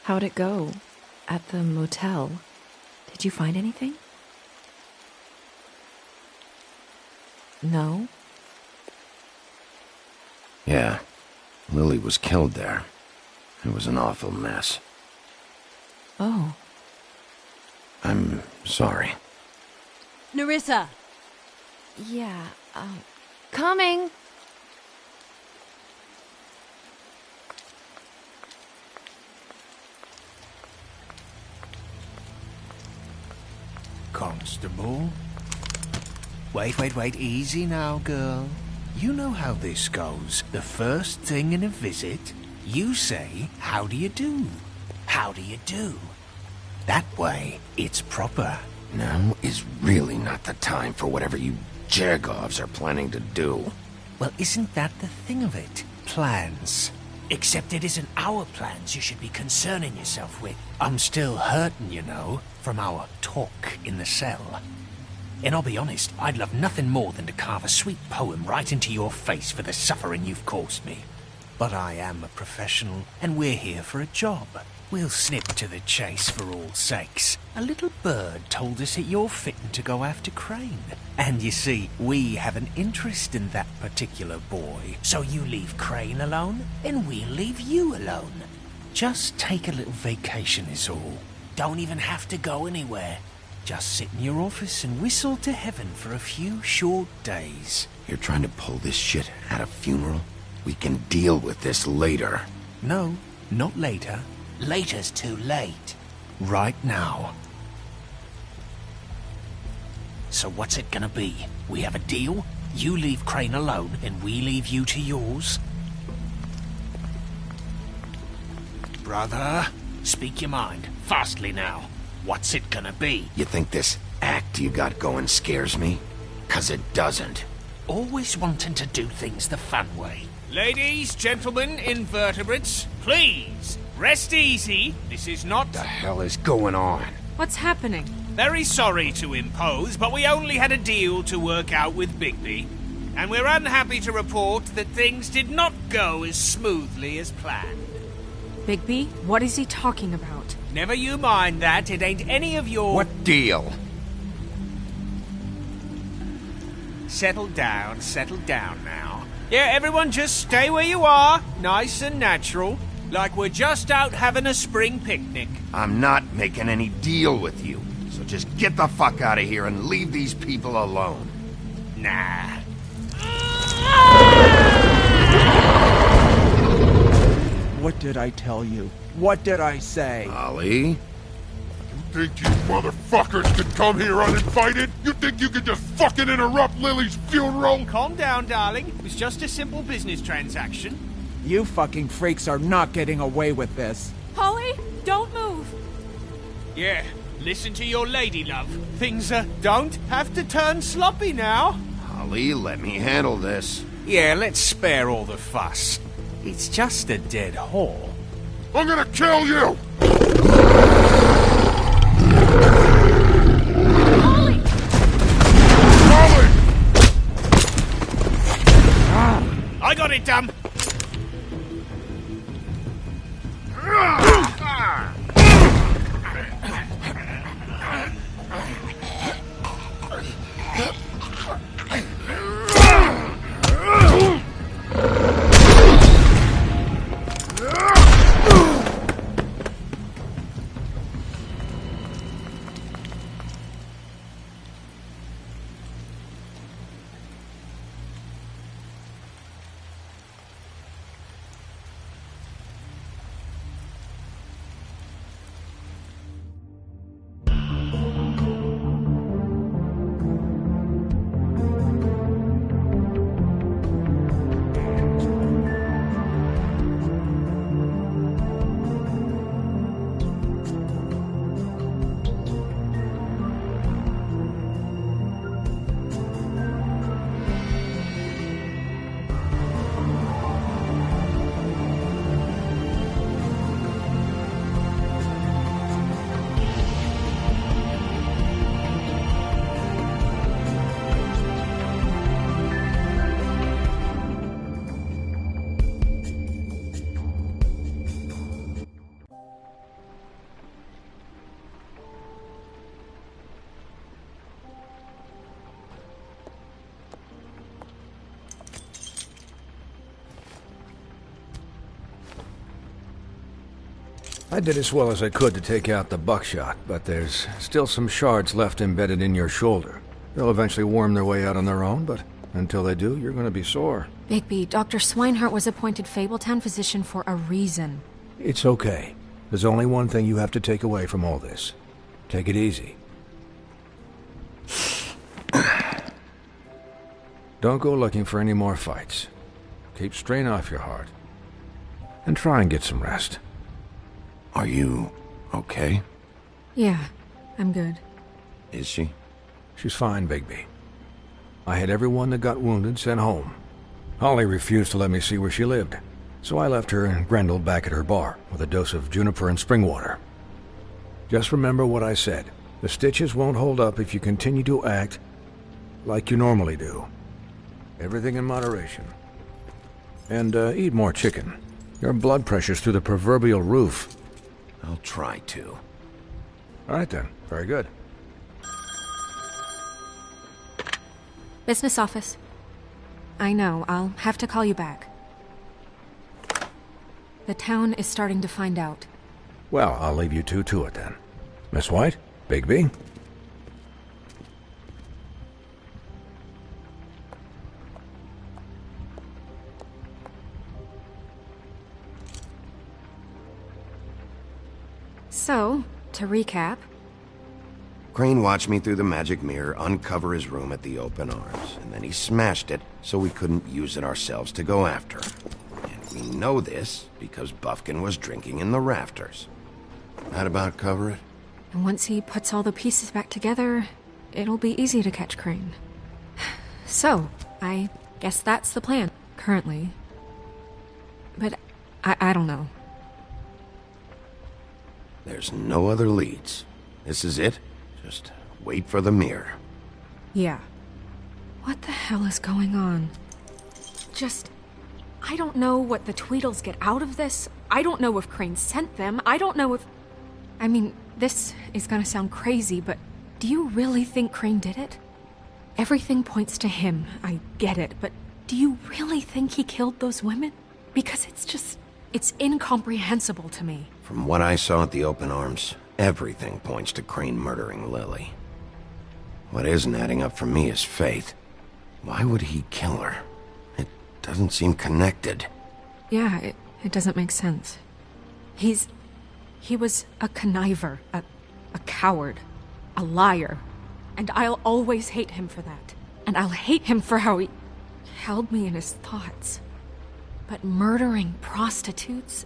How'd it go? At the motel? Did you find anything? No? Yeah. Lily was killed there. It was an awful mess. Oh. I'm sorry. Nerissa! Yeah, coming! Constable? Wait, easy now, girl. You know how this goes. The first thing in a visit, you say, "How do you do?" how do you do? That way, it's proper. Now is really not the time for whatever you Jagovs are planning to do. Well, isn't that the thing of it? Plans. Except it isn't our plans you should be concerning yourself with. I'm still hurting, you know, from our talk in the cell. And I'll be honest, I'd love nothing more than to carve a sweet poem right into your face for the suffering you've caused me. But I am a professional, and we're here for a job. We'll snip to the chase for all sakes. A little bird told us that you're fitting to go after Crane. And you see, we have an interest in that particular boy. So you leave Crane alone, and we'll leave you alone. Just take a little vacation is all. Don't even have to go anywhere. Just sit in your office and whistle to heaven for a few short days. You're trying to pull this shit at a funeral? We can deal with this later. No, not later. Later's too late. Right now. So what's it gonna be? We have a deal? You leave Crane alone, and we leave you to yours? Brother, speak your mind. Fastly now. What's it gonna be? You think this act you got going scares me? 'Cause it doesn't. Always wanting to do things the fun way. Ladies, gentlemen, invertebrates, please, rest easy. This is not... The hell is going on? What's happening? Very sorry to impose, but we only had a deal to work out with Bigby. And we're unhappy to report that things did not go as smoothly as planned. Bigby, what is he talking about? Never you mind that, it ain't any of your... What deal? Settle down now. Yeah, everyone just stay where you are, nice and natural, like we're just out having a spring picnic. I'm not making any deal with you, so just get the fuck out of here and leave these people alone. Nah. What did I tell you? What did I say? Ollie? You think you motherfuckers could come here uninvited? You think you could just fucking interrupt Lily's funeral? Calm down, darling. It was just a simple business transaction. You fucking freaks are not getting away with this. Holly, don't move. Yeah, listen to your lady, love. Things don't have to turn sloppy now. Ollie, let me handle this. Yeah, let's spare all the fuss. It's just a dead whore. I'm gonna kill you! Holly! I got it, dumb. I did as well as I could to take out the buckshot, but there's still some shards left embedded in your shoulder. They'll eventually worm their way out on their own, but until they do, you're going to be sore. Bigby, Dr. Swinehart was appointed Fabletown physician for a reason. It's okay. There's only one thing you have to take away from all this. Take it easy. Don't go looking for any more fights. Keep strain off your heart. And try and get some rest. Are you okay? Yeah, I'm good. Is she? She's fine, Bigby. I had everyone that got wounded sent home. Holly refused to let me see where she lived, so I left her and Grendel back at her bar with a dose of juniper and spring water. Just remember what I said. The stitches won't hold up if you continue to act like you normally do. Everything in moderation. And eat more chicken. Your blood pressure's through the proverbial roof. I'll try to. All right then. Very good. Business office. I know, I'll have to call you back. The town is starting to find out. Well, I'll leave you two to it then. Miss White? Bigby? So, to recap... Crane watched me through the magic mirror uncover his room at the open arms, and then he smashed it so we couldn't use it ourselves to go after him. And we know this because Buffkin was drinking in the rafters. That about cover it? And once he puts all the pieces back together, it'll be easy to catch Crane. So, I guess that's the plan, currently. But I don't know. There's no other leads. This is it. Just wait for the mirror. Yeah. What the hell is going on? I don't know what the Tweedles get out of this. I don't know if Crane sent them. I don't know if... I mean, this is gonna sound crazy, but do you really think Crane did it? Everything points to him, I get it, but do you really think he killed those women? Because it's incomprehensible to me. From what I saw at the open arms, everything points to Crane murdering Lily. What isn't adding up for me is Faith. Why would he kill her? It doesn't seem connected. Yeah, it doesn't make sense. He was a conniver, a coward, a liar. And I'll always hate him for that. And I'll hate him for how he held me in his thoughts. But murdering prostitutes?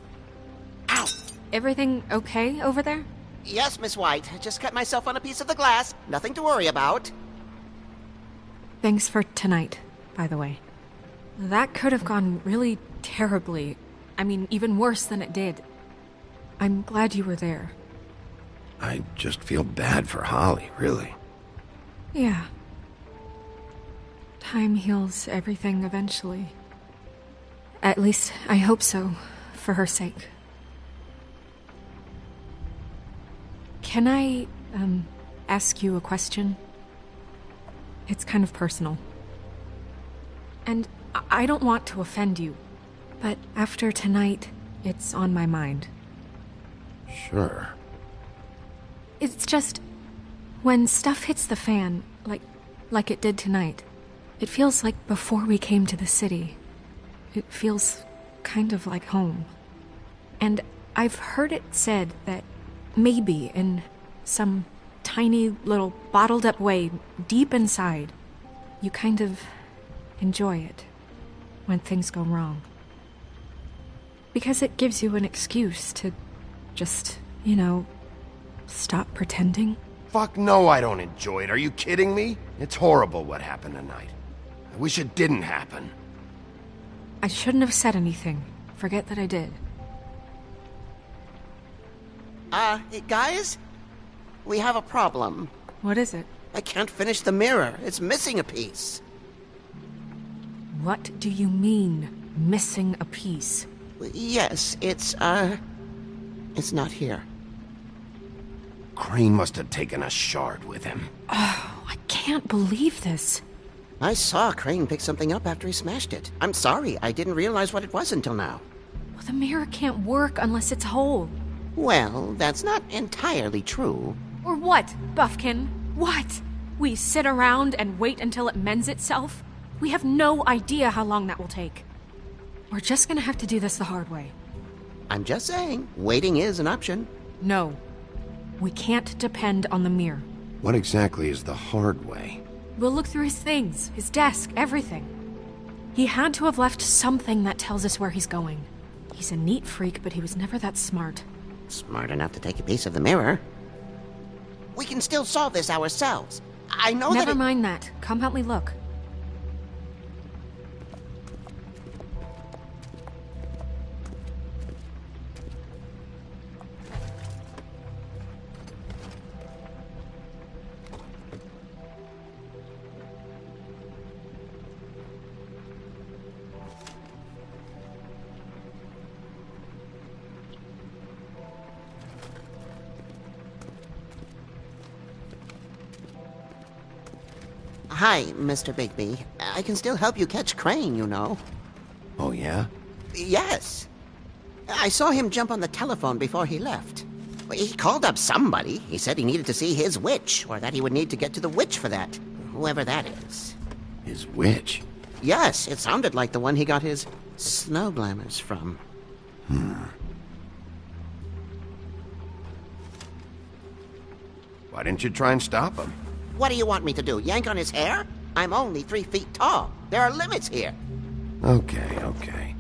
Ow! Everything okay over there? Yes, Miss White. Just cut myself on a piece of the glass. Nothing to worry about. Thanks for tonight, by the way. That could have gone really terribly. I mean, even worse than it did. I'm glad you were there. I just feel bad for Holly, really. Yeah. Time heals everything eventually. At least, I hope so, for her sake. Can I, ask you a question? It's kind of personal. And I don't want to offend you, but after tonight, it's on my mind. Sure. It's just, when stuff hits the fan, like it did tonight, it feels like before we came to the city. It feels kind of like home. And I've heard it said that maybe in some tiny little bottled up way deep inside, you kind of enjoy it when things go wrong. Because it gives you an excuse to just, stop pretending. Fuck no, I don't enjoy it. Are you kidding me? It's horrible what happened tonight. I wish it didn't happen. I shouldn't have said anything. Forget that I did. Guys? We have a problem. What is it? I can't finish the mirror. It's missing a piece. What do you mean, missing a piece? Yes, it's not here. Crane must have taken a shard with him. Oh, I can't believe this. I saw Crane pick something up after he smashed it. I'm sorry, I didn't realize what it was until now. Well, the mirror can't work unless it's whole. Well, that's not entirely true. Or what, Buffkin? What? We sit around and wait until it mends itself? We have no idea how long that will take. We're just gonna have to do this the hard way. I'm just saying, waiting is an option. No. We can't depend on the mirror. What exactly is the hard way? We'll look through his things, his desk, everything. He had to have left something that tells us where he's going. He's a neat freak, but he was never that smart. Smart enough to take a piece of the mirror. We can still solve this ourselves. I know that. Never mind that. Come help me look. Hi, Mr. Bigby. I can still help you catch Crane, you know. Oh, yeah? Yes. I saw him jump on the telephone before he left. He called up somebody. He said he needed to see his witch, or that he would need to get to the witch for that. Whoever that is. His witch? Yes, it sounded like the one he got his snow glamours from. Why didn't you try and stop him? What do you want me to do, yank on his hair? I'm only 3 feet tall. There are limits here. Okay, okay.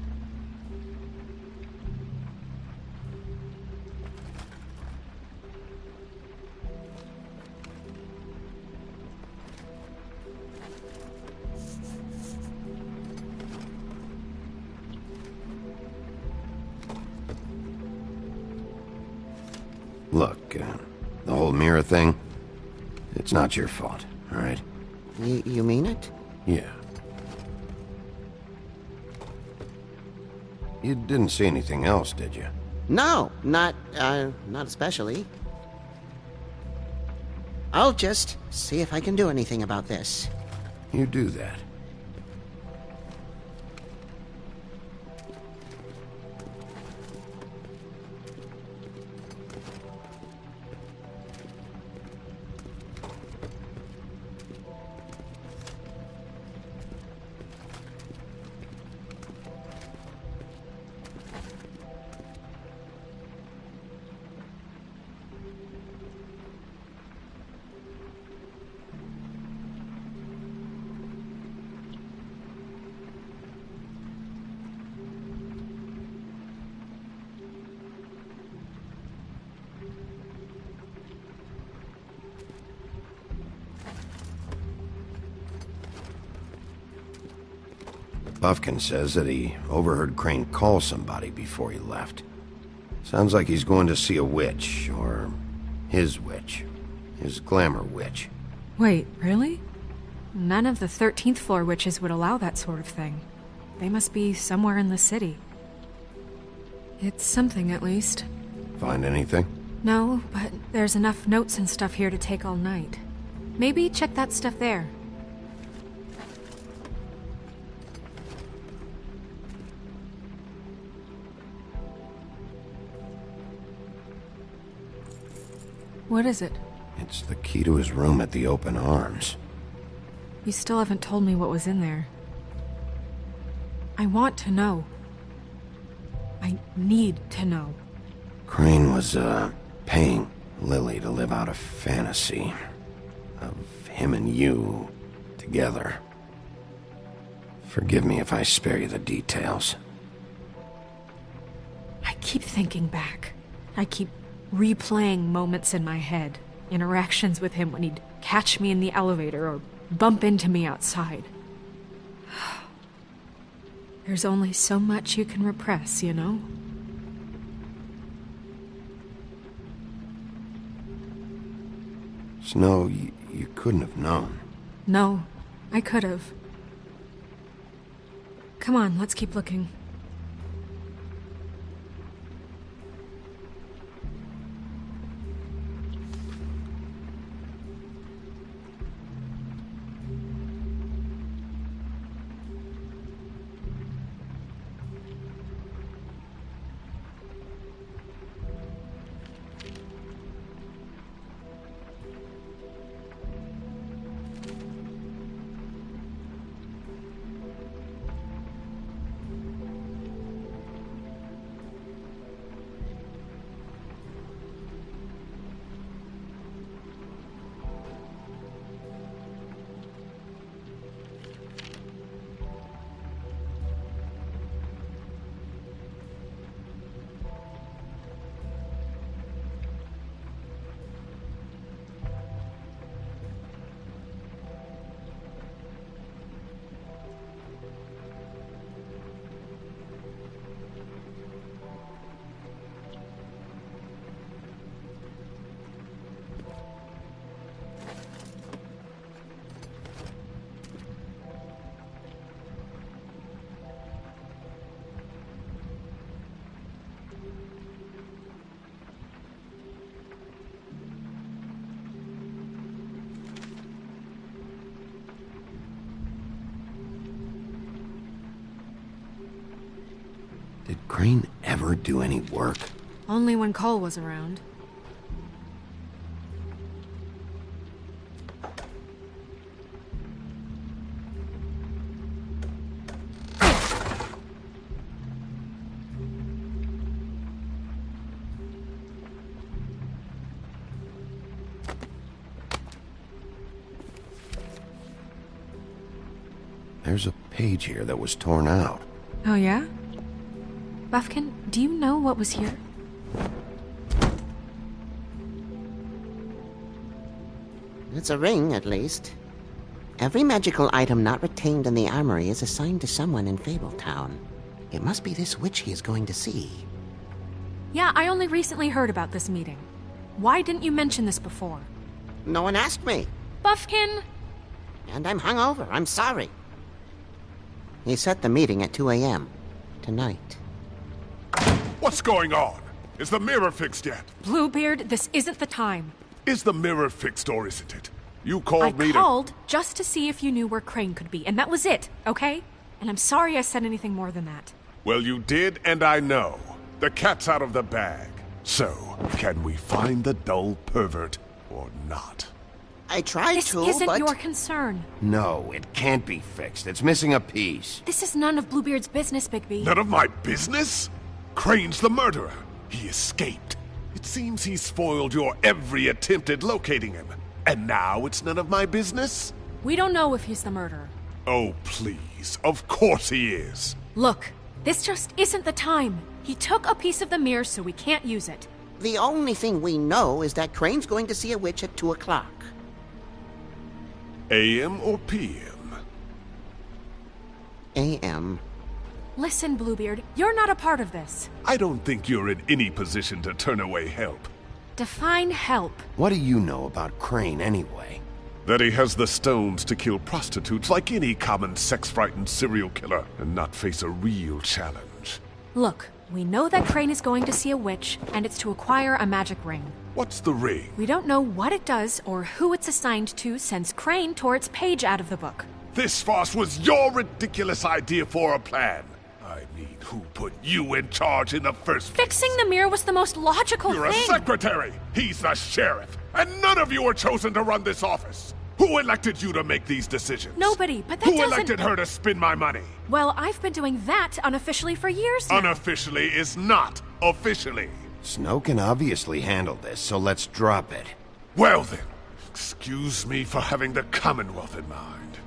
Look, the whole mirror thing, it's not your fault, all right? You mean it? Yeah. You didn't see anything else, did you? No, not especially. I'll just see if I can do anything about this. You do that. Buffkin says that he overheard Crane call somebody before he left. Sounds like he's going to see a witch, or his witch. His glamour witch. Wait, really? None of the 13th floor witches would allow that sort of thing. They must be somewhere in the city. It's something, at least. Find anything? No, but there's enough notes and stuff here to take all night. Maybe check that stuff there. What is it? It's the key to his room at the Open Arms. You still haven't told me what was in there. I want to know. I need to know. Crane was, paying Lily to live out a fantasy of him and you together. Forgive me if I spare you the details. I keep thinking back. I keep replaying moments in my head. Interactions with him when he'd catch me in the elevator or bump into me outside. There's only so much you can repress, you know? Snow, you couldn't have known. No, I could have. Come on, let's keep looking. Did Crane ever do any work? Only when Cole was around. There's a page here that was torn out. Oh, yeah? Buffkin, do you know what was here? It's a ring, at least. Every magical item not retained in the armory is assigned to someone in Fabletown. It must be this witch he is going to see. Yeah, I only recently heard about this meeting. Why didn't you mention this before? No one asked me. Buffkin! And I'm hungover. I'm sorry. He set the meeting at 2 a.m. tonight. What's going on? Is the mirror fixed yet? Bluebeard, this isn't the time. Is the mirror fixed or isn't it? You called me I called just to see if you knew where Crane could be, and that was it, okay? And I'm sorry I said anything more than that. Well, you did, and I know. The cat's out of the bag. So, can we find the dull pervert or not? I tried this to, isn't but... your concern. No, it can't be fixed. It's missing a piece. This is none of Bluebeard's business, Bigby. None of my business? Crane's the murderer. He escaped. It seems he spoiled your every attempt at locating him. And now it's none of my business? We don't know if he's the murderer. Oh, please. Of course he is. Look, this just isn't the time. He took a piece of the mirror, so we can't use it. The only thing we know is that Crane's going to see a witch at 2 o'clock. AM or PM? AM. Listen, Bluebeard, you're not a part of this. I don't think you're in any position to turn away help. Define help. What do you know about Crane, anyway? That he has the stones to kill prostitutes like any common sex-frightened serial killer and not face a real challenge. Look, we know that Crane is going to see a witch, and it's to acquire a magic ring. What's the ring? We don't know what it does or who it's assigned to since Crane tore its page out of the book. This farce was your ridiculous idea for a plan. I mean, who put you in charge in the first place? Fixing the mirror was the most logical You're thing. a secretary. He's the sheriff. And none of you were chosen to run this office. Who elected you to make these decisions? Nobody, but that Who doesn't... elected her to spend my money? Well, I've been doing that unofficially for years now. Unofficially is not officially. Snow can obviously handle this, so let's drop it. Well then, excuse me for having the Commonwealth in mind.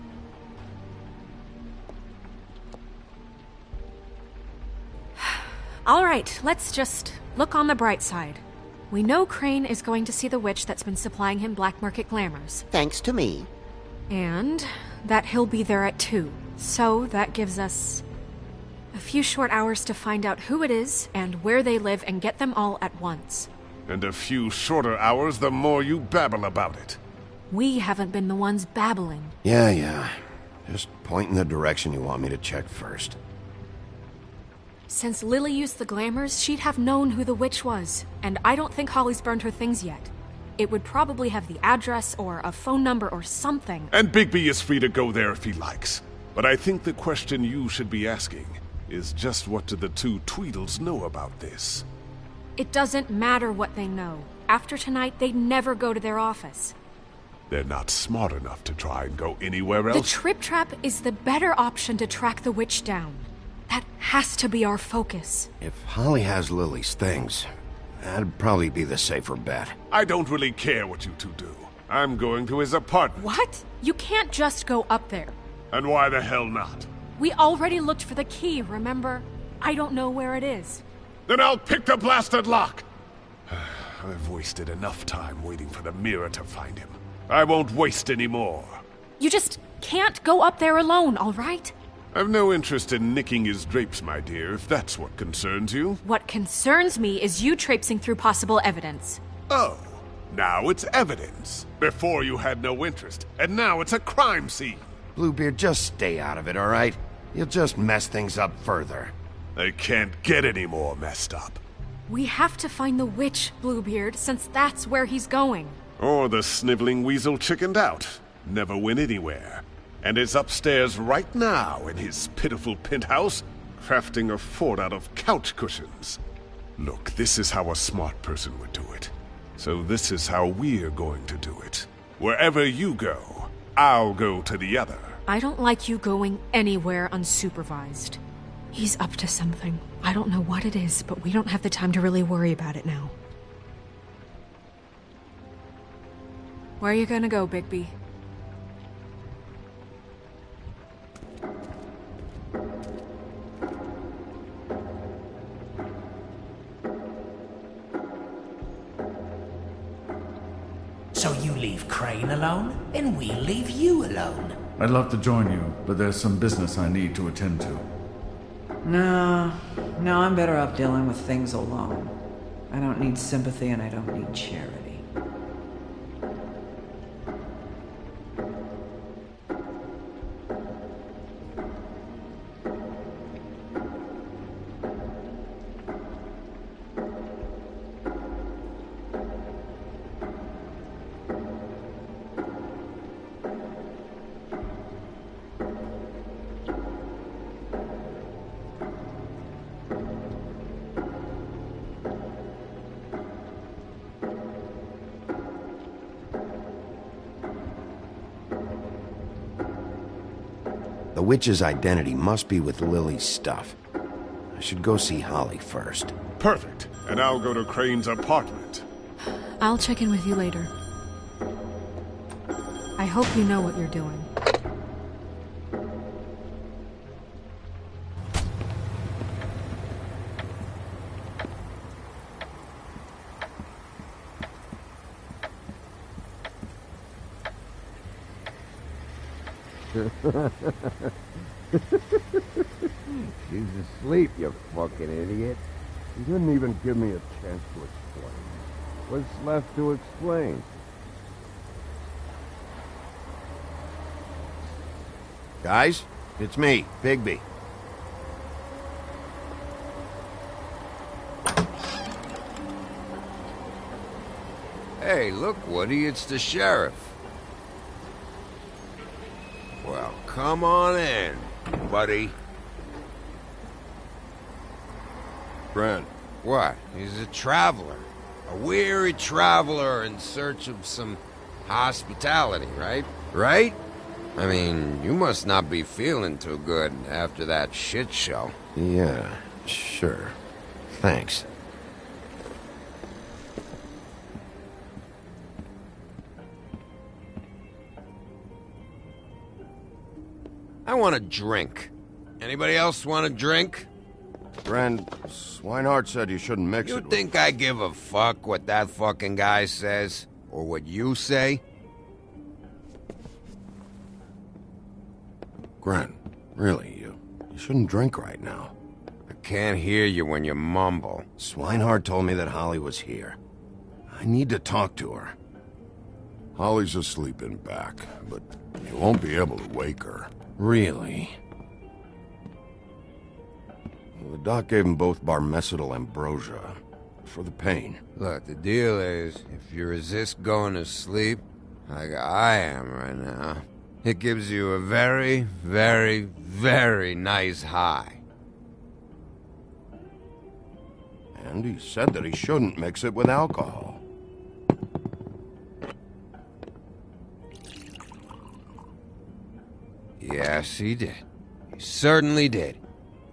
All right, let's just look on the bright side. We know Crane is going to see the witch that's been supplying him black market glamours. Thanks to me. And that he'll be there at 2. So that gives us a few short hours to find out who it is and where they live and get them all at once. And a few shorter hours the more you babble about it. We haven't been the ones babbling. Yeah. Just point in the direction you want me to check first. Since Lily used the glamours, she'd have known who the witch was, and I don't think Holly's burned her things yet. It would probably have the address or a phone number or something. And Bigby is free to go there if he likes. But I think the question you should be asking is just what do the two Tweedles know about this? It doesn't matter what they know. After tonight, they'd never go to their office. They're not smart enough to try and go anywhere else. The Trip Trap is the better option to track the witch down. That has to be our focus. If Holly has Lily's things, that'd probably be the safer bet. I don't really care what you two do. I'm going to his apartment. What? You can't just go up there. And why the hell not? We already looked for the key, remember? I don't know where it is. Then I'll pick the blasted lock! I've wasted enough time waiting for the mirror to find him. I won't waste any more. You just can't go up there alone, all right? I've no interest in nicking his drapes, my dear, if that's what concerns you. What concerns me is you traipsing through possible evidence. Oh, now it's evidence. Before you had no interest, and now it's a crime scene. Bluebeard, just stay out of it, all right? You'll just mess things up further. They can't get any more messed up. We have to find the witch, Bluebeard, since that's where he's going. Or the sniveling weasel chickened out. Never went anywhere. And is upstairs right now in his pitiful penthouse, crafting a fort out of couch cushions. Look, this is how a smart person would do it. So this is how we're going to do it. Wherever you go, I'll go to the other. I don't like you going anywhere unsupervised. He's up to something. I don't know what it is, but we don't have the time to really worry about it now. Where are you gonna go, Bigby? So you leave Crane alone, and we'll leave you alone. I'd love to join you, but there's some business I need to attend to. No, I'm better off dealing with things alone. I don't need sympathy and I don't need charity. The witch's identity must be with Lily's stuff. I should go see Holly first. Perfect. And I'll go to Crane's apartment. I'll check in with you later. I hope you know what you're doing. She's asleep, you fucking idiot. You didn't even give me a chance to explain. What's left to explain? Guys, it's me, Bigby. Hey, look, Woody, it's the sheriff. Well, come on in, buddy. Brent. What? He's a traveler. A weary traveler in search of some hospitality, right? Right? I mean, you must not be feeling too good after that shit show. Yeah, sure. Thanks. I want a drink. Anybody else want a drink? Friend, Swinehart said you shouldn't mix You it with... think I give a fuck what that fucking guy says? Or what you say? Gren, really, you shouldn't drink right now. I can't hear you when you mumble. Swinehart told me that Holly was here. I need to talk to her. Holly's asleep in back, but you won't be able to wake her. Really? Well, the doc gave them both Barmecidal ambrosia for the pain. Look, the deal is, if you resist going to sleep, like I am right now, it gives you a very, very, very nice high. And he said that he shouldn't mix it with alcohol. Yes, he did. He certainly did.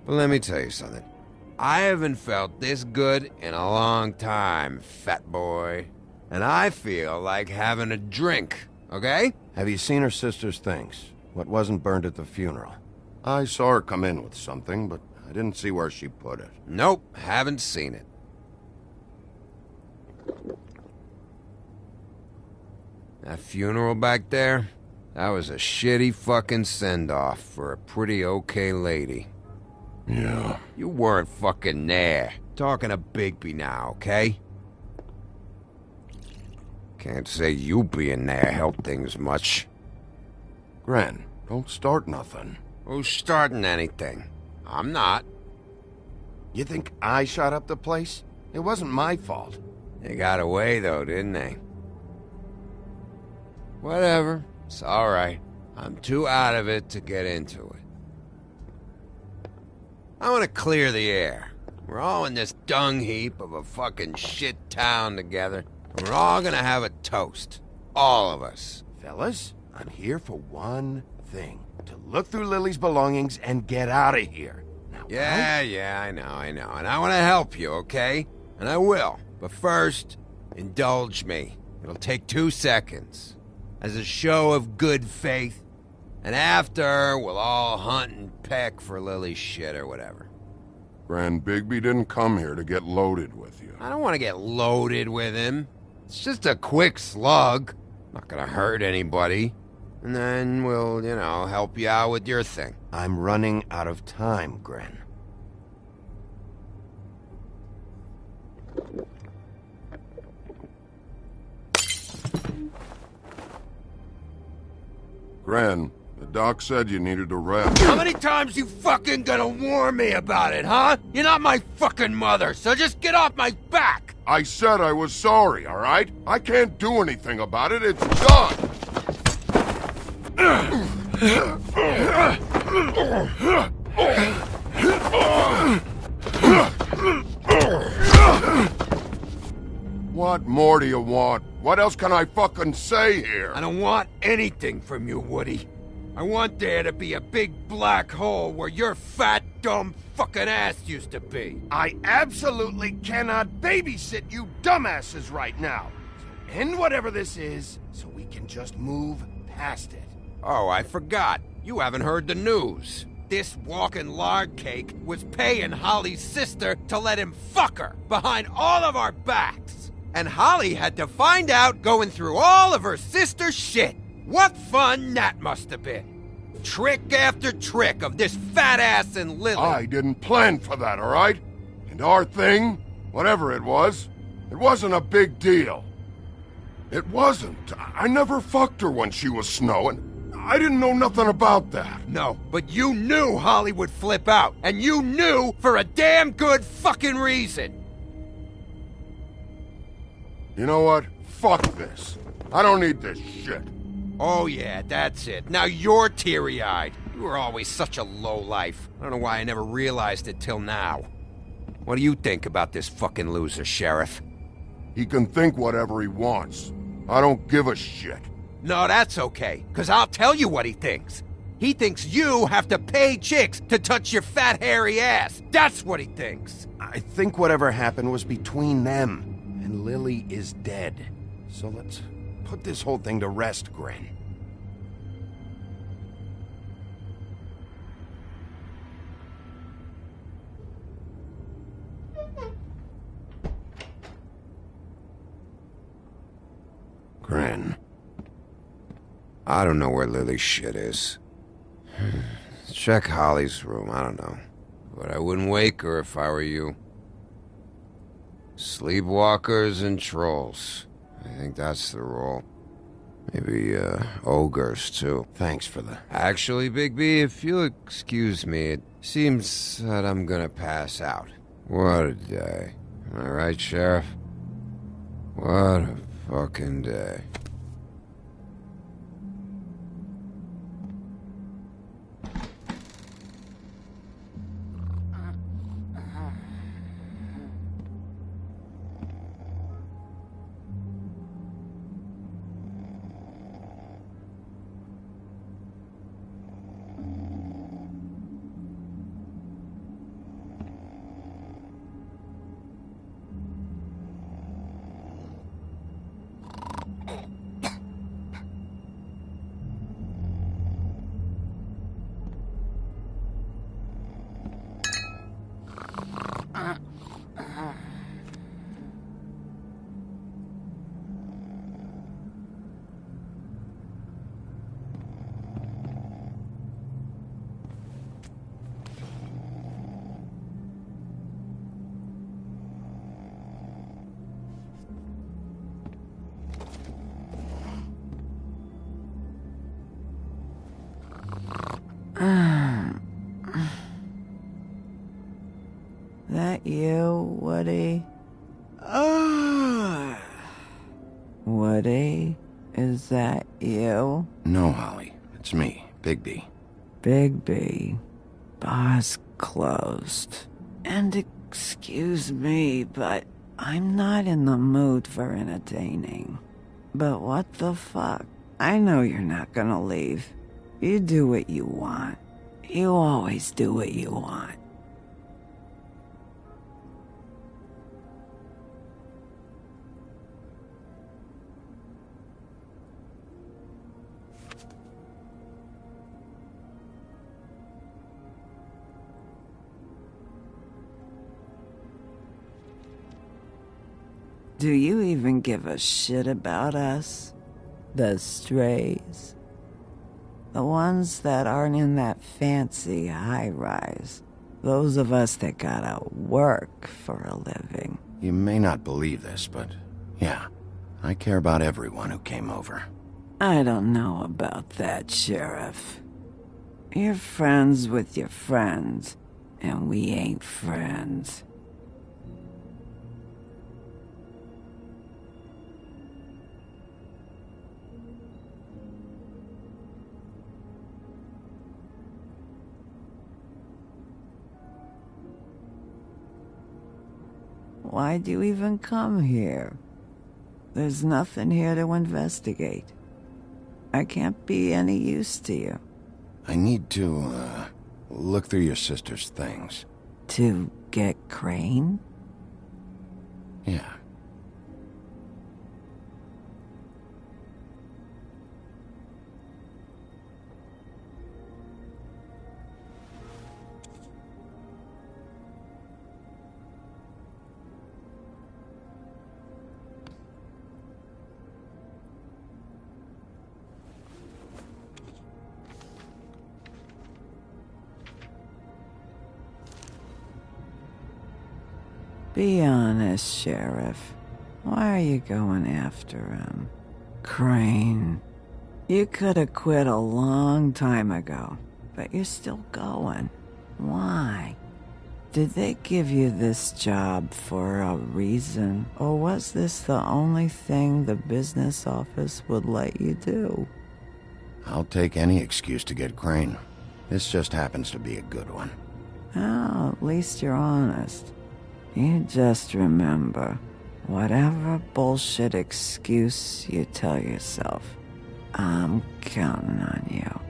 But let me tell you something. I haven't felt this good in a long time, fat boy. And I feel like having a drink, okay? Have you seen her sister's things? What wasn't burned at the funeral? I saw her come in with something, but I didn't see where she put it. Nope, haven't seen it. That funeral back there? That was a shitty fucking send-off for a pretty okay lady. Yeah. You weren't fucking there. Talking to Bigby now, okay? Can't say you being there helped things much. Gren, don't start nothing. Who's starting anything? I'm not. You think I shot up the place? It wasn't my fault. They got away, though, didn't they? Whatever. It's alright. I'm too out of it to get into it. I want to clear the air. We're all in this dung heap of a fucking shit town together. We're all gonna have a toast. All of us. Fellas, I'm here for one thing. To look through Lily's belongings and get out of here. Now, Yeah, I know. And I want to help you, okay? And I will. But first, indulge me. It'll take 2 seconds. As a show of good faith. And after, we'll all hunt and peck for Lily's shit or whatever. Grand Bigby didn't come here to get loaded with you. I don't want to get loaded with him. It's just a quick slug. Not gonna hurt anybody. And then we'll, help you out with your thing. I'm running out of time, Gren. Gren, the doc said you needed a rest. How many times you fucking gonna warn me about it, huh? You're not my fucking mother, so just get off my back! I said I was sorry, all right? I can't do anything about it. It's done! What more do you want? What else can I fucking say here? I don't want anything from you, Woody. I want there to be a big black hole where your fat, dumb fucking ass used to be. I absolutely cannot babysit you dumbasses right now. So end whatever this is, so we can just move past it. Oh, I forgot. You haven't heard the news. This walking lard cake was paying Holly's sister to let him fuck her behind all of our backs. And Holly had to find out going through all of her sister's shit. What fun that must have been. Trick after trick of this fat ass and Lily. I didn't plan for that, all right? And our thing, whatever it wasn't a big deal. It wasn't. I never fucked her when she was snowing. I didn't know nothing about that. No, but you knew Holly would flip out. And you knew for a damn good fucking reason. You know what? Fuck this. I don't need this shit. Oh yeah, that's it. Now you're teary-eyed. You were always such a lowlife. I don't know why I never realized it till now. What do you think about this fucking loser, Sheriff? He can think whatever he wants. I don't give a shit. No, that's okay, because I'll tell you what he thinks. He thinks you have to pay chicks to touch your fat, hairy ass. That's what he thinks. I think whatever happened was between them. And Lily is dead. So let's put this whole thing to rest, Gren. Gren. I don't know where Lily's shit is. Check Holly's room, I don't know. But I wouldn't wake her if I were you. Sleepwalkers and trolls. I think that's the role. Maybe, ogres, too. Thanks for the... Actually, Bigby, if you'll excuse me, it seems that I'm gonna pass out. What a day. Am I right, Sheriff? What a fucking day. That you, Woody? Woody, is that you? No, Holly. It's me, Bigby. Bigby. Bar's closed. And excuse me, but I'm not in the mood for entertaining. But what the fuck? I know you're not gonna leave. You do what you want. You always do what you want. Do you even give a shit about us? The strays? The ones that aren't in that fancy high-rise. Those of us that gotta work for a living. You may not believe this, but yeah, I care about everyone who came over. I don't know about that, Sheriff. You're friends with your friends, and we ain't friends. Why'd you even come here? There's nothing here to investigate. I can't be any use to you. I need to, look through your sister's things. To get Crane? Yeah. Be honest, Sheriff. Why are you going after him? Crane. You could have quit a long time ago, but you're still going. Why? Did they give you this job for a reason, or was this the only thing the business office would let you do? I'll take any excuse to get Crane. This just happens to be a good one. Oh, at least you're honest. You just remember, whatever bullshit excuse you tell yourself, I'm counting on you.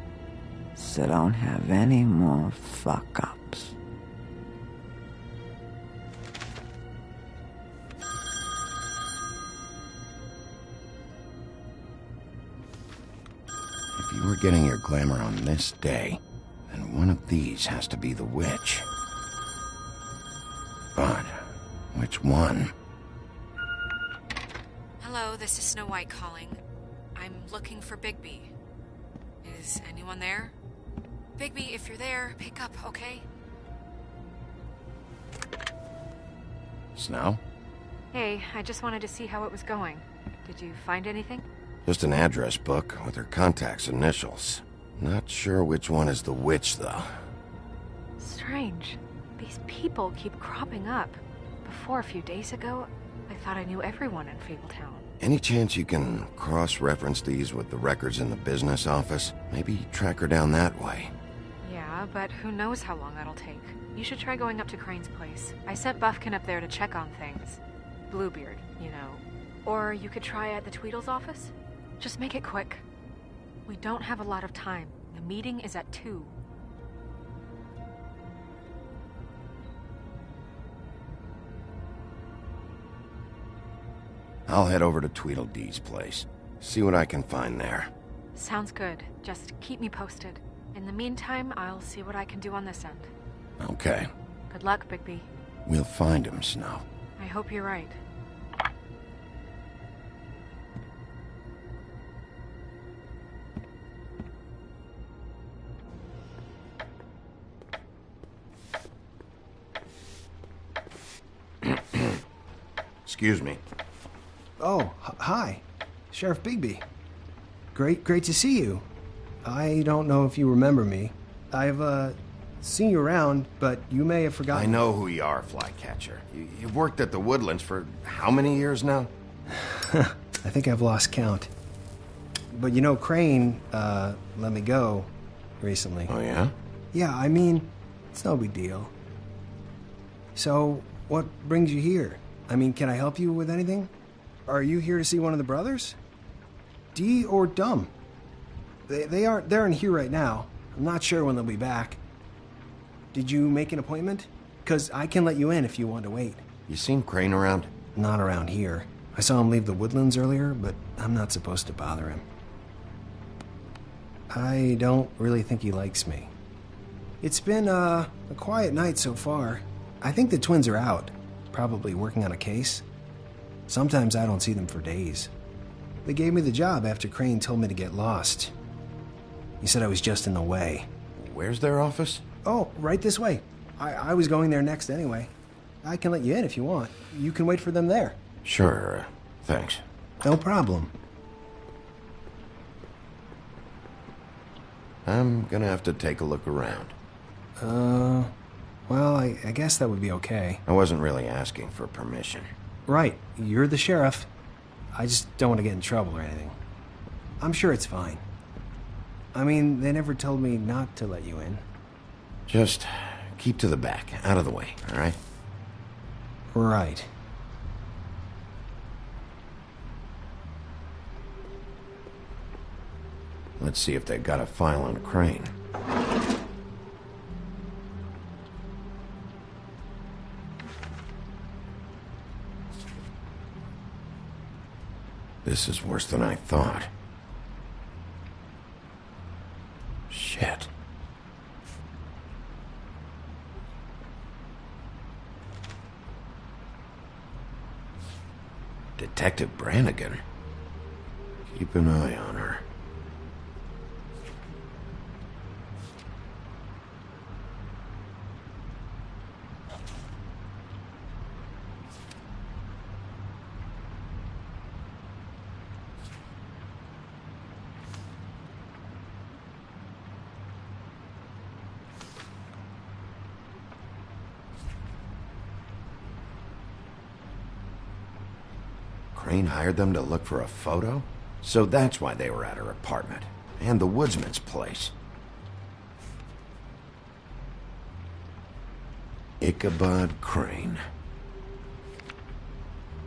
So don't have any more fuck-ups. If you were getting your glamour on this day, then one of these has to be the witch. But which one? Hello, this is Snow White calling. I'm looking for Bigby. Is anyone there? Bigby, if you're there, pick up, okay? Snow? Hey, I just wanted to see how it was going. Did you find anything? Just an address book with her contact's initials. Not sure which one is the witch, though. Strange. These people keep cropping up. Before, a few days ago, I thought I knew everyone in Fabletown. Any chance you can cross-reference these with the records in the business office? Maybe track her down that way. Yeah, but who knows how long that'll take. You should try going up to Crane's place. I sent Buffkin up there to check on things. Bluebeard, you know. Or you could try at the Tweedle's office. Just make it quick. We don't have a lot of time. The meeting is at 2. I'll head over to Tweedledee's place. See what I can find there. Sounds good. Just keep me posted. In the meantime, I'll see what I can do on this end. Okay. Good luck, Bigby. We'll find him, Snow. I hope you're right. Excuse me. Oh, hi. Sheriff Bigby. Great to see you. I don't know if you remember me. I've, seen you around, but you may have forgotten. I know who you are, Flycatcher. You've worked at the Woodlands for how many years now? I think I've lost count. But you know, Crane, let me go recently. Oh, yeah? Yeah, I mean, It's no big deal. So, what brings you here? I mean, can I help you with anything? Are you here to see one of the brothers? Dee or Dumb? They're in here right now. I'm not sure when they'll be back. Did you make an appointment? 'Cause I can let you in if you want to wait. You seen Crane around? Not around here. I saw him leave the woodlands earlier, but I'm not supposed to bother him. I don't really think he likes me. It's been a quiet night so far. I think the twins are out, probably working on a case. Sometimes I don't see them for days. They gave me the job after Crane told me to get lost. He said I was just in the way. Where's their office? Oh, right this way. I was going there next anyway. I can let you in if you want. You can wait for them there. Sure, thanks. No problem. I'm gonna have to take a look around. Well, I guess that would be okay. I wasn't really asking for permission. Right, you're the sheriff. I just don't want to get in trouble or anything. I'm sure it's fine. I mean, they never told me not to let you in. Just keep to the back, out of the way, all right? Right. Let's see if they've got a file on Crane. This is worse than I thought. Shit. Detective Brannigan. Keep an eye on her. Crane hired them to look for a photo? So that's why they were at her apartment. And the woodsman's place. Ichabod Crane.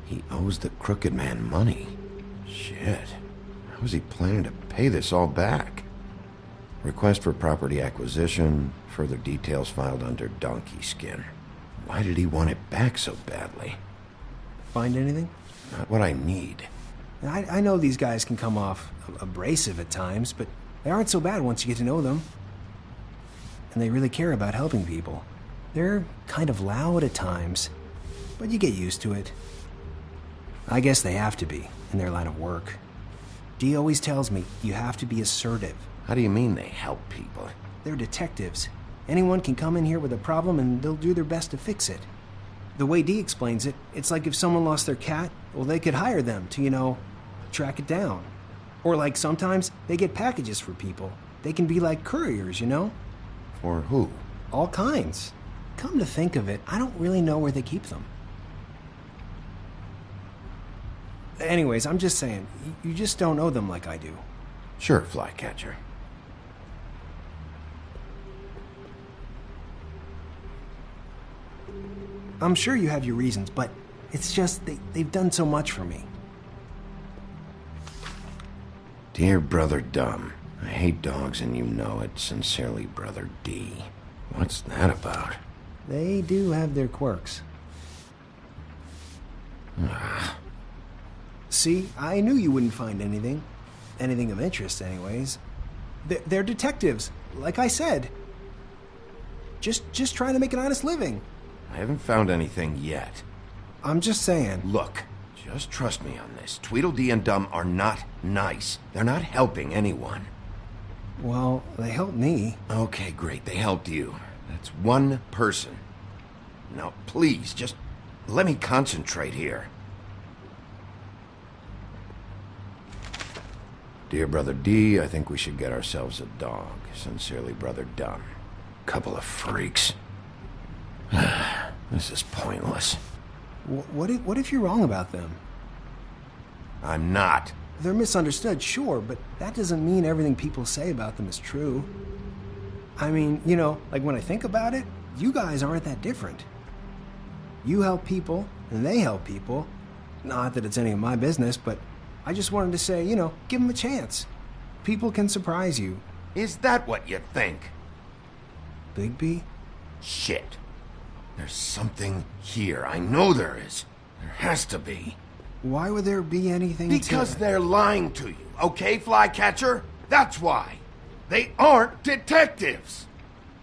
He owes the crooked man money. Shit. How was he planning to pay this all back? Request for property acquisition. Further details filed under donkey skin. Why did he want it back so badly? Find anything? Not what I need. I know these guys can come off abrasive at times, but they aren't so bad once you get to know them. And they really care about helping people. They're kind of loud at times, but you get used to it. I guess they have to be, in their line of work. Dee always tells me you have to be assertive. How do you mean they help people? They're detectives. Anyone can come in here with a problem and they'll do their best to fix it. The way Dee explains it, it's like if someone lost their cat, well, they could hire them to, track it down. Or like sometimes they get packages for people. They can be like couriers, For who? All kinds. Come to think of it, I don't really know where they keep them. Anyways, I'm just saying, you just don't know them like I do. Sure, Flycatcher. I'm sure you have your reasons, but it's just they've done so much for me. Dear Brother Dumb, I hate dogs and you know it. Sincerely, Brother D. What's that about? They do have their quirks. See, I knew you wouldn't find anything. Anything of interest, anyways. They're detectives, like I said. Just trying to make an honest living. I haven't found anything yet. I'm just saying. Look, just trust me on this. Tweedledee and Dumb are not nice. They're not helping anyone. Well, they helped me. Okay, great. They helped you. That's one person. Now, please, just let me concentrate here. Dear Brother D, I think we should get ourselves a dog. Sincerely, Brother Dumb. Couple of freaks. This is pointless. What if you're wrong about them? I'm not. They're misunderstood, sure, but that doesn't mean everything people say about them is true. I mean, like when I think about it, you guys aren't that different. You help people, and they help people. Not that it's any of my business, but I just wanted to say, you know, give them a chance. People can surprise you. Is that what you think? Bigby? Shit. There's something here. I know there is. There has to be. Why would there be anything Because they're lying to you, okay, Flycatcher? That's why. They aren't detectives.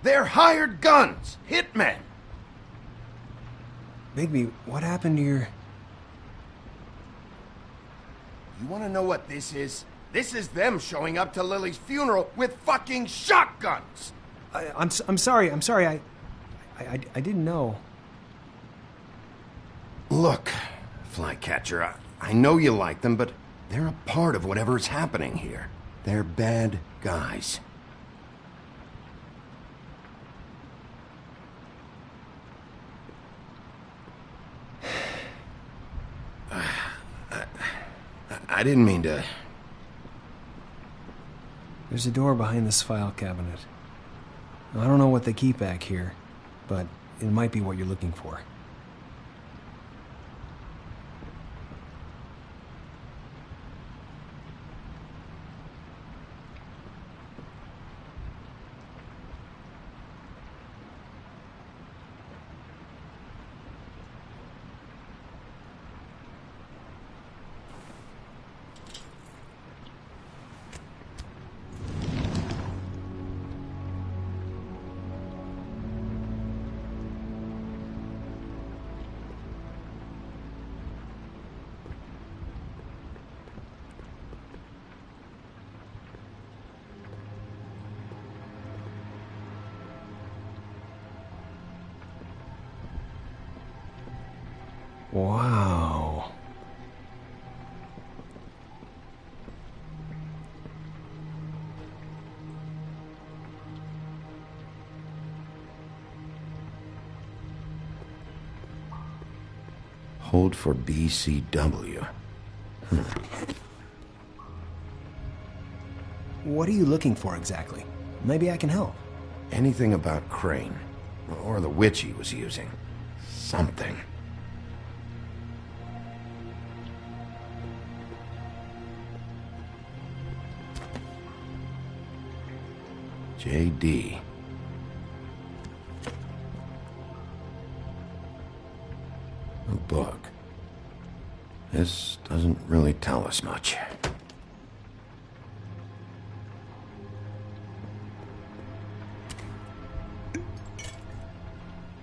They're hired guns, hitmen. Bigby, what happened to your... You want to know what this is? This is them showing up to Lily's funeral with fucking shotguns. I'm sorry. I didn't know. Look, Flycatcher, I know you like them, but they're a part of whatever's happening here. They're bad guys. I didn't mean to... There's a door behind this file cabinet. I don't know what they keep back here, but it might be what you're looking for. Wow. Hold for BCW. What are you looking for exactly? Maybe I can help. Anything about Crane, or the witch he was using. Something. JD. A book. This doesn't really tell us much.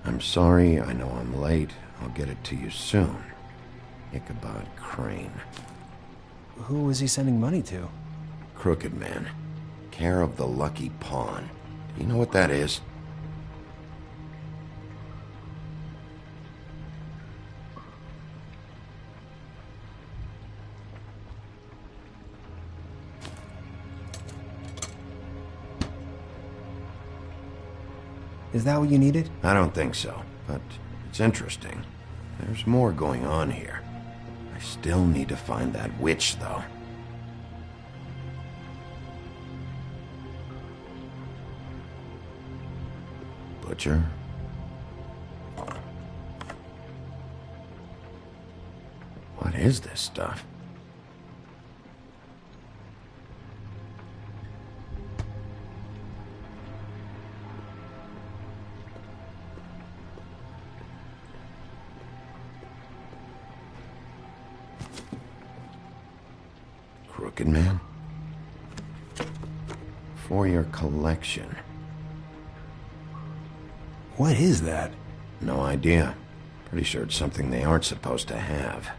I'm sorry, I know I'm late. I'll get it to you soon. Ichabod Crane. Who was he sending money to? Crooked Man. Care of the Lucky Pawn. Do you know what that is? Is that what you needed? I don't think so, but it's interesting. There's more going on here. I still need to find that witch, though. Butcher? What is this stuff? Crooked Man? For your collection. What is that? No idea. Pretty sure it's something they aren't supposed to have.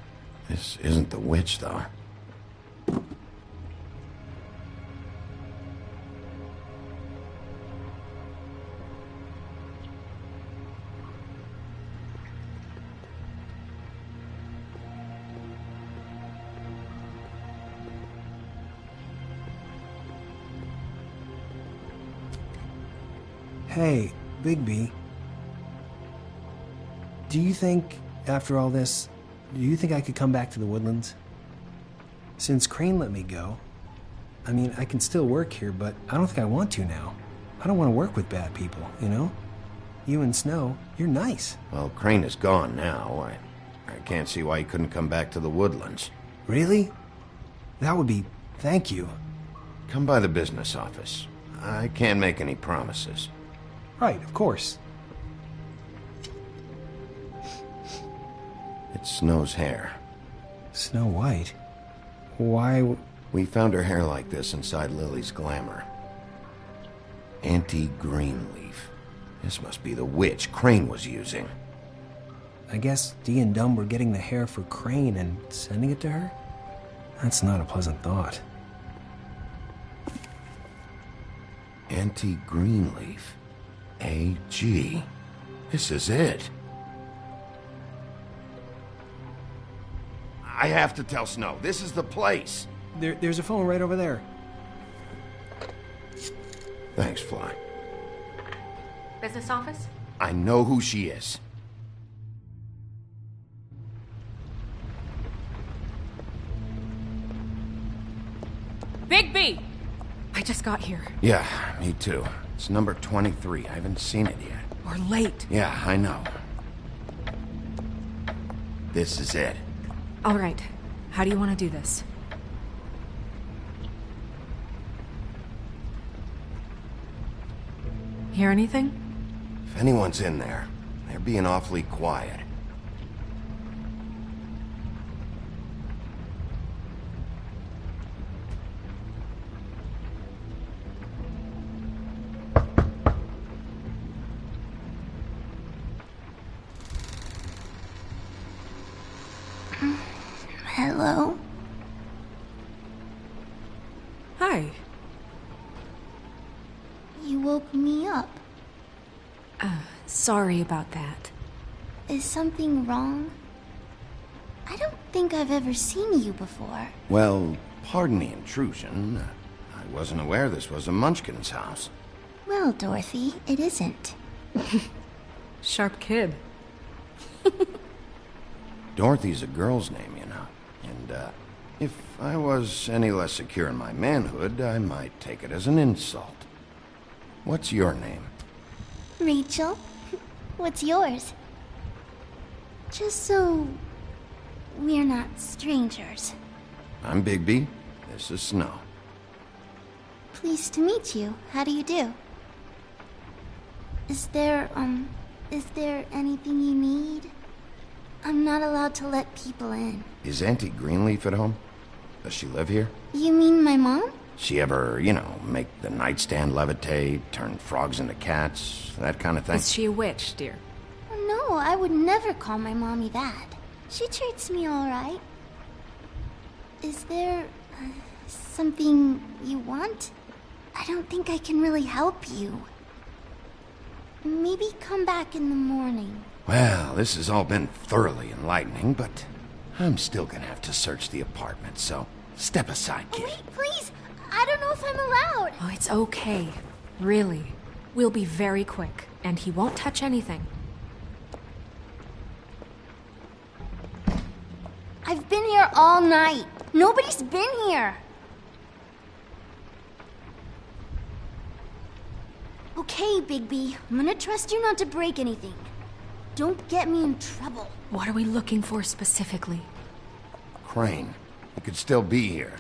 This isn't the witch, though. Hey, Bigby. Do you think, after all this, do you think I could come back to the Woodlands? Since Crane let me go, I mean, I can still work here, but I don't think I want to now. I don't want to work with bad people, you know? You and Snow, you're nice. Well, Crane is gone now. I can't see why he couldn't come back to the woodlands. Really? That would be... thank you. Come by the business office. I can't make any promises. Right, of course. It's Snow's hair. Snow White? Why... We found her hair like this inside Lily's glamour. Anti-Greenleaf. This must be the witch Crane was using. I guess Dee and Dumb were getting the hair for Crane and sending it to her? That's not a pleasant thought. Anti-Greenleaf. AG. This is it. I have to tell Snow. This is the place. There's a phone right over there. Thanks, Fly. Business office? I know who she is. Bigby! I just got here. Yeah, me too. It's number 23. I haven't seen it yet. We're late. Yeah, I know. This is it. All right. How do you want to do this? Hear anything? If anyone's in there, they're being awfully quiet. Hello? Hi. You woke me up. Sorry about that. Is something wrong? I don't think I've ever seen you before. Well, pardon the intrusion. I wasn't aware this was a Munchkin's house. Well, Dorothy, it isn't. Sharp kid. Dorothy's a girl's name, you know. And, if I was any less secure in my manhood, I might take it as an insult. What's your name? Rachel? What's yours? Just so we're not strangers. I'm Bigby. This is Snow. Pleased to meet you. How do you do? Is there anything you need? I'm not allowed to let people in. Is Auntie Greenleaf at home? Does she live here? You mean my mom? She ever, make the nightstand levitate, turn frogs into cats, that kind of thing? Is she a witch, dear? No, I would never call my mommy that. She treats me all right. Is there something you want? I don't think I can really help you. Maybe come back in the morning. Well, this has all been thoroughly enlightening, but I'm still gonna have to search the apartment, so step aside, kid. Wait, please! I don't know if I'm allowed! Oh, it's okay. Really. We'll be very quick, and he won't touch anything. I've been here all night. Nobody's been here. Okay, Bigby. I'm gonna trust you not to break anything. Don't get me in trouble. What are we looking for specifically? Crane. He could still be here.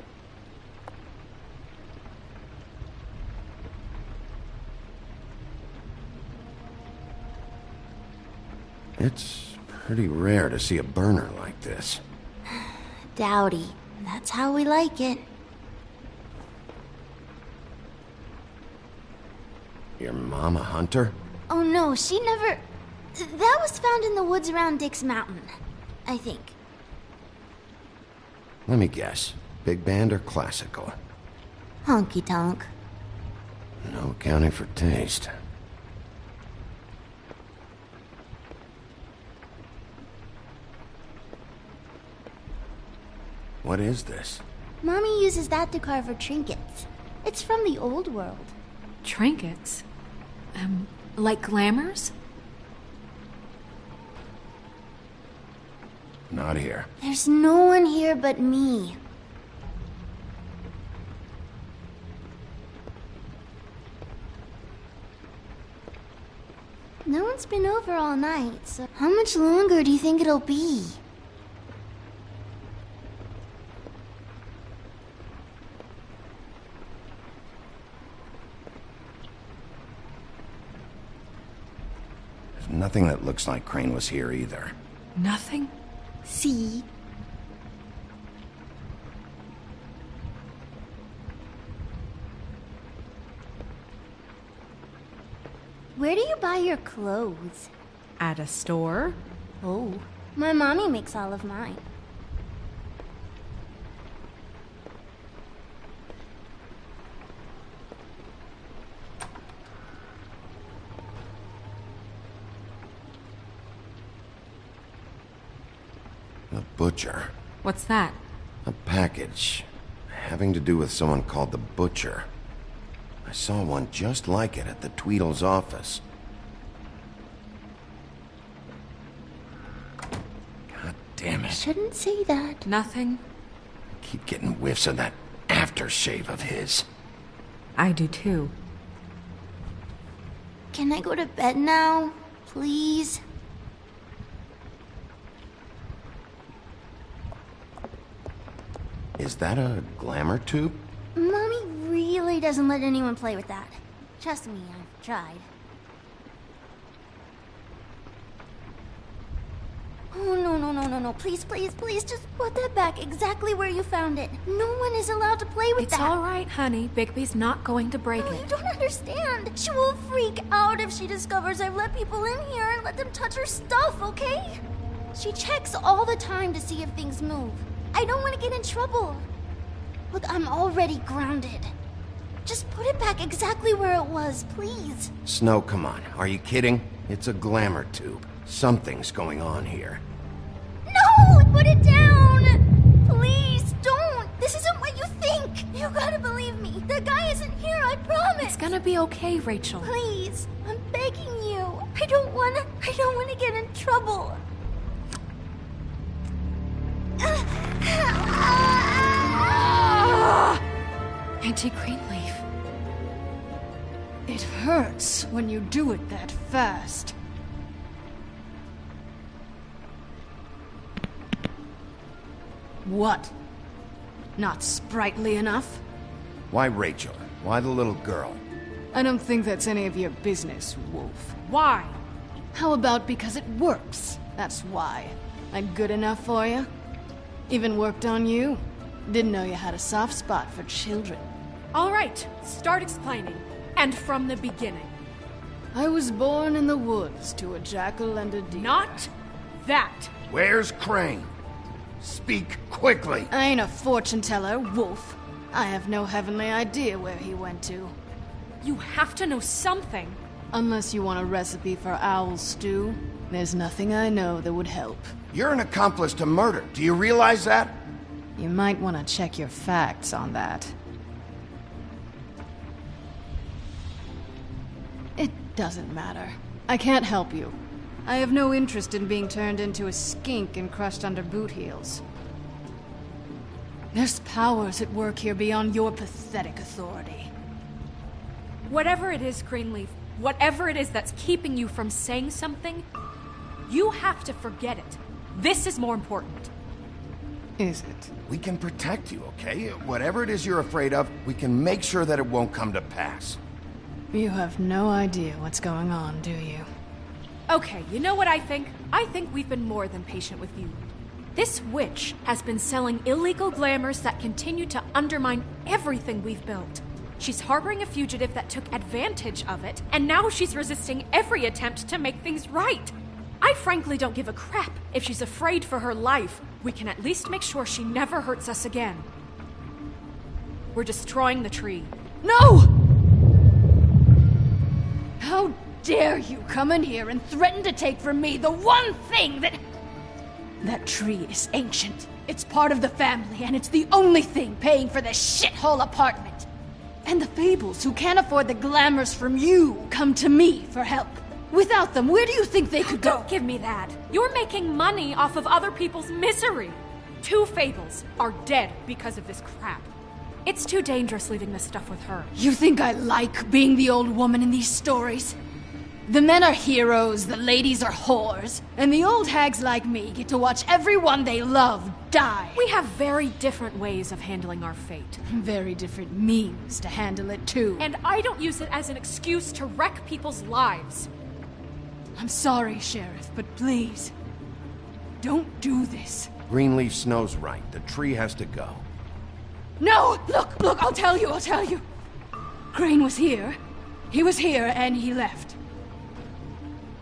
It's pretty rare to see a burner like this. Dowdy. That's how we like it. Your mom a hunter? Oh no, she never... That was found in the woods around Dick's Mountain, I think. Let me guess. Big band or classical? Honky tonk. No accounting for taste. What is this? Mommy uses that to carve her trinkets. It's from the old world. Trinkets? Like glamours? Not here. There's no one here but me. No one's been over all night, so how much longer do you think it'll be? There's nothing that looks like Crane was here either. Nothing? See? Where do you buy your clothes? At a store? Oh, my mommy makes all of mine. The butcher. What's that? A package having to do with someone called the Butcher. I saw one just like it at the Tweedle's office. God damn it. Shouldn't say that. Nothing. I keep getting whiffs of that aftershave of his. I do too. Can I go to bed now? Please? Is that a glamour tube? Mommy really doesn't let anyone play with that. Trust me, I've tried. Oh, no. Please, just put that back exactly where you found it. No one is allowed to play with that. It's all right, honey. Bigby's not going to break it. You don't understand. She will freak out if she discovers I've let people in here and let them touch her stuff, okay? She checks all the time to see if things move. I don't want to get in trouble. Look, I'm already grounded. Just put it back exactly where it was, please. Snow, come on. Are you kidding? It's a glamour tube. Something's going on here. No! Put it down! Please, don't! This isn't what you think! You gotta believe me. The guy isn't here, I promise! It's gonna be okay, Rachel. Please, I'm begging you. I don't wanna get in trouble. Auntie Greenleaf. It hurts when you do it that fast. What? Not sprightly enough? Why Rachel? Why the little girl? I don't think that's any of your business, Wolf. Why? How about because it works? That's why. I'm good enough for you? Even worked on you? Didn't know you had a soft spot for children. All right, start explaining. And from the beginning. I was born in the woods to a jackal and a deer. Not that. Where's Crane? Speak quickly. I ain't a fortune teller, Wolf. I have no heavenly idea where he went to. You have to know something. Unless you want a recipe for owl stew, there's nothing I know that would help. You're an accomplice to murder. Do you realize that? You might want to check your facts on that. It doesn't matter. I can't help you. I have no interest in being turned into a skink and crushed under boot heels. There's powers at work here beyond your pathetic authority. Whatever it is, Greenleaf, whatever it is that's keeping you from saying something, you have to forget it. This is more important. Is it? We can protect you, okay? Whatever it is you're afraid of, we can make sure that it won't come to pass. You have no idea what's going on, do you? Okay, you know what I think? I think we've been more than patient with you. This witch has been selling illegal glamours that continue to undermine everything we've built. She's harboring a fugitive that took advantage of it, and now she's resisting every attempt to make things right. I frankly don't give a crap if she's afraid for her life. We can at least make sure she never hurts us again. We're destroying the tree. No! How dare you come in here and threaten to take from me the one thing that... That tree is ancient. It's part of the family, and it's the only thing paying for this shithole apartment. And the Fables, who can't afford the glamours from you, come to me for help. Without them, where do you think they could go? Don't give me that. You're making money off of other people's misery. 2 Fables are dead because of this crap. It's too dangerous leaving this stuff with her. You think I like being the old woman in these stories? The men are heroes, the ladies are whores, and the old hags like me get to watch everyone they love die. We have very different ways of handling our fate. Very different means to handle it, too. And I don't use it as an excuse to wreck people's lives. I'm sorry, Sheriff, but please, don't do this. Greenleaf Snow's right. The tree has to go. No! Look, I'll tell you. Crane was here. He was here, and he left.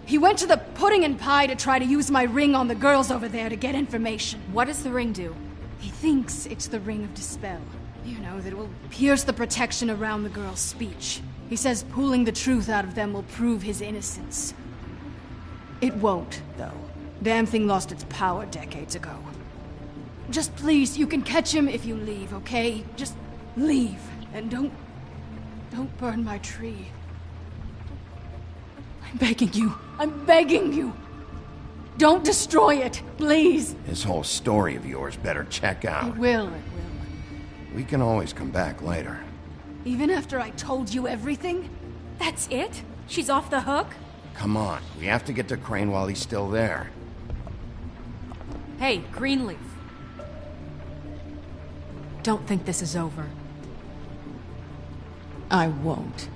He went to the pudding and pie to try to use my ring on the girls over there to get information. What does the ring do? He thinks it's the ring of Dispel. You know, that it will pierce the protection around the girls' speech. He says pulling the truth out of them will prove his innocence. It won't, though. Damn thing lost its power decades ago. Just please, you can catch him if you leave, okay? Just leave, and don't burn my tree. I'm begging you. Don't destroy it, please. This whole story of yours better check out. It will. We can always come back later. Even after I told you everything? That's it? She's off the hook? Come on, we have to get to Crane while he's still there. Hey, Greenleaf. Don't think this is over. I won't.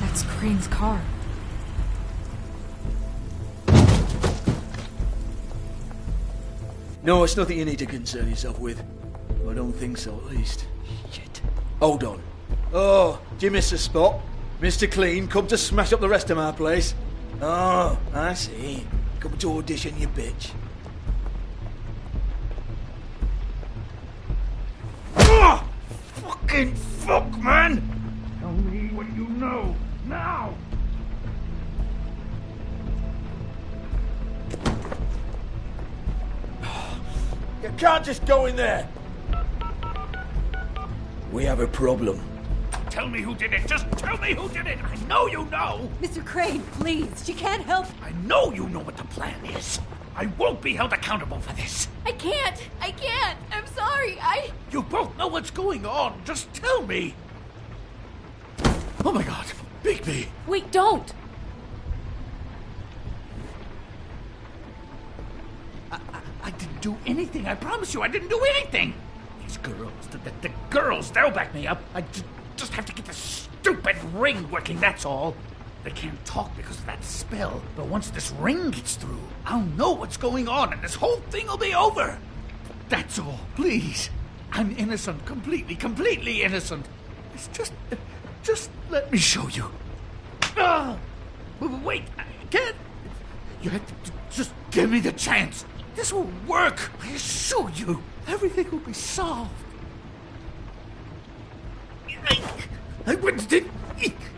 That's Crane's car. No, it's nothing you need to concern yourself with. I don't think so, at least. Shit. Hold on. Oh, do you miss a spot? Mr. Clean, come to smash up the rest of my place. Oh, I see. Come to audition, you bitch. Oh! Fucking fuck, man! Tell me what you know, now! You can't just go in there! We have a problem. Tell me who did it! Just tell me who did it! I know you know! Mr. Crane, please, she can't help. I know you know what the plan is! I won't be held accountable for this! I can't! I'm sorry, You both know what's going on! Just tell me! Oh my god! Bigby! Wait, don't! I didn't do anything, I promise you, I didn't do anything! These girls, the girls, they'll back me up. I just have to get this stupid ring working, that's all. They can't talk because of that spell, but once this ring gets through, I'll know what's going on and this whole thing will be over. That's all, please. I'm innocent, completely innocent. It's just let me show you. Wait, I can't. You have to just give me the chance. This will work, I assure you. Everything will be solved. I wouldn't did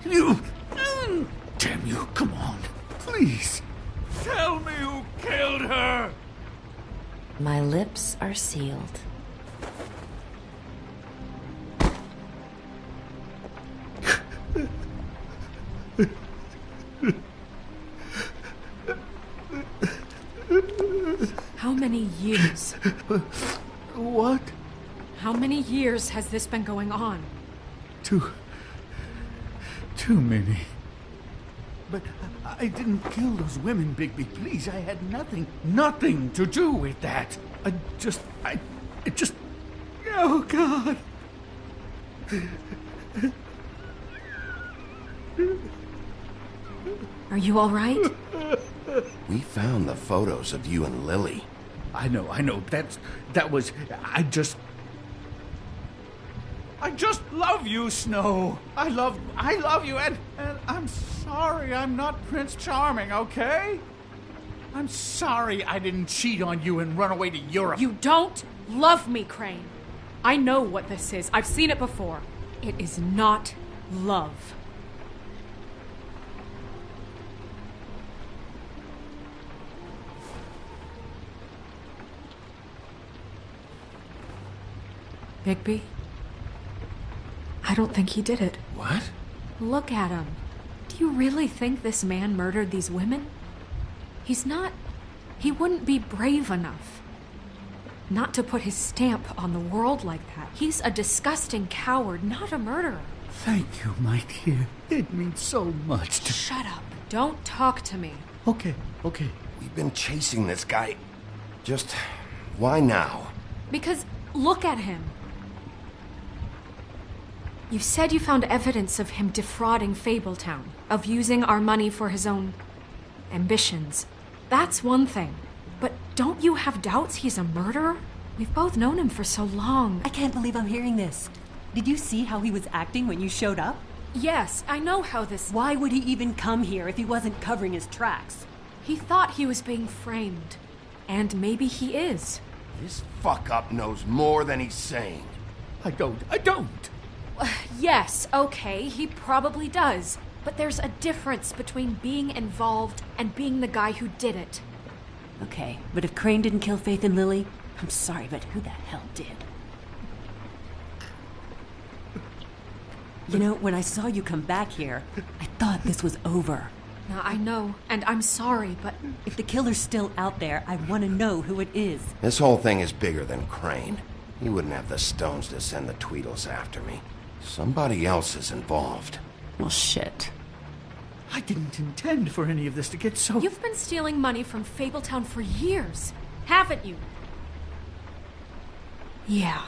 you. Damn you, come on. Please. Tell me who killed her. My lips are sealed. How many years? What? How many years has this been going on? Too many. But I didn't kill those women, Bigby. Please, I had nothing to do with that. It just... Oh, God. Are you all right? We found the photos of you and Lily. I know. That was... I just love you, Snow. I love you, and I'm sorry I'm not Prince Charming, okay? I'm sorry I didn't cheat on you and run away to Europe. You don't love me, Crane. I know what this is. I've seen it before. It is not love. Bigby? I don't think he did it. What? Look at him. Do you really think this man murdered these women? He's not... He wouldn't be brave enough. Not to put his stamp on the world like that. He's a disgusting coward, not a murderer. Thank you, my dear. It means so much to... Shut up. Don't talk to me. Okay. We've been chasing this guy. Just... why now? Because look at him. You said you found evidence of him defrauding Fabletown, of using our money for his own ambitions. That's one thing. But don't you have doubts he's a murderer? We've both known him for so long. I can't believe I'm hearing this. Did you see how he was acting when you showed up? Yes, I know how this... Why would he even come here if he wasn't covering his tracks? He thought he was being framed. And maybe he is. This fuck-up knows more than he's saying. I don't. Yes, okay, he probably does. But there's a difference between being involved and being the guy who did it. Okay, but if Crane didn't kill Faith and Lily, I'm sorry, but who the hell did? You know, when I saw you come back here, I thought this was over. Now, I know, and I'm sorry, but... If the killer's still out there, I want to know who it is. This whole thing is bigger than Crane. He wouldn't have the stones to send the Tweedles after me. Somebody else is involved. Well, shit. I didn't intend for any of this to get so... You've been stealing money from Fabletown for years, haven't you? Yeah.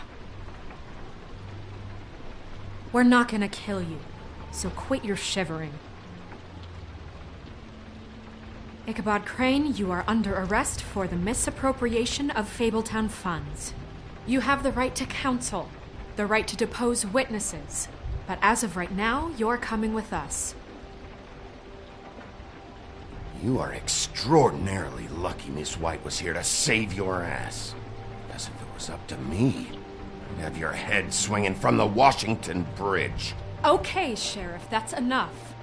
We're not gonna kill you, so quit your shivering. Ichabod Crane, you are under arrest for the misappropriation of Fabletown funds. You have the right to counsel, the right to depose witnesses, but as of right now, you're coming with us. You are extraordinarily lucky Miss White was here to save your ass. Guess if it was up to me, I'd have your head swinging from the Washington Bridge. Okay, Sheriff, that's enough.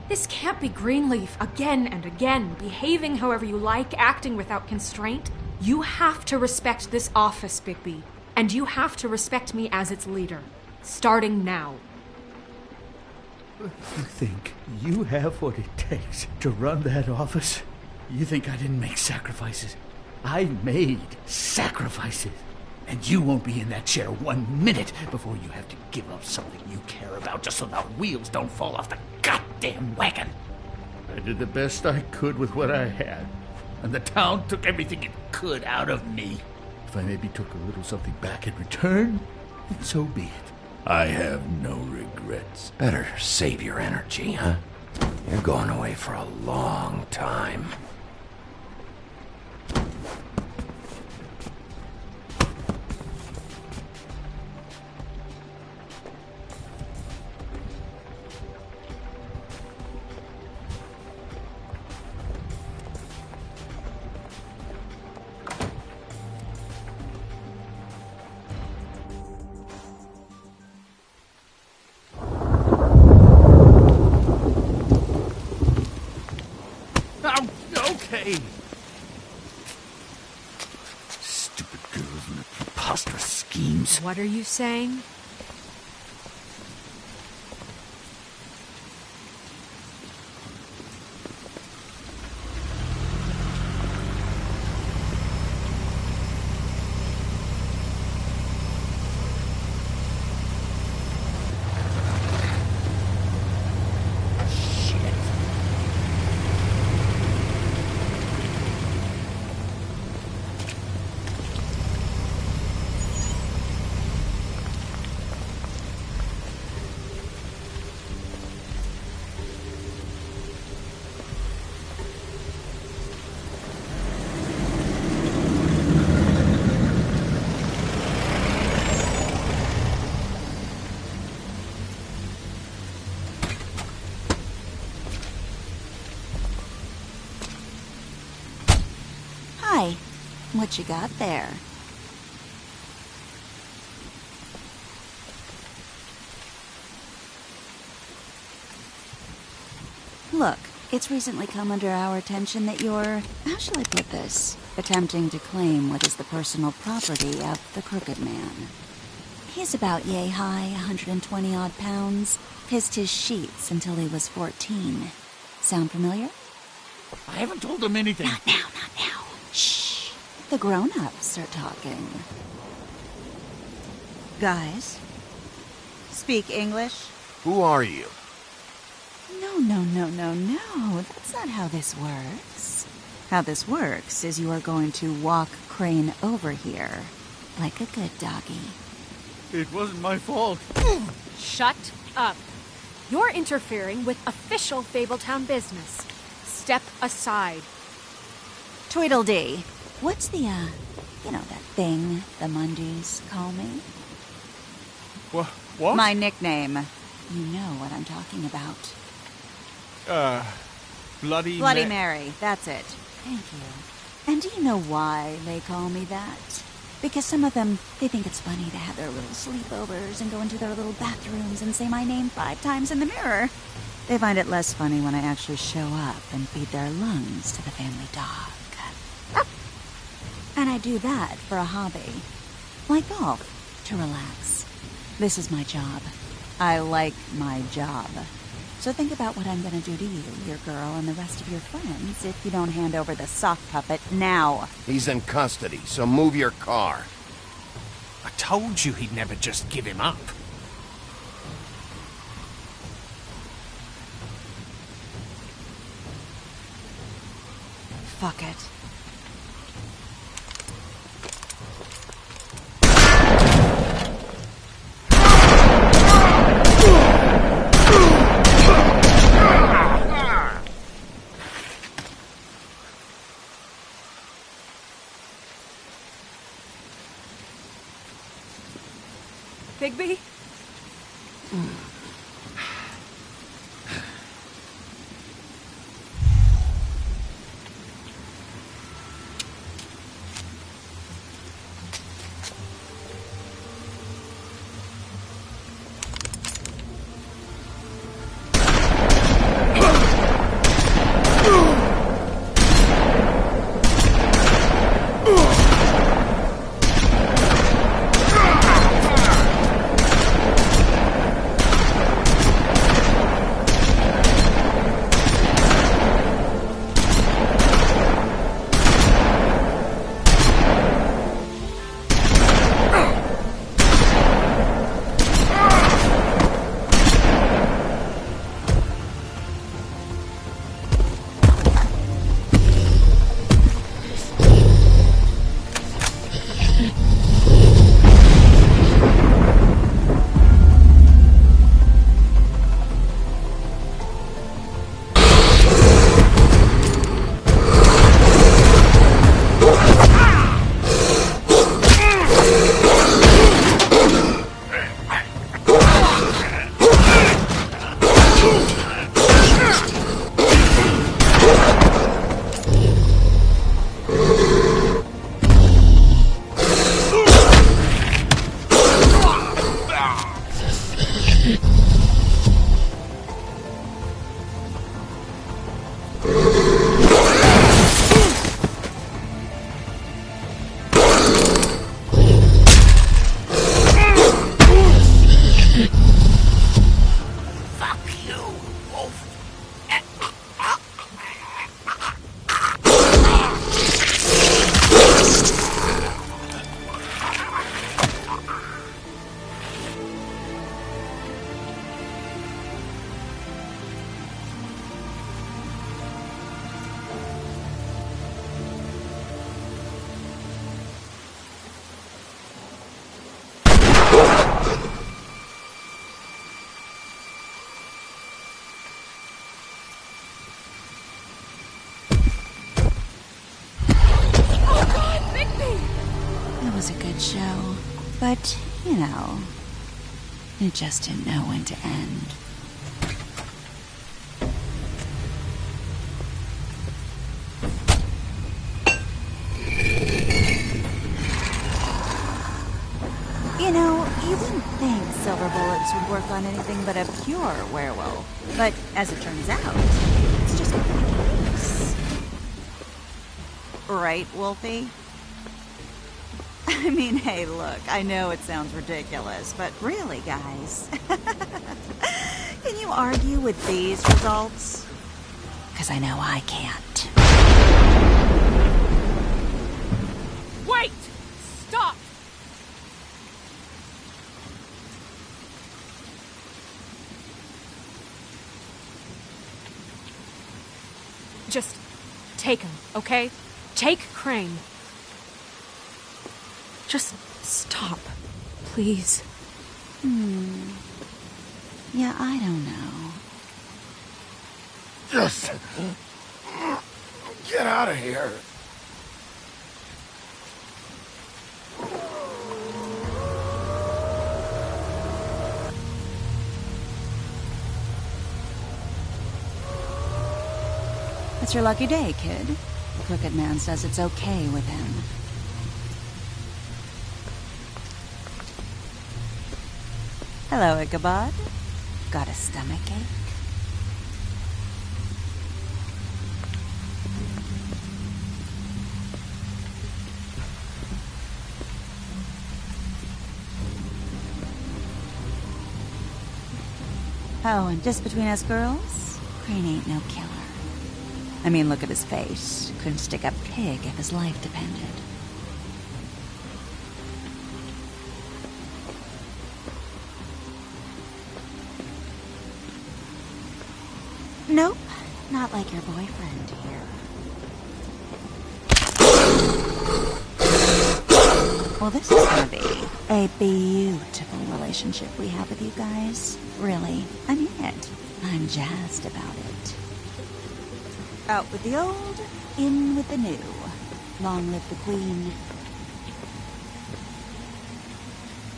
This can't be Greenleaf again and again, behaving however you like, acting without constraint. You have to respect this office, Bigby, and you have to respect me as its leader, starting now. You think you have what it takes to run that office? You think I didn't make sacrifices? I made sacrifices. And you won't be in that chair 1 minute before you have to give up something you care about just so the wheels don't fall off the goddamn wagon. I did the best I could with what I had, and the town took everything it could out of me. If I maybe took a little something back in return, then so be it. I have no regrets. Better save your energy, huh? You're going away for a long time. Stupid girls and their preposterous schemes. What are you saying? Hi. What you got there? Look, it's recently come under our attention that you're... How shall I put this? attempting to claim what is the personal property of the Crooked Man. He's about yay high, 120 odd pounds. Pissed his sheets until he was 14. Sound familiar? I haven't told him anything. Not now, not now. Shh. The grown-ups are talking. Guys, speak English? Who are you? No. That's not how this works. How this works is you are going to walk Crane over here, like a good doggy. It wasn't my fault. Shut up. You're interfering with official Fabletown business. Step aside. Tweedledee. What's the, that thing the Mundies call me? What? My nickname. You know what I'm talking about. Bloody Mary. That's it. Thank you. And do you know why they call me that? Because some of them, they think it's funny to have their little sleepovers and go into their little bathrooms and say my name 5 times in the mirror. They find it less funny when I actually show up and feed their lungs to the family dog. And I do that for a hobby. Like golf, to relax. This is my job. I like my job. So think about what I'm gonna do to you, your girl, and the rest of your friends if you don't hand over the sock puppet now. He's in custody, so move your car. I told you he'd never just give him up. Fuck it. Bigby? Was a good show, but, it just didn't know when to end. You wouldn't think silver bullets would work on anything but a pure werewolf, but as it turns out, it's just case. Right, Wolfie? I mean, hey, look, I know it sounds ridiculous, but really, guys, can you argue with these results? Because I know I can't. Wait! Stop! Just take him, okay? Take Crane. Just stop, please. Yeah, I don't know. Just get out of here. It's your lucky day, kid. The Crooked Man says it's okay with him. Hello, Ichabod. Got a stomachache? Oh, and just between us girls, Crane ain't no killer. I mean, look at his face. Couldn't stick a pig if his life depended. Nope, not like your boyfriend here. Well, this is gonna be a beautiful relationship we have with you guys. Really, I mean it. I'm jazzed about it. Out with the old, in with the new. Long live the Queen.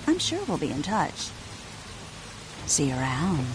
I'm sure we'll be in touch. See you around.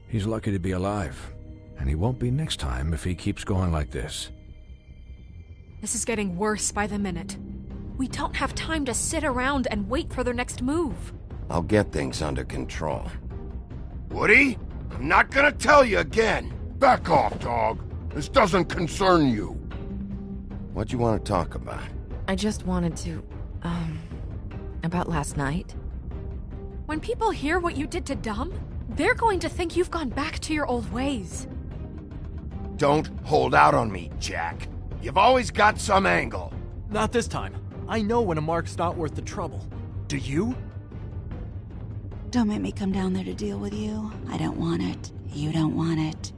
He's lucky to be alive, and he won't be next time if he keeps going like this. This is getting worse by the minute. We don't have time to sit around and wait for their next move. I'll get things under control. Woody, I'm not gonna tell you again. Back off, dog. This doesn't concern you. What you want to talk about? I just wanted to, about last night. When people hear what you did to Dom, they're going to think you've gone back to your old ways. Don't hold out on me, Jack. You've always got some angle. Not this time. I know when a mark's not worth the trouble. Do you? Don't make me come down there to deal with you. I don't want it. You don't want it.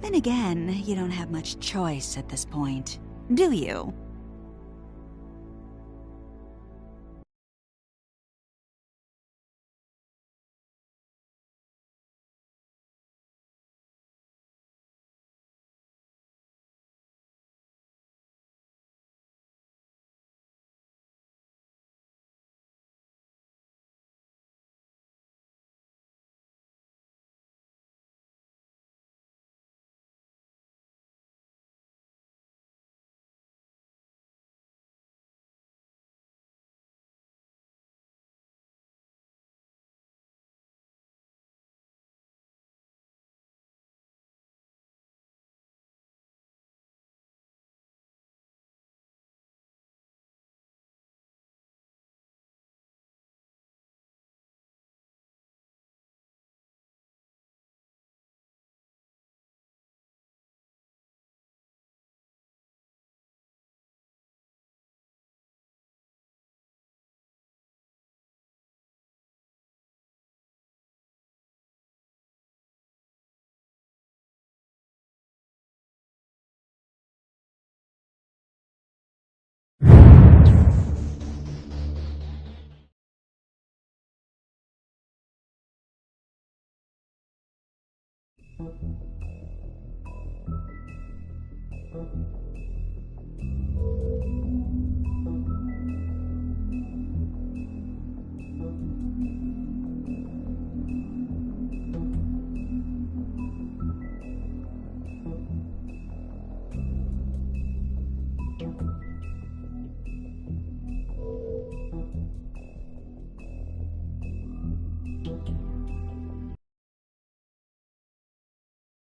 Then again, you don't have much choice at this point, do you?